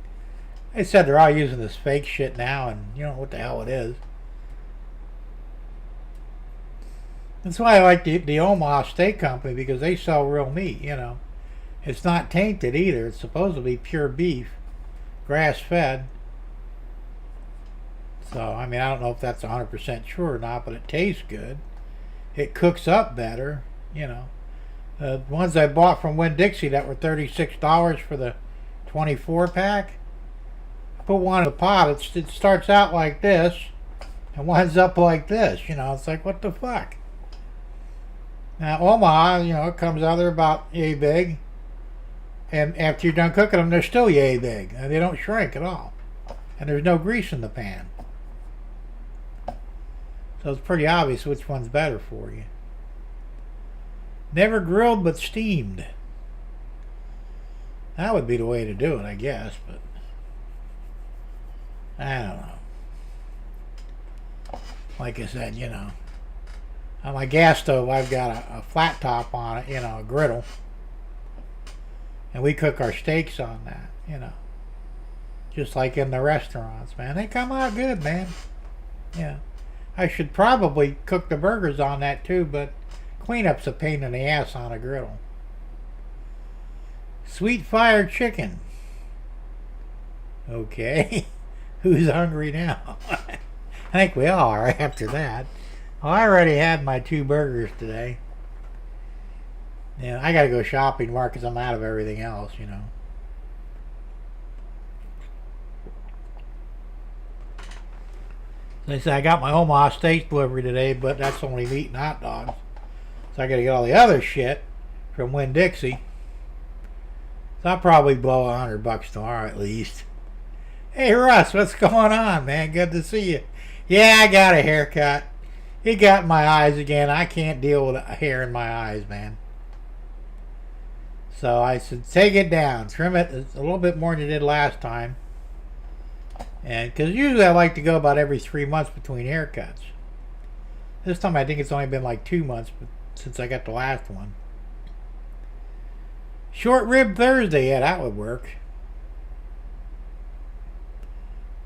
they said they're all using this fake shit now, and you don't know what the hell it is. That's why I like the Omaha Steak Company, because they sell real meat, you know. It's not tainted either. It's supposed to be pure beef, grass-fed. So, I mean, I don't know if that's 100% true or not, but it tastes good. It cooks up better, you know. The ones I bought from Winn-Dixie that were $36 for the 24 pack, I put one in the pot. It starts out like this and winds up like this, you know. It's like, what the fuck? Now, Omaha, you know, it comes out, they're about yay big. And after you're done cooking them, they're still yay big. And they don't shrink at all. And there's no grease in the pan. So it's pretty obvious which one's better for you. Never grilled but steamed. That would be the way to do it, I guess, but I don't know. Like I said, you know, on my gas stove I've got a flat top on it, you know, a griddle. And we cook our steaks on that, you know. Just like in the restaurants, man. They come out good, man. Yeah. I should probably cook the burgers on that too, but cleanup's a pain in the ass on a griddle. Sweet fire chicken. Okay. Who's hungry now? I think we all are after that. Well, I already had my 2 burgers today. Yeah, I gotta go shopping more because I'm out of everything else, you know. They say I got my Omaha steak delivery today, but that's only meat and hot dogs. So I gotta get all the other shit from Winn-Dixie. So I'll probably blow $100 tomorrow at least. Hey Russ, what's going on, man? Good to see you. Yeah, I got a haircut. It got in my eyes again. I can't deal with hair in my eyes, man. So I said, take it down, trim it a little bit more than you did last time. And because usually I like to go about every 3 months between haircuts. This time I think it's only been like 2 months since I got the last one. Short Rib Thursday, yeah, that would work.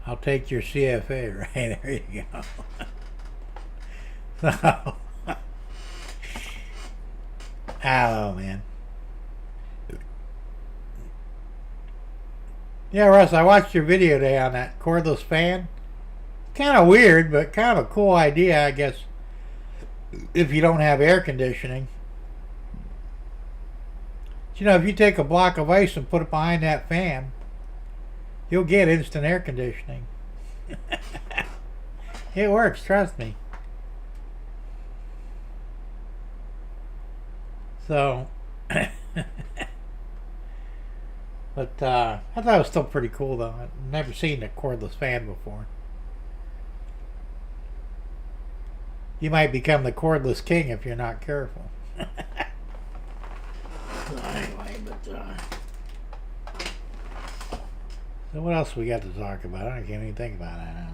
I'll take your CFA, right? There you go. So, hello, man. Yeah, Russ, I watched your video today on that cordless fan. Kind of weird, but kind of a cool idea, I guess, if you don't have air conditioning. You know, if you take a block of ice and put it behind that fan, you'll get instant air conditioning. It works, trust me. So, but I thought it was still pretty cool, though. I've never seen a cordless fan before. You might become the cordless king if you're not careful. So anyway, so what else we got to talk about? I can't even think about it now.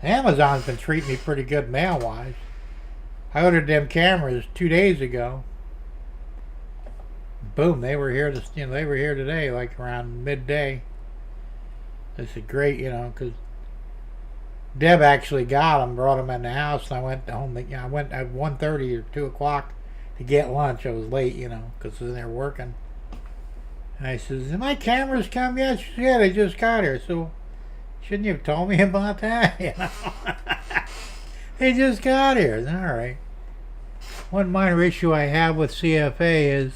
Amazon's been treating me pretty good mail-wise. I ordered them cameras 2 days ago. Boom, they were here. They were here today, like around midday. They said, great, you know, because Deb actually got them, brought them in the house, and I went home. I went at 1:30 or 2 o'clock to get lunch. I was late, you know, because I was in there working. And I says, did my cameras come yet? She said, yeah, they just got here. So shouldn't you have told me about that? You know, they just got here. All right. One minor issue I have with CFA is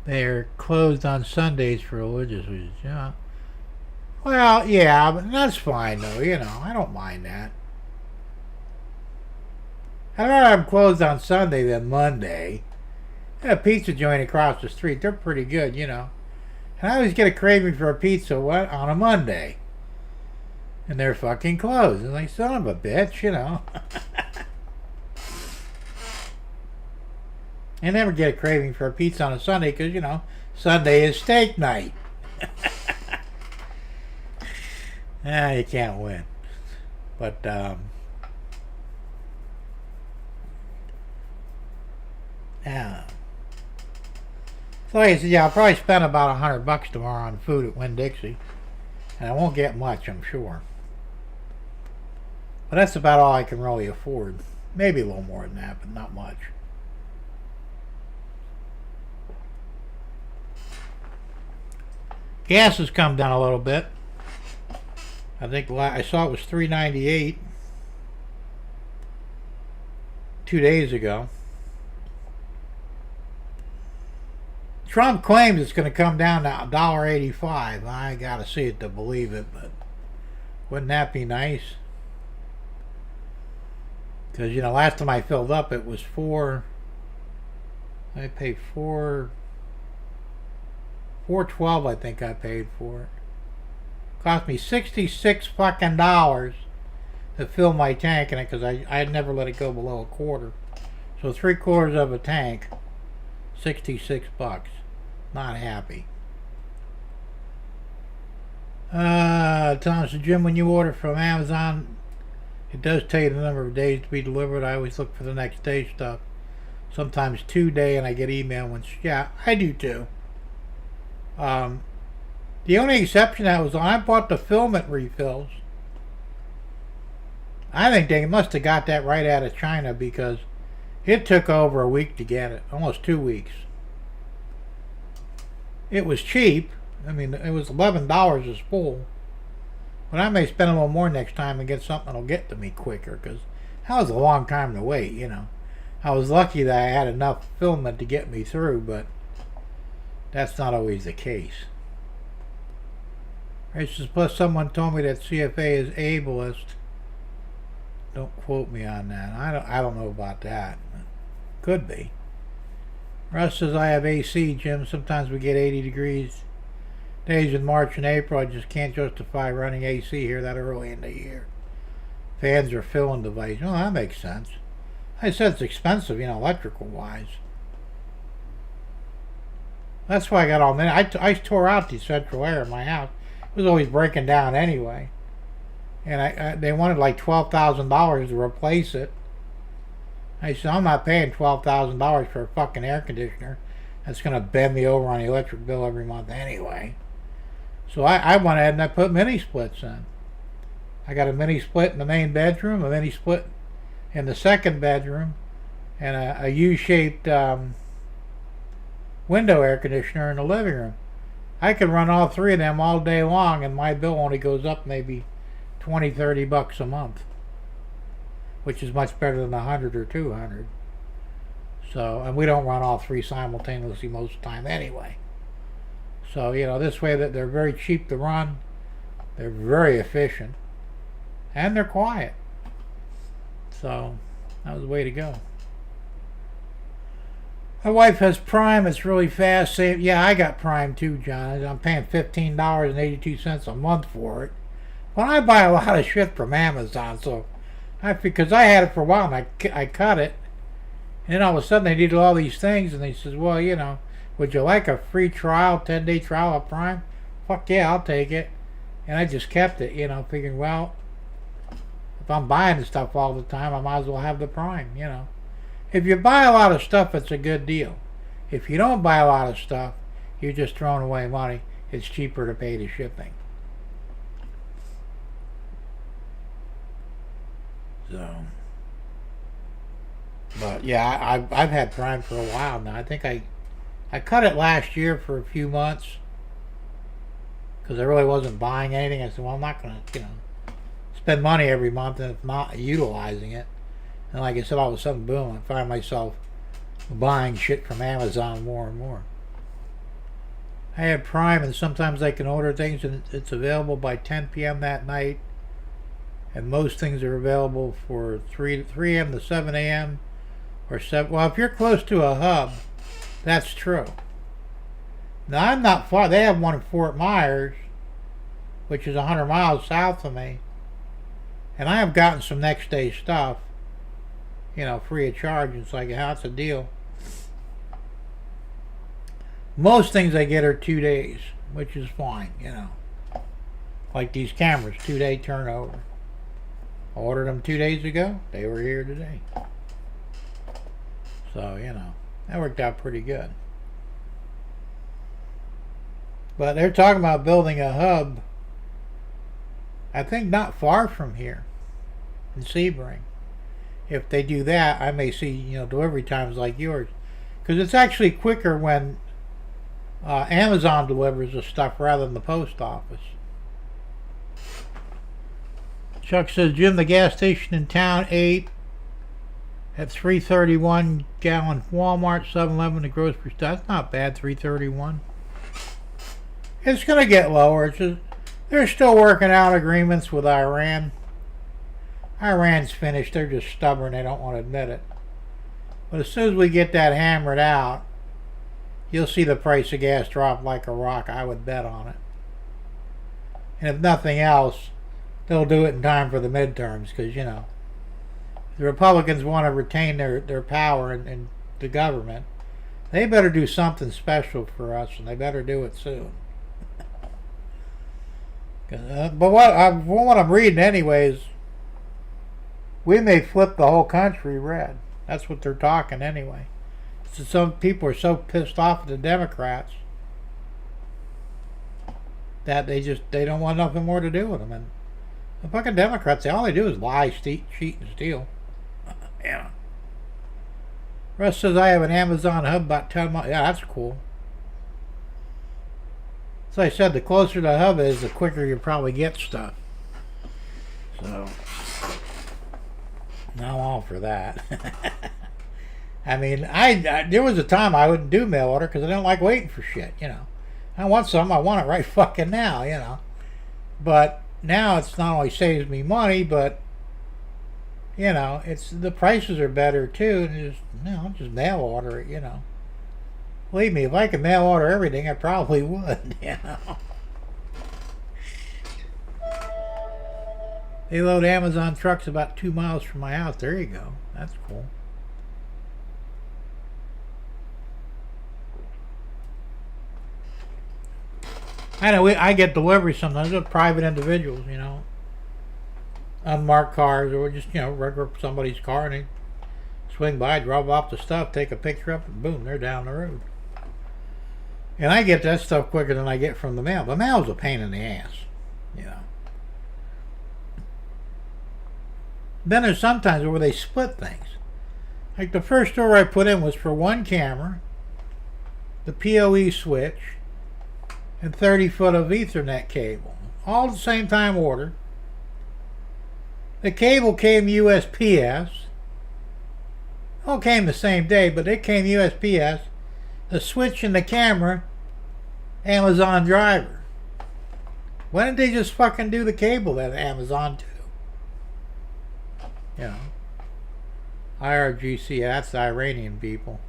they're closed on Sundays for religious reasons. Yeah. Well, yeah, but that's fine though. You know, I don't mind that. I'd rather have them closed on Sunday than Monday. A pizza joint across the street, they're pretty good, you know. And I always get a craving for a pizza on a Monday. And they're fucking closed. And like, son of a bitch, you know. I never get a craving for a pizza on a Sunday because, you know, Sunday is steak night. You can't win. But, yeah. So like I said, yeah, I'll probably spend about $100 tomorrow on food at Winn-Dixie. And I won't get much, I'm sure. But that's about all I can really afford. Maybe a little more than that, but not much. Gas has come down a little bit. I think I saw it was $3.98 2 days ago. Trump claims it's going to come down to $1.85. I gotta see it to believe it, but wouldn't that be nice? Because, you know, last time I filled up, it was I paid $4.12. I think I paid for it. Cost me $66 fucking dollars to fill my tank in it, because I never let it go below a quarter. So 3/4 of a tank, $66. Not happy. Thomas and Jim, when you order from Amazon, it does tell you the number of days to be delivered. I always look for the next day stuff. Sometimes 2 day, and I get email ones. Yeah, I do too. The only exception that was on, I bought the filament refills. I think they must have got that right out of China, because it took over a week to get it. Almost 2 weeks. It was cheap. I mean, it was $11 a spool. But I may spend a little more next time and get something that'll get to me quicker, because that was a long time to wait, you know. I was lucky that I had enough filament to get me through, but that's not always the case. Plus someone told me that CFA is ableist. Don't quote me on that. I don't know about that. Could be. Russ says, I have AC, Jim. Sometimes we get 80 degrees days in March and April. I just can't justify running AC here that early in the year. Fans are filling device. Oh, that makes sense. I said it's expensive, you know, electrical wise. That's why I got all many. I tore out the central air in my house. It was always breaking down anyway. And they wanted like $12,000 to replace it. I said, I'm not paying $12,000 for a fucking air conditioner. That's going to bend me over on the electric bill every month anyway. So I went ahead and I put mini splits in. I got a mini split in the main bedroom, a mini split in the second bedroom, and a U-shaped window air conditioner in the living room. I could run all three of them all day long, and my bill only goes up maybe $20-30 a month, which is much better than 100 or 200. So, and we don't run all three simultaneously most of the time anyway. So, you know, this way that they're very cheap to run, they're very efficient, and they're quiet. So, that was the way to go. My wife has Prime. It's really fast. Yeah, I got Prime too, John. I'm paying $15.82 a month for it. But I buy a lot of shit from Amazon, so because I had it for a while and I cut it. And then all of a sudden they did all these things, and they says, well, you know, would you like a free trial, 10-day trial of Prime? Fuck yeah, I'll take it. And I just kept it, you know, figuring, well, if I'm buying the stuff all the time, I might as well have the Prime, you know. If you buy a lot of stuff, it's a good deal. If you don't buy a lot of stuff, you're just throwing away money. It's cheaper to pay the shipping. So, but yeah, I've had Prime for a while now. I think I cut it last year for a few months because I really wasn't buying anything. I said, well, I'm not going to, you know, spend money every month and not utilizing it. And like I said, all of a sudden, boom, I find myself buying shit from Amazon more and more. I have Prime, and sometimes I can order things and it's available by 10 p.m. that night. And most things are available for 3 a.m. to 7 a.m. or 7. Well, if you're close to a hub, that's true. Now, I'm not far. They have one in Fort Myers, which is 100 miles south of me. And I have gotten some next day stuff, you know, free of charge. It's like, how's the deal? Most things I get are 2 days, which is fine, you know. Like these cameras, 2-day turnover. I ordered them 2 days ago. They were here today. So, you know, that worked out pretty good. But they're talking about building a hub, I think not far from here in Sebring. If they do that, I may see, you know, delivery times like yours. Because it's actually quicker when Amazon delivers the stuff rather than the post office. Chuck says, Jim, the gas station in town ate at 3.31 gallon. Walmart, 7-Eleven, the grocery store. That's not bad, 3.31. It's going to get lower. It's just, they're still working out agreements with Iran. Iran's finished. They're just stubborn. They don't want to admit it. But as soon as we get that hammered out, you'll see the price of gas drop like a rock. I would bet on it. And if nothing else, they'll do it in time for the midterms because, you know, the Republicans want to retain their power in the government. They better do something special for us, and they better do it soon. But what I'm reading anyways, we may flip the whole country red. That's what they're talking anyway. So some people are so pissed off at the Democrats that they don't want nothing more to do with them. And the fucking Democrats, all they do is lie, cheat, and steal. Yeah. Russ says, I have an Amazon hub about 10 miles. Yeah, that's cool. As I said, the closer the hub is, the quicker you probably get stuff. So, I'm all for that. I mean, there was a time I wouldn't do mail order because I didn't like waiting for shit, you know. I want something, I want it right fucking now, you know. But now it's not only saves me money, but, you know, it's the prices are better too. And just mail order it, you know. Believe me, if I could mail order everything, I probably would, you know. They load Amazon trucks about 2 miles from my house. There you go. That's cool. I know I get deliveries sometimes of private individuals, you know. Unmarked cars or just, you know, regular somebody's car and they swing by, drop off the stuff, take a picture of it, and boom, they're down the road. And I get that stuff quicker than I get from the mail. The mail's a pain in the ass, you know. Then there's sometimes where they split things. Like the first order I put in was for one camera, the PoE switch, and 30 foot of Ethernet cable. All at the same time order. The cable came USPS. All came the same day, but it came USPS. The switch and the camera, Amazon driver. Why didn't they just fucking do the cable that Amazon too? You know. IRGC, that's the Iranian people.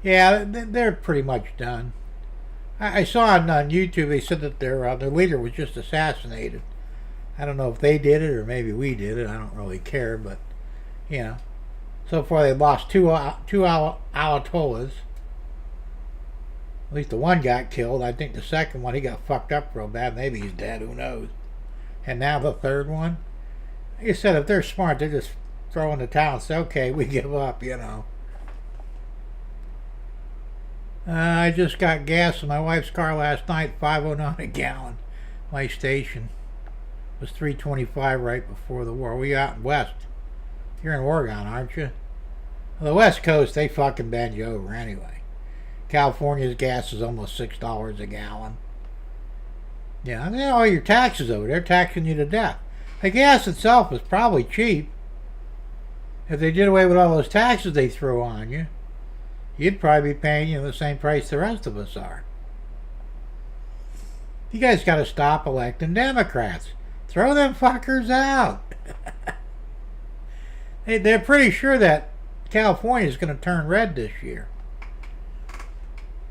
Yeah, they're pretty much done. I saw on YouTube they said that their leader was just assassinated. I don't know if they did it or maybe we did it. I don't really care, but you know, so far they've lost two Ayatollahs. At least the one got killed. I think the second one he got fucked up real bad. Maybe he's dead. Who knows? And now the third one. Like I said, if they're smart, they just throw in the towel and say, "Okay, we give up." You know. I just got gas in my wife's car last night, $5.09 a gallon. My station was $3.25 right before the war. We out in West. You're in Oregon, aren't you? Well, the West Coast, they fucking bend you over anyway. California's gas is almost $6 a gallon. Yeah, I mean, all your taxes over there, taxing you to death. The gas itself is probably cheap. If they did away with all those taxes they throw on you, you'd probably be paying, you know, the same price the rest of us are. You guys got to stop electing Democrats. Throw them fuckers out. They're pretty sure that California is going to turn red this year.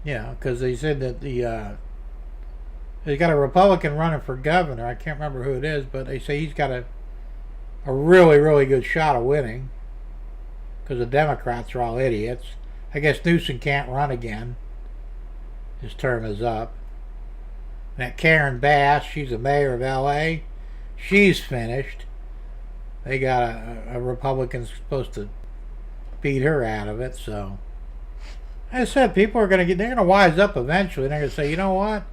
Yeah, because they said that they got a Republican running for governor. I can't remember who it is, but they say he's got a really, really good shot of winning because the Democrats are all idiots. I guess Newsom can't run again. His term is up. And that Karen Bass, she's the mayor of L.A., she's finished. They got a Republican supposed to beat her out of it, so. Like I said, people are they're going to wise up eventually. They're going to say, you know what?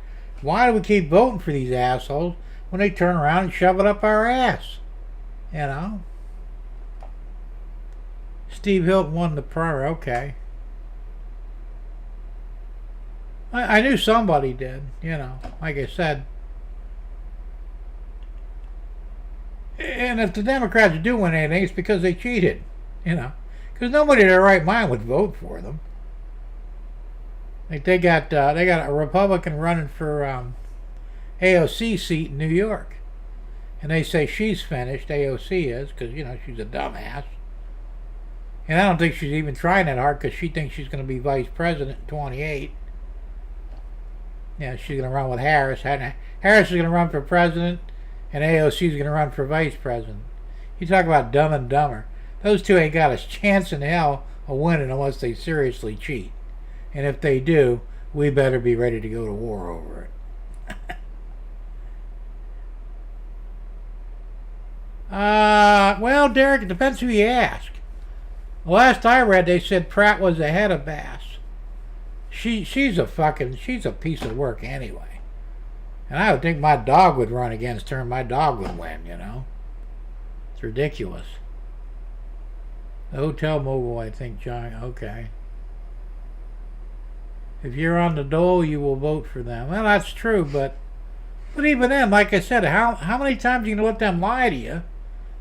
Why do we keep voting for these assholes when they turn around and shove it up our ass? You know? Steve Hilton won the prior, okay. I knew somebody did, you know, like I said. And if the Democrats do win anything, it's because they cheated, you know. Because nobody in their right mind would vote for them. Like they got a Republican running for AOC seat in New York. And they say she's finished, AOC is, because, you know, she's a dumbass. And I don't think she's even trying that hard because she thinks she's going to be vice president in 28. Yeah, she's going to run with Harris. Harris is going to run for president, and AOC is going to run for vice president. You talk about dumb and dumber. Those two ain't got a chance in hell of winning unless they seriously cheat. And if they do, we better be ready to go to war over it. Well, Derek, it depends who you ask. The last I read, they said Pratt was ahead of Bass. She's a piece of work anyway. And I would think my dog would run against her and my dog would win, you know. It's ridiculous. The Hotel Mogul, I think, John, okay. If you're on the dole, you will vote for them. Well, that's true, but even then, like I said, how many times are you going to let them lie to you?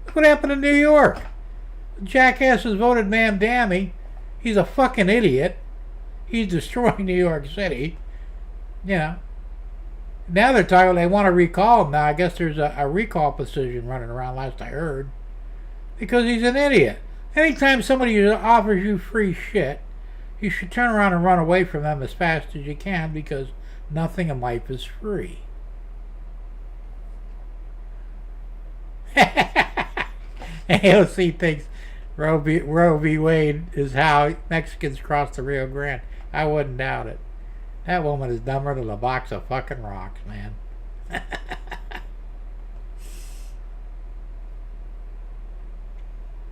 Look what happened in New York. The jackass has voted Mamdani. He's a fucking idiot. He's destroying New York City. You know. Now they're talking, they want to recall him now. I guess there's a recall petition running around, last I heard. Because he's an idiot. Anytime somebody offers you free shit, you should turn around and run away from them as fast as you can because nothing in life is free. AOC thinks Roe v. Wade is how Mexicans cross the Rio Grande. I wouldn't doubt it. That woman is dumber than a box of fucking rocks, man.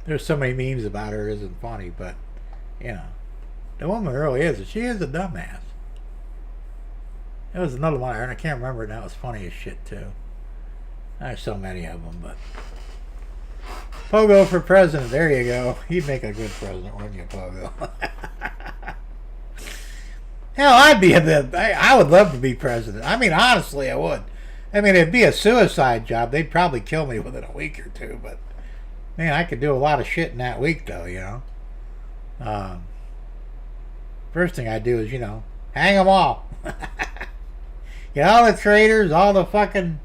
There's so many memes about her, it isn't funny, but, you know, the woman really is. She is a dumbass. There was another one I heard, I can't remember, and that was funny as shit, too. There's so many of them, but... Pogo for president, there you go. He'd make a good president, wouldn't you, Pogo? Hell, I'd be I would love to be president. I mean, honestly, I would. I mean, it'd be a suicide job. They'd probably kill me within a week or two, but... Man, I could do a lot of shit in that week, though, you know. First thing I'd do is, you know, hang them all. Get all the traitors, all the fucking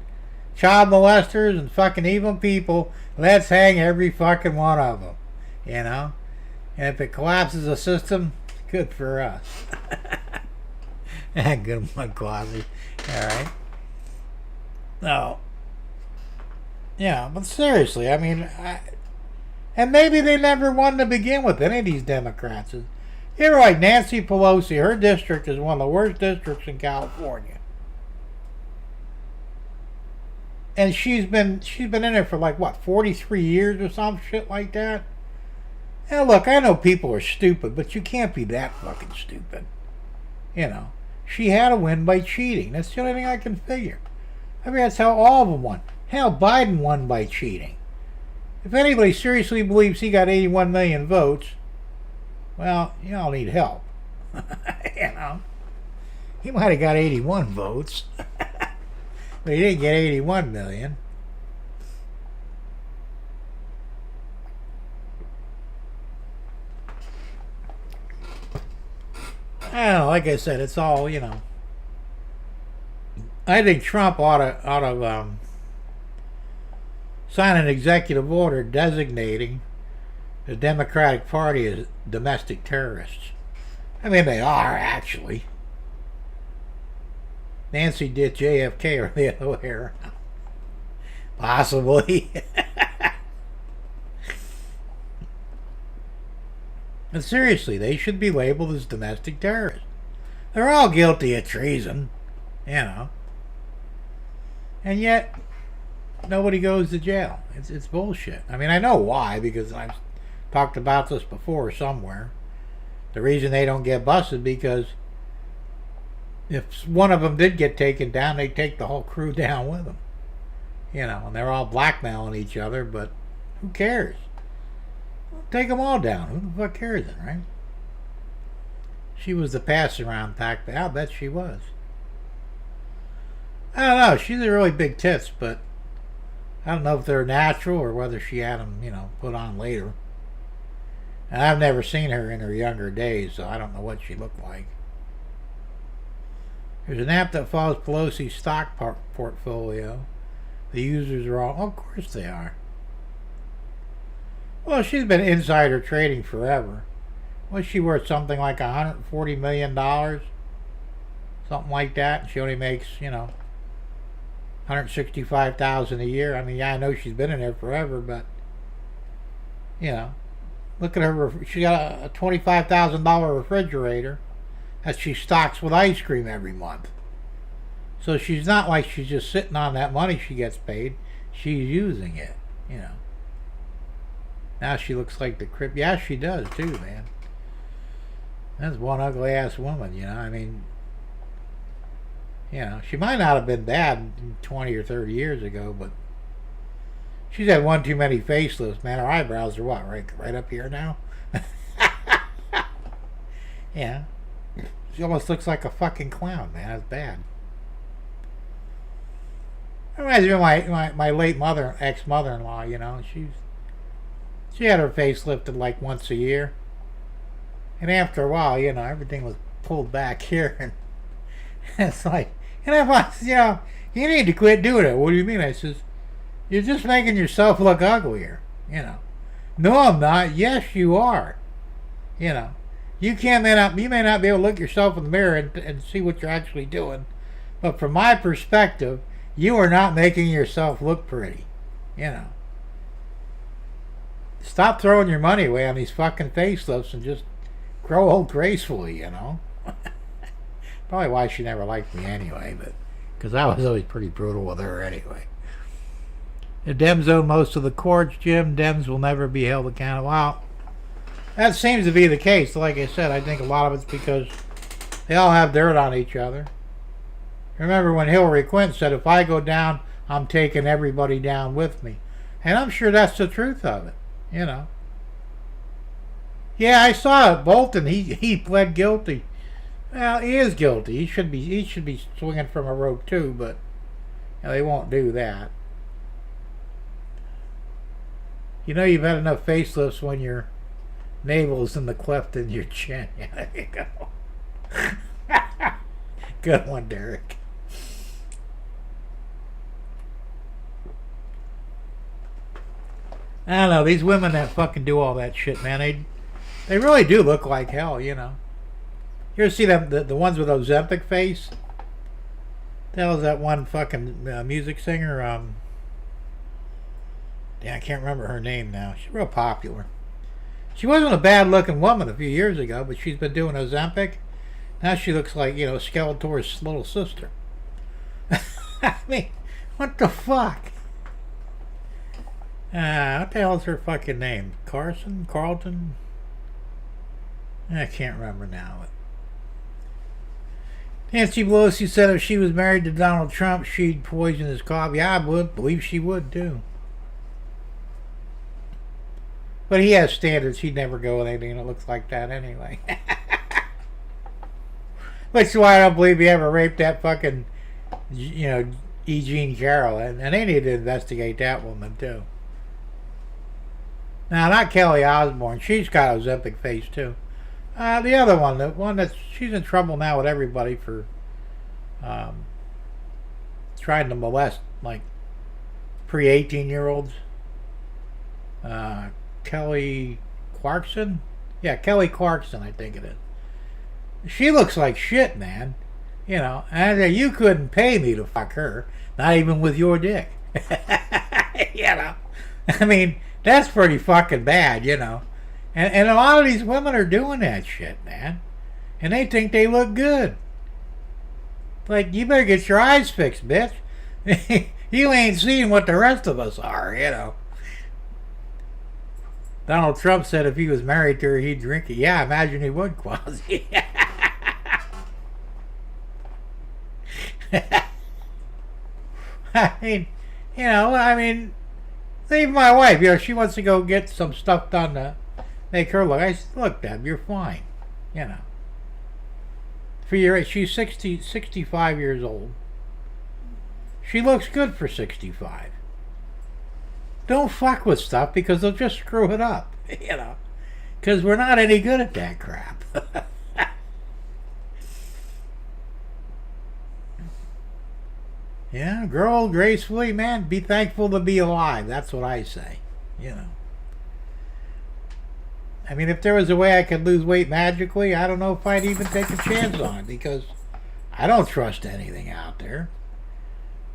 child molesters and fucking evil people. Let's hang every fucking one of them, you know. And if it collapses the system, good for us. Good one, Quasi. All right. No. Yeah, but seriously, I mean, and maybe they never won to begin with, any of these Democrats. You're like Nancy Pelosi, her district is one of the worst districts in California. And she's been in it for like, what, 43 years or some shit like that? And look, I know people are stupid, but you can't be that fucking stupid. You know, she had to win by cheating. That's the only thing I can figure. I mean, that's how all of them won. Hell, Biden won by cheating. If anybody seriously believes he got 81 million votes, well, you all need help. You know, he might have got 81 votes, but he didn't get 81 million. I don't know, like I said, it's all, you know. I think Trump ought to sign an executive order designating the Democratic Party as domestic terrorists. I mean, they are, actually. Nancy did JFK or the other way around. Possibly. But seriously, they should be labeled as domestic terrorists. They're all guilty of treason, you know. And yet, nobody goes to jail. It's bullshit. I mean, I know why, because I've talked about this before somewhere. The reason they don't get busted because if one of them did get taken down, they'd take the whole crew down with them. You know, and they're all blackmailing each other, but who cares? Take them all down. Who the fuck cares then, right? She was the pass around type. I'll bet she was. I don't know. She's a really big tits, but I don't know if they're natural or whether she had them, put on later. And I've never seen her in her younger days, so I don't know what she looked like. There's an app that follows Pelosi's stock portfolio. The users are all, of course they are. Well, she's been insider trading forever. Was she worth something like $140 million? Something like that. And she only makes, $165,000 a year. I mean, yeah, I know she's been in there forever, but, look at her. She got a $25,000 refrigerator that she stocks with ice cream every month. So she's not like she's just sitting on that money she gets paid. She's using it, Now she looks like the crib. Yeah, she does too, man. That's one ugly ass woman, I mean, she might not have been bad 20 or 30 years ago, but she's had one too many facelifts, man. Her eyebrows are what, right up here now? Yeah. She almost looks like a fucking clown, man. That's bad. It reminds me of my late ex-mother-in-law, she had her face lifted like once a year. And after a while, everything was pulled back here. And it's like, I said, you need to quit doing it. What do you mean? I says, you're just making yourself look uglier, No, I'm not. Yes, you are. You may not be able to look yourself in the mirror and see what you're actually doing. But from my perspective, you are not making yourself look pretty, Stop throwing your money away on these fucking facelifts and just grow old gracefully, Probably why she never liked me anyway, but because I was always pretty brutal with her anyway. The Dems own most of the courts, Jim. Dems will never be held accountable. Well, that seems to be the case. Like I said, I think a lot of it's because they all have dirt on each other. Remember when Hillary Clinton said, if I go down, I'm taking everybody down with me. And I'm sure that's the truth of it, Yeah, I saw it. Bolton, he pled guilty. Well, he is guilty. He should be swinging from a rope too, but they won't do that. You've had enough facelifts when your navel is in the cleft in your chin. Yeah, there you go. Good one, Derek. I don't know. These women that fucking do all that shit, man, they really do look like hell, You ever see them, the ones with Ozempic face? The hell is that one fucking music singer? I can't remember her name now. She's real popular. She wasn't a bad looking woman a few years ago, but she's been doing Ozempic. Now she looks like, Skeletor's little sister. I mean, what the fuck? What the hell is her fucking name? Carlton? I can't remember now. Nancy Pelosi said if she was married to Donald Trump, she'd poison his coffee. I would believe she would too. But he has standards. He'd never go with anything that looks like that anyway. Which is why I don't believe he ever raped that fucking, E. Jean Carroll. And they need to investigate that woman too. Now, not Kelly Osbourne. She's got Ozempic face too. The other one, she's in trouble now with everybody for trying to molest like pre-18-year-olds. Kelly Clarkson? Yeah, Kelly Clarkson, I think it is. She looks like shit, man. And you couldn't pay me to fuck her, not even with your dick. I mean, that's pretty fucking bad, And a lot of these women are doing that shit, man. And they think they look good. Like, you better get your eyes fixed, bitch. You ain't seen what the rest of us are, Donald Trump said if he was married to her, he'd drink it. Yeah, I imagine he would, Quasi. I mean, even my wife, she wants to go get some stuff done to make her look. I said, look, Deb, you're fine. For your age, she's 65 years old. She looks good for 65. Don't fuck with stuff because they'll just screw it up, you know. Because we're not any good at that crap. Yeah, grow old gracefully, man. Be thankful to be alive. That's what I say, you know. I mean, if there was a way I could lose weight magically, I don't know if I'd even take a chance on it because I don't trust anything out there.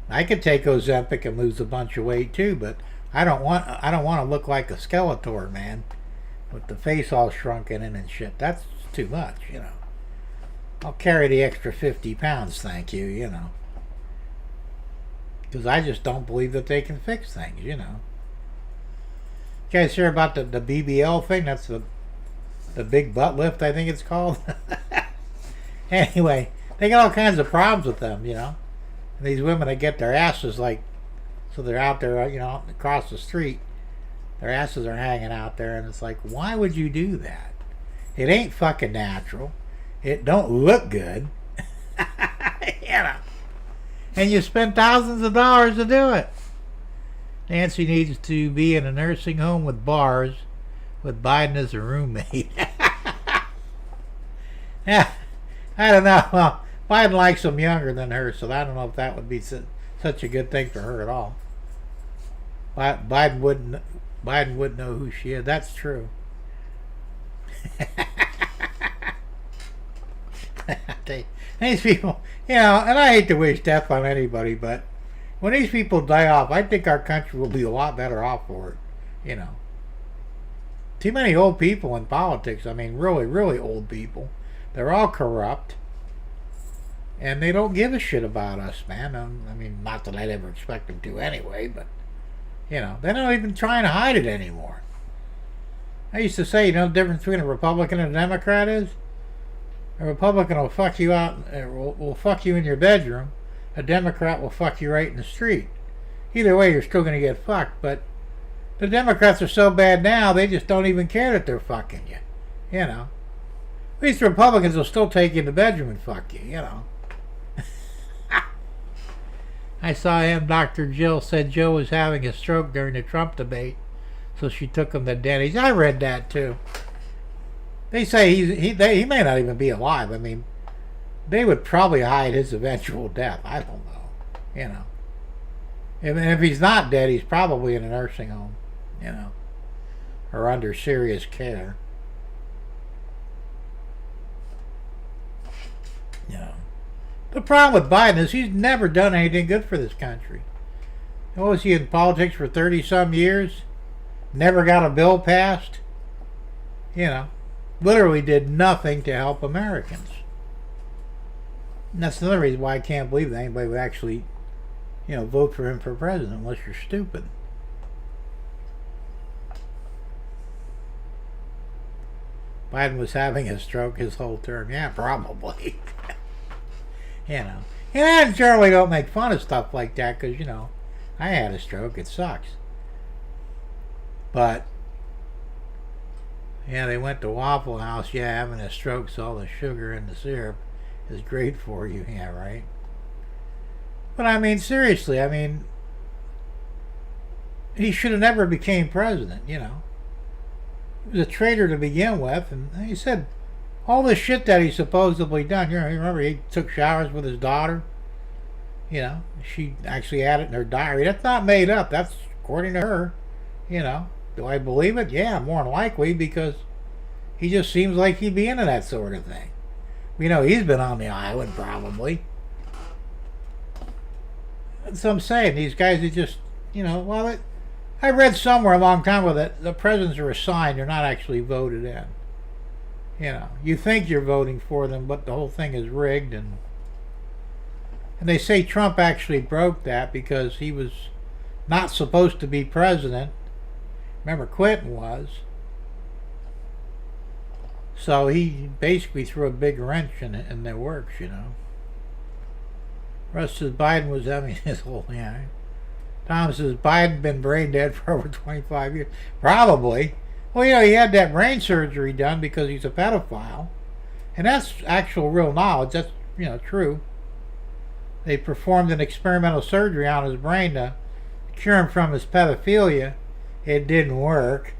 I could take Ozempic and lose a bunch of weight too, but I don't want to look like a Skeletor, man, with the face all shrunken in and shit. That's too much, you know. I'll carry the extra 50 pounds, thank you, you know. Because I just don't believe that they can fix things, you know. You guys hear about the BBL thing? That's the big butt lift, I think it's called. Anyway, they got all kinds of problems with them, you know. And these women that get their asses like, so they're out there, you know, across the street. Their asses are hanging out there, and it's like, why would you do that? It ain't fucking natural. It don't look good. You know. And you spend thousands of dollars to do it. Nancy needs to be in a nursing home with bars with Biden as a roommate. Yeah, I don't know. Well, Biden likes them younger than her, so I don't know if that would be such a good thing for her at all. Biden wouldn't know who she is. That's true. These people, you know, and I hate to wish death on anybody, but when these people die off, I think our country will be a lot better off for it, you know. Too many old people in politics. I mean, really, really old people. They're all corrupt. And they don't give a shit about us, man. I mean, not that I'd ever expect them to anyway, but, you know, they're not even trying to hide it anymore. I used to say, you know, the difference between a Republican and a Democrat is? A Republican will fuck you out, will fuck you in your bedroom. A Democrat will fuck you right in the street. Either way, you're still going to get fucked, but the Democrats are so bad now, they just don't even care that they're fucking you. You know. At least the Republicans will still take you in the bedroom and fuck you, you know. I saw him, Dr. Jill said Joe was having a stroke during the Trump debate, so she took him to Denny's. I read that too. They say he may not even be alive. I mean, they would probably hide his eventual death. I don't know. You know. And if he's not dead, he's probably in a nursing home, you know, or under serious care. You know. The problem with Biden is he's never done anything good for this country. What was he in politics for 30-some years? Never got a bill passed. You know. Literally did nothing to help Americans. And that's another reason why I can't believe that anybody would actually, you know, vote for him for president unless you're stupid. Biden was having a stroke his whole term. Yeah, probably. You know. And I generally don't make fun of stuff like that because, you know, I had a stroke. It sucks. But yeah, they went to Waffle House. Yeah, having a stroke, so all the sugar in the syrup is great for you. Yeah, right? But I mean, seriously, I mean, he should have never became president, you know. He was a traitor to begin with, and he said all the shit that he supposedly done. You know, remember he took showers with his daughter? You know, she actually had it in her diary. That's not made up. That's according to her, you know. Do I believe it? Yeah, more than likely, because he just seems like he'd be into that sort of thing. You know, he's been on the island, probably. That's what I'm saying. These guys are just, you know, well, I read somewhere a long time ago that the presidents are assigned, they're not actually voted in. You know, you think you're voting for them, but the whole thing is rigged. And they say Trump actually broke that because he was not supposed to be president. Remember, Clinton was. So he basically threw a big wrench in their works, you know. Russ says Biden was having his whole, yeah. Tom says Biden been brain dead for over 25 years. Probably. Well, you know, he had that brain surgery done because he's a pedophile. And that's actual real knowledge. That's, true. They performed an experimental surgery on his brain to cure him from his pedophilia. It didn't work.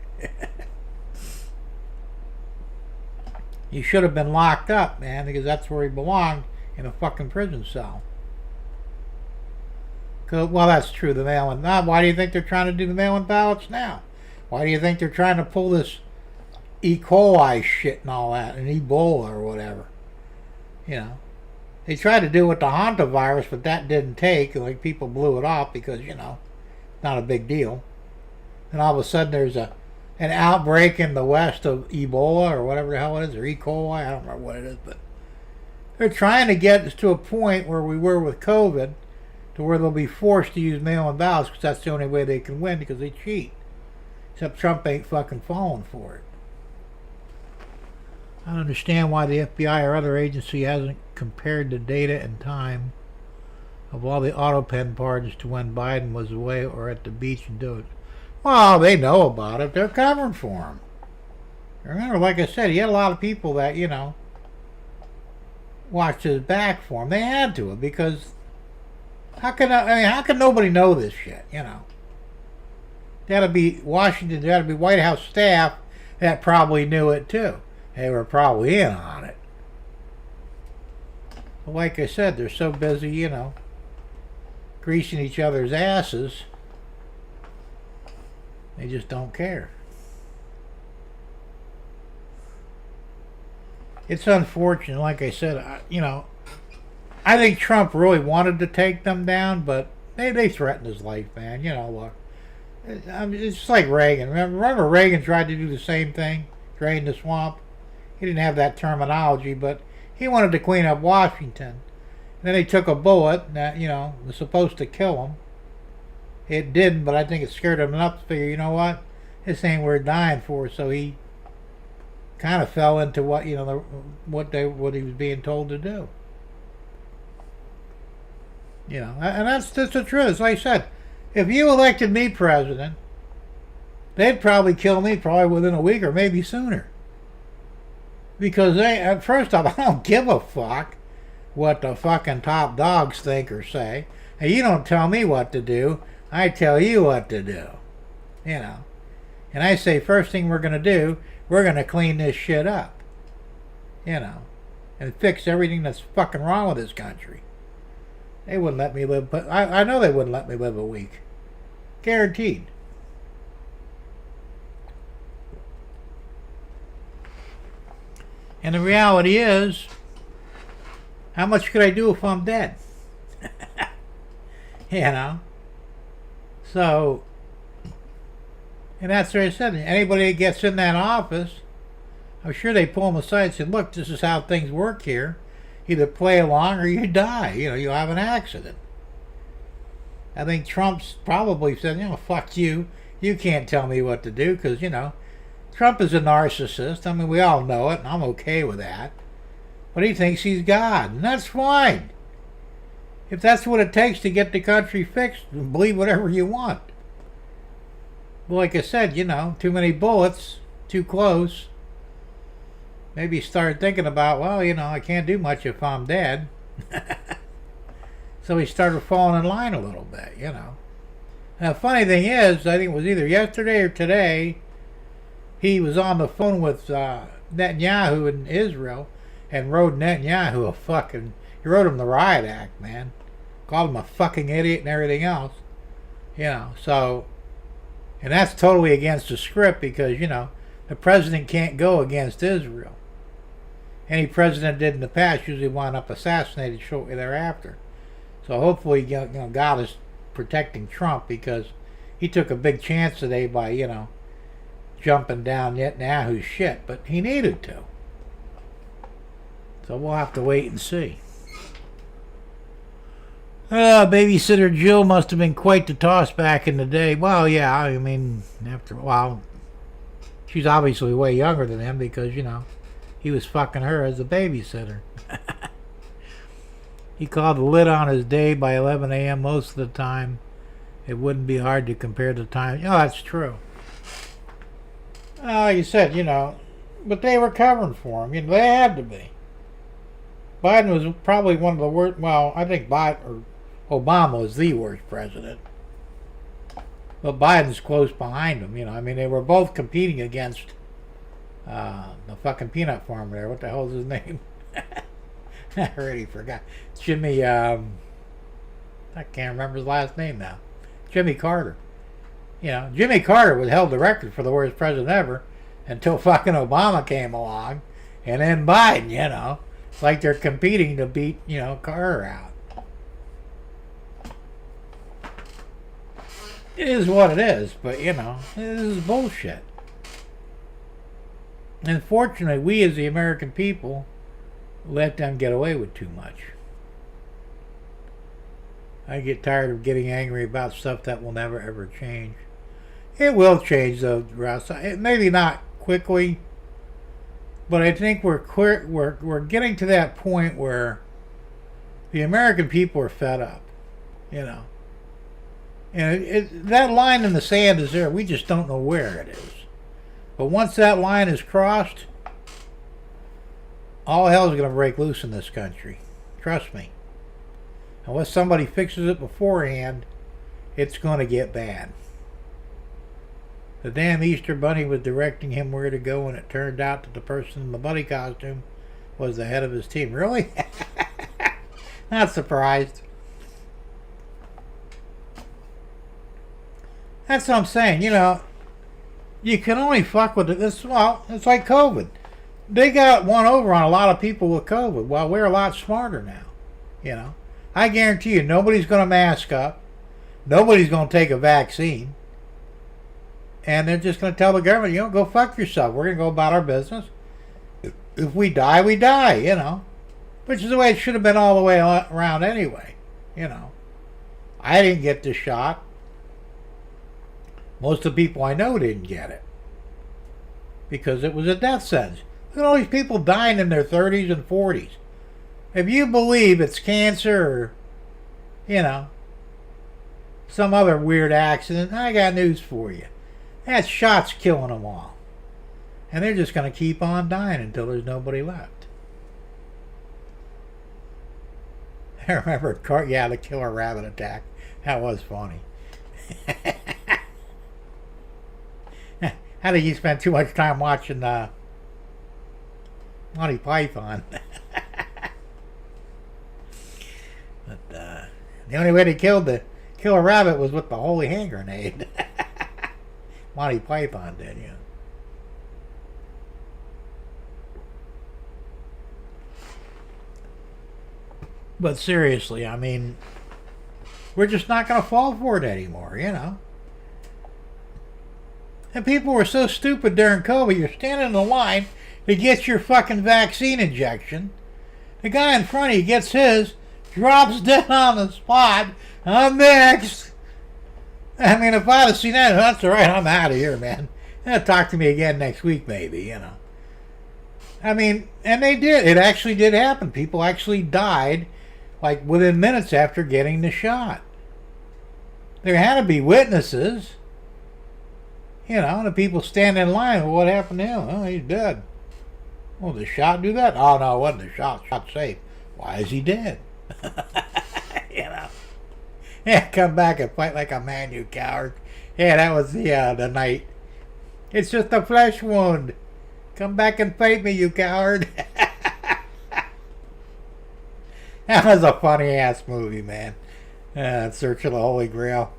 He should have been locked up, man, because that's where he belonged, in a fucking prison cell. Well, that's true, the mail-in. Why do you think they're trying to do the mail-in ballots now? Why do you think they're trying to pull this E. coli shit and all that, and Ebola or whatever? They tried to do it with the hantavirus, but that didn't take. Like, people blew it off because, not a big deal. And all of a sudden there's an outbreak in the west of Ebola or whatever the hell it is, or E. coli, I don't remember what it is, but they're trying to get us to a point where we were with COVID, to where they'll be forced to use mail-in ballots because that's the only way they can win, because they cheat. Except Trump ain't fucking falling for it. I don't understand why the FBI or other agency hasn't compared the data and time of all the auto pen pardons to when Biden was away or at the beach and do it. Well, they know about it. They're covering for him. Remember, like I said, he had a lot of people that, watched his back for him. They had to, because how can nobody know this shit, That'd be Washington, that'd be White House staff that probably knew it too. They were probably in on it. But like I said, they're so busy, greasing each other's asses. They just don't care. It's unfortunate, like I said, I think Trump really wanted to take them down, but they threatened his life, man. Look. It's just like Reagan. Remember Reagan tried to do the same thing, drain the swamp? He didn't have that terminology, but he wanted to clean up Washington. And then he took a bullet that, was supposed to kill him. It didn't, but I think it scared him enough to figure, you know what? This ain't worth dying for. So he kind of fell into what, what he was being told to do. And that's the truth. It's like I said, if you elected me president, they'd probably kill me probably within a week or maybe sooner. Because first off, I don't give a fuck what the fucking top dogs think or say. And you don't tell me what to do. I tell you what to do. And I say, first thing we're going to do, we're going to clean this shit up. And fix everything that's fucking wrong with this country. They wouldn't let me live, but I know they wouldn't let me live a week. Guaranteed. And the reality is, how much could I do if I'm dead? So, and that's what I said. Anybody that gets in that office, I'm sure they pull them aside and say, look, this is how things work here. Either play along or you die. You'll have an accident. I think Trump's probably said, fuck you. You can't tell me what to do because, Trump is a narcissist. I mean, we all know it, and I'm okay with that. But he thinks he's God, and that's fine. If that's what it takes to get the country fixed, believe whatever you want. But like I said, too many bullets, too close. Maybe start thinking about, well, I can't do much if I'm dead. So he started falling in line a little bit, Now, the funny thing is, I think it was either yesterday or today, he was on the phone with Netanyahu in Israel and wrote Netanyahu he wrote him the riot act, man. Called him a fucking idiot and everything else. So, and that's totally against the script because, the president can't go against Israel. Any president did in the past usually wound up assassinated shortly thereafter. So hopefully, God is protecting Trump because he took a big chance today by, jumping down Netanyahu's shit, but he needed to. So we'll have to wait and see. Babysitter Jill must have been quite the toss back in the day. Well, yeah, I mean, after a while, she's obviously way younger than him because, he was fucking her as a babysitter. He called the lid on his day by 11 a.m. most of the time. It wouldn't be hard to compare the time. That's true. Like you said, but they were covering for him. They had to be. Biden was probably one of the worst. Well, I think Obama was the worst president. But Biden's close behind him, I mean, they were both competing against the fucking peanut farmer there. What the hell is his name? I already forgot. Jimmy, I can't remember his last name now. Jimmy Carter. Jimmy Carter held the record for the worst president ever until fucking Obama came along. And then Biden, It's like they're competing to beat, Carter out. It is what it is, but, this is bullshit. Unfortunately, we as the American people let them get away with too much. I get tired of getting angry about stuff that will never ever change. It will change though, Russ. Maybe not quickly, but I think we're getting to that point where the American people are fed up, And that line in the sand is there. We just don't know where it is. But once that line is crossed, all hell is going to break loose in this country. Trust me. Unless somebody fixes it beforehand, it's going to get bad. The damn Easter Bunny was directing him where to go, and it turned out that the person in the bunny costume was the head of his team. Really? Not surprised. That's what I'm saying. You can only fuck with this. Well, it's like COVID. They got one over on a lot of people with COVID. Well, we're a lot smarter now. I guarantee you, nobody's going to mask up. Nobody's going to take a vaccine. And they're just going to tell the government, go fuck yourself. We're going to go about our business. If we die, we die, Which is the way it should have been all the way around anyway, I didn't get the shot. Most of the people I know didn't get it. Because it was a death sentence. Look at all these people dying in their 30s and 40s. If you believe it's cancer or, some other weird accident, I got news for you. That shot's killing them all. And they're just going to keep on dying until there's nobody left. I remember, the killer rabbit attack. That was funny. I think you spent too much time watching Monty Python. But the only way to kill a rabbit was with the holy hand grenade. Monty Python did, But seriously, I mean, we're just not going to fall for it anymore, And people were so stupid during COVID. You're standing in the line to get your fucking vaccine injection. The guy in front of you gets his, drops dead on the spot. I'm next. I mean, if I'd have seen that, that's all right. I'm out of here, man. Talk to me again next week, maybe, I mean, and they did. It actually did happen. People actually died, like, within minutes after getting the shot. There had to be witnesses. The people stand in line. Well, what happened to him? Oh, he's dead. Well, did the shot do that? Oh, no, it wasn't the shot. Shot's safe. Why is he dead? Yeah, come back and fight like a man, you coward. Yeah, that was the night. It's just a flesh wound. Come back and fight me, you coward. That was a funny-ass movie, man. Search of the Holy Grail.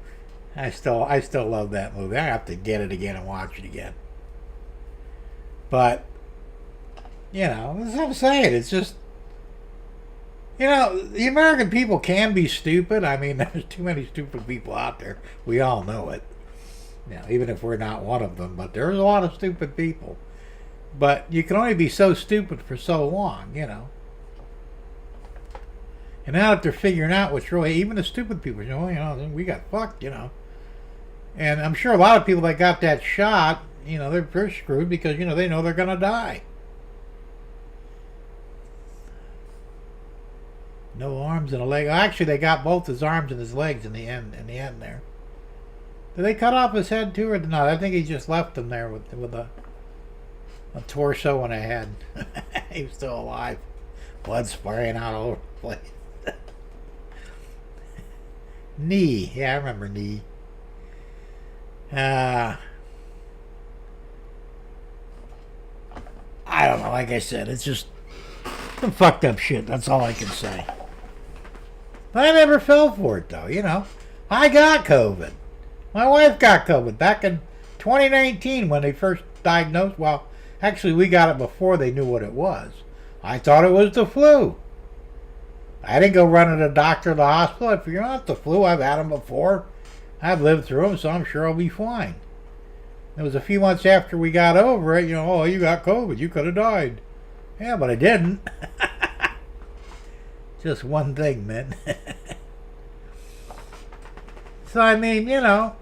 I still love that movie. I have to get it again and watch it again. But, that's what I'm saying. It's just, the American people can be stupid. I mean, there's too many stupid people out there. We all know it. Even if we're not one of them. But there's a lot of stupid people. But you can only be so stupid for so long, And now that they're figuring out what's really, even the stupid people, we got fucked, And I'm sure a lot of people that got that shot, they're screwed because, they know they're going to die. No arms and a leg. Actually, they got both his arms and his legs in the end there. Did they cut off his head too or not? I think he just left him there with a torso and a head. He was still alive. Blood spraying out all over the place. Knee. Yeah, I remember knee. I don't know. Like I said, it's just some fucked up shit. That's all I can say. But I never fell for it, though. You know, I got COVID. My wife got COVID back in 2019 when they first diagnosed. Well, actually, we got it before they knew what it was. I thought it was the flu. I didn't go running to the doctor or the hospital. I figured, oh, it's the flu. I've had them before. I've lived through them, so I'm sure I'll be fine. It was a few months after we got over it, you know, oh, you got COVID. You could have died. Yeah, but I didn't. Just one thing, man. So, I mean, you know,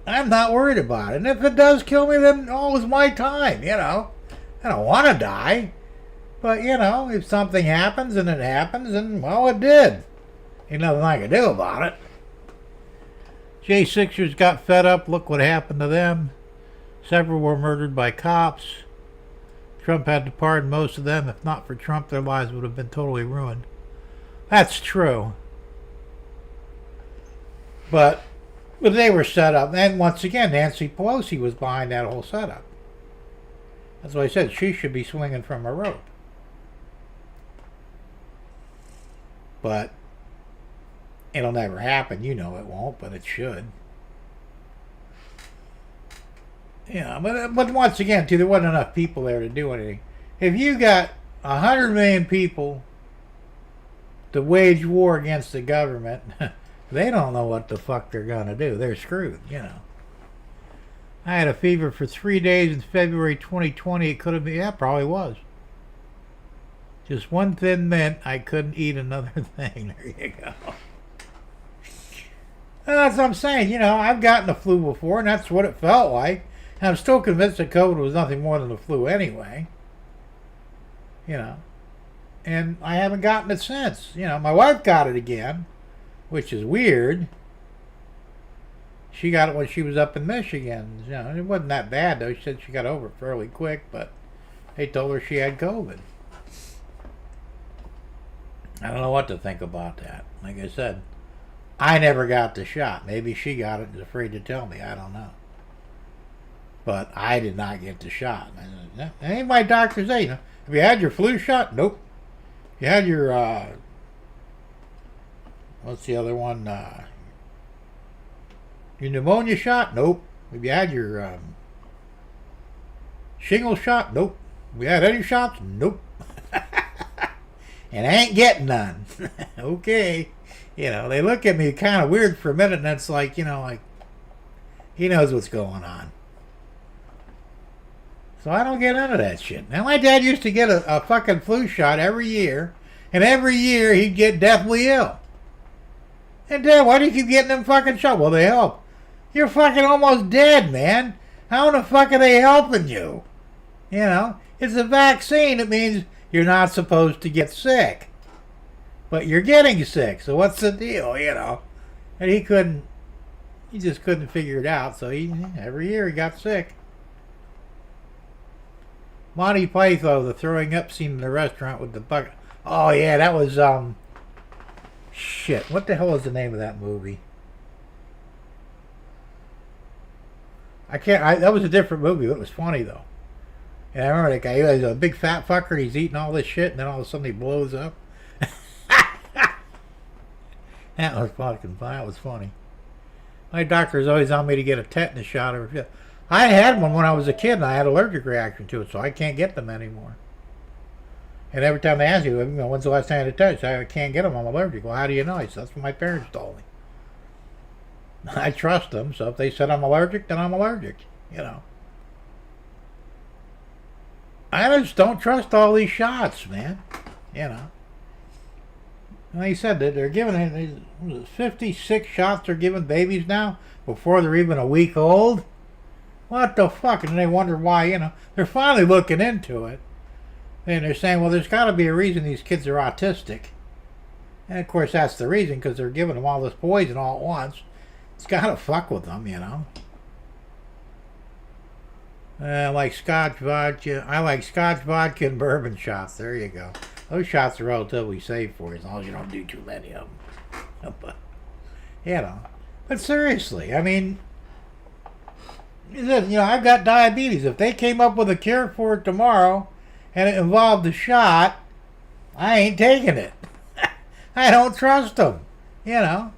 I'm not worried about it. And if it does kill me, then all is my time, you know. I don't want to die. But, you know, if something happens and it happens, then, well, it did. Ain't nothing I can do about it. J6ers got fed up. Look what happened to them. Several were murdered by cops. Trump had to pardon most of them. If not for Trump, their lives would have been totally ruined. That's true. But they were set up. And once again, Nancy Pelosi was behind that whole setup. That's why I said she should be swinging from a rope. But it'll never happen. You know it won't, but it should. Yeah, but once again, too, there wasn't enough people there to do anything. If you got 100 million people to wage war against the government, they don't know what the fuck they're going to do. They're screwed, you know. I had a fever for 3 days in February 2020. It could have been, yeah, probably was. Just one thin mint, I couldn't eat another thing. There you go. That's what I'm saying. You know, I've gotten the flu before, and that's what it felt like. And I'm still convinced that COVID was nothing more than the flu anyway. You know. And I haven't gotten it since. You know, my wife got it again, which is weird. She got it when she was up in Michigan. You know, it wasn't that bad, though. She said she got over it fairly quick, but they told her she had COVID. I don't know what to think about that. Like I said, I never got the shot. Maybe she got it and is afraid to tell me. I don't know. But I did not get the shot. That ain't my doctor's say. You know, have you had your flu shot? Nope. You had your, what's the other one? Your pneumonia shot? Nope. Have you had your shingle shot? Nope. Have you had any shots? Nope. And I ain't getting none. Okay. You know, they look at me kind of weird for a minute, and it's like, you know, like, he knows what's going on. So I don't get into that shit. Now, my dad used to get a fucking flu shot every year, and every year he'd get deathly ill. And Dad, why do you keep getting them fucking shots? Well, they help. You're fucking almost dead, man. How in the fuck are they helping you? You know, it's a vaccine. It means you're not supposed to get sick. But you're getting sick, so what's the deal, you know? And he just couldn't figure it out, so every year he got sick. Monty Python, the throwing up scene in the restaurant with the bucket. Oh yeah, that was, shit, what the hell is the name of that movie? That was a different movie, but it was funny though. And I remember that guy, he was a big fat fucker, and he's eating all this shit, and then all of a sudden he blows up. That was fucking fun. That was funny. My doctor's always on me to get a tetanus shot. I had one when I was a kid, and I had an allergic reaction to it, so I can't get them anymore. And every time they ask you, when's the last time you had a tetanus? I can't get them. I'm allergic. Well, how do you know? I said, that's what my parents told me. I trust them, so if they said I'm allergic, then I'm allergic. You know. I just don't trust all these shots, man. You know. Like you said, they're giving 56 shots they're giving babies now before they're even a week old. What the fuck? And they wonder why, you know. They're finally looking into it. And they're saying, well, there's got to be a reason these kids are autistic. And of course, that's the reason, because they're giving them all this poison all at once. It's got to fuck with them, you know. I like Scotch vodka. I like Scotch vodka and bourbon shots. There you go. Those shots are relatively safe for you as long as you don't do too many of them. But, you know. But seriously, I mean, I've got diabetes. If they came up with a cure for it tomorrow and it involved a shot, I ain't taking it. I don't trust them, you know.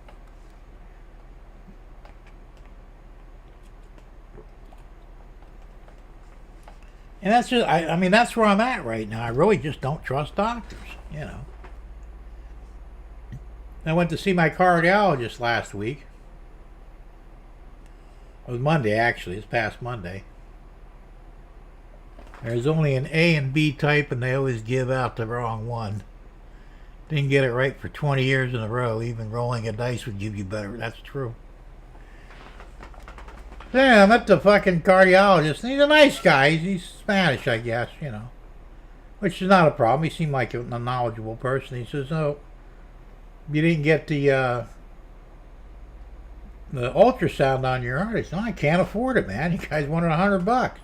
And that's just, I mean, that's where I'm at right now. I really just don't trust doctors, you know. I went to see my cardiologist last week. It was Monday, actually. It's past Monday. There's only an A and B type, and they always give out the wrong one. Didn't get it right for 20 years in a row. Even rolling a dice would give you better. That's true. Yeah, I met the fucking cardiologist, and he's a nice guy. He's Spanish, I guess, you know. Which is not a problem. He seemed like a knowledgeable person. He says, "Oh, you didn't get the ultrasound on your heart." I said, "I can't afford it, man. You guys wanted $100.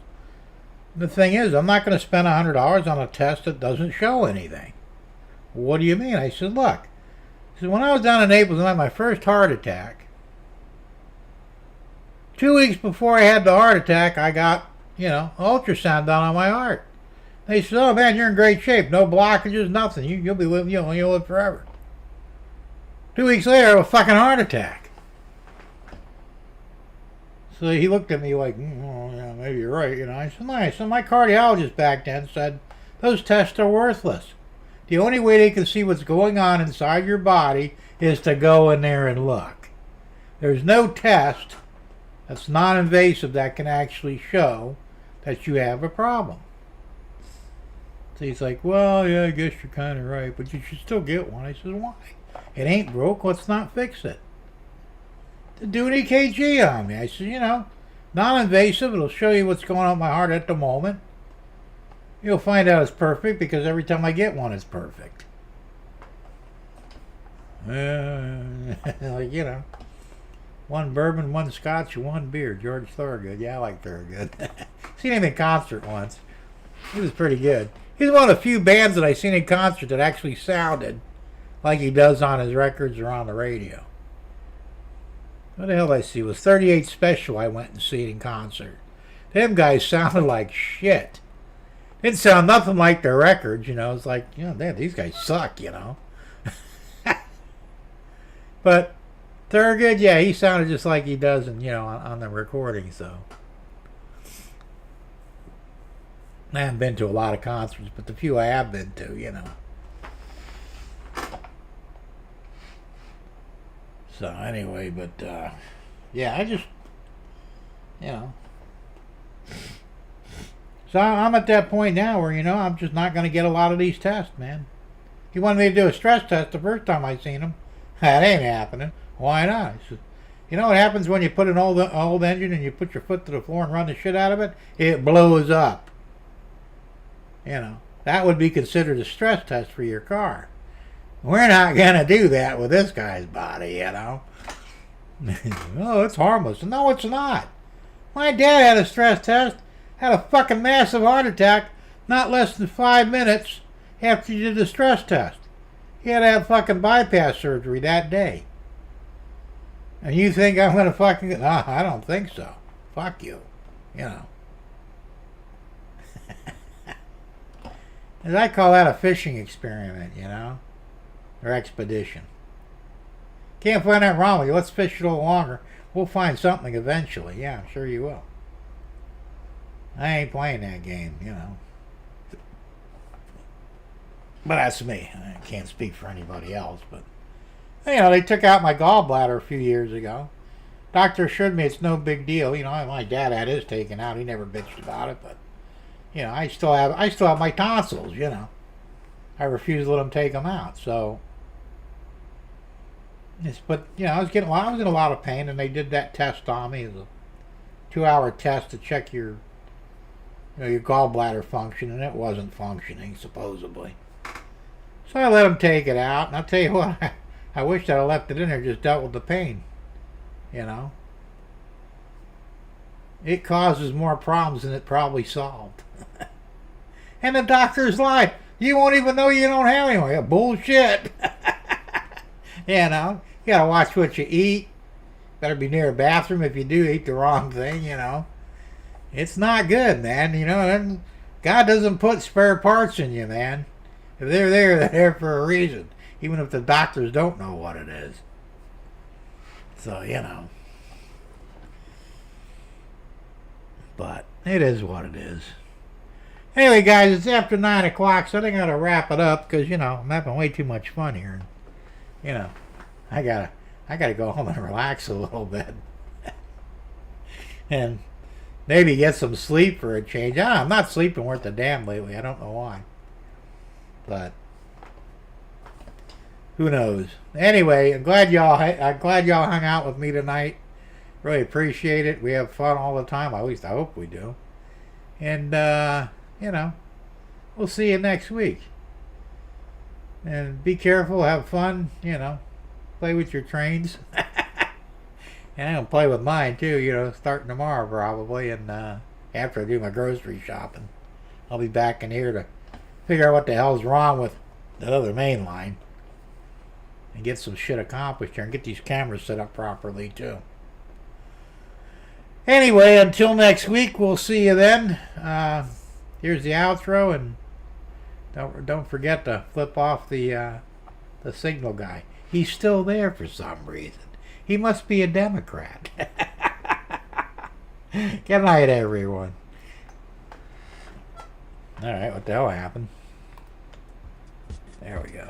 The thing is, I'm not going to spend $100 on a test that doesn't show anything." "What do you mean?" I said, "Look," I said, "when I was down in Naples and I had my first heart attack, 2 weeks before I had the heart attack, I got, ultrasound done on my heart. They said, 'Oh man, you're in great shape. No blockages, nothing. You'll be living, you'll live forever.' 2 weeks later, I have a fucking heart attack." So he looked at me like, "Oh, yeah, maybe you're right." I said, "Nice." So my cardiologist back then said, "Those tests are worthless. The only way they can see what's going on inside your body is to go in there and look. There's no test that's non-invasive that can actually show that you have a problem." So he's like, "Well, yeah, I guess you're kind of right, but you should still get one." I said, "Why? It ain't broke. Let's not fix it." To do an EKG on me. I said, non-invasive. It'll show you what's going on with my heart at the moment. You'll find out it's perfect because every time I get one, it's perfect. One bourbon, one scotch, and one beer. George Thorogood. Yeah, I like Thorogood. Seen him in concert once. He was pretty good. He's one of the few bands that I've seen in concert that actually sounded like he does on his records or on the radio. What the hell did I see? It was 38 Special I went and see it in concert. Them guys sounded like shit. Didn't sound nothing like their records, It's like, damn, these guys suck, But Thurgood, yeah, he sounded just like he does on the recording, so. I haven't been to a lot of concerts, but the few I have been to, So anyway, but yeah, I just, So I'm at that point now where, I'm just not going to get a lot of these tests, man. He wanted me to do a stress test the first time I seen him. That ain't happening. Why not? He said, "You know what happens when you put an old engine and you put your foot to the floor and run the shit out of it? It blows up. That would be considered a stress test for your car. We're not going to do that with this guy's body, Oh, it's harmless." No, it's not. My dad had a stress test, had a fucking massive heart attack not less than 5 minutes after he did the stress test. He had to have fucking bypass surgery that day. And you think I'm going to fucking... No, I don't think so. Fuck you. And I call that a fishing experiment, Or expedition. Can't find that wrong with you. Let's fish a little longer. We'll find something eventually. Yeah, I'm sure you will. I ain't playing that game, But that's me. I can't speak for anybody else, but... they took out my gallbladder a few years ago. Doctor assured me it's no big deal. My dad had his taken out. He never bitched about it, but... I still have my tonsils, I refuse to let them take them out, so... But, I was in a lot of pain, and they did that test on me. It was a 2-hour test to check your gallbladder function, and it wasn't functioning, supposedly. So I let them take it out, and I'll tell you what, I wish that I left it in there, just dealt with the pain, it causes more problems than it probably solved. And the doctor's like, you won't even know you don't have any. Bullshit. You know, you gotta watch what you eat. Better be near a bathroom if you do eat the wrong thing, you know. It's not good, man. You know, God doesn't put spare parts in you, man. If they're there, they're there for a reason. Even if the doctors don't know what it is. So, you know. But it is what it is. Anyway, guys, it's after 9 o'clock, so I think I gotta wrap it up because, you know, I'm having way too much fun here. You know, I gotta go home and relax a little bit. And maybe get some sleep for a change. I'm not sleeping worth a damn lately. I don't know why. But who knows? Anyway, I'm glad y'all hung out with me tonight. Really appreciate it. We have fun all the time. At least I hope we do. And you know, we'll see you next week. And be careful, have fun, you know. Play with your trains. And I'm going to play with mine too, you know, starting tomorrow probably. And after I do my grocery shopping, I'll be back in here to figure out what the hell's wrong with the other main line. And get some shit accomplished here and get these cameras set up properly too. Anyway, until next week, we'll see you then. Here's the outro, and don't forget to flip off the signal guy. He's still there for some reason. He must be a Democrat. Good night, everyone. All right, what the hell happened? There we go.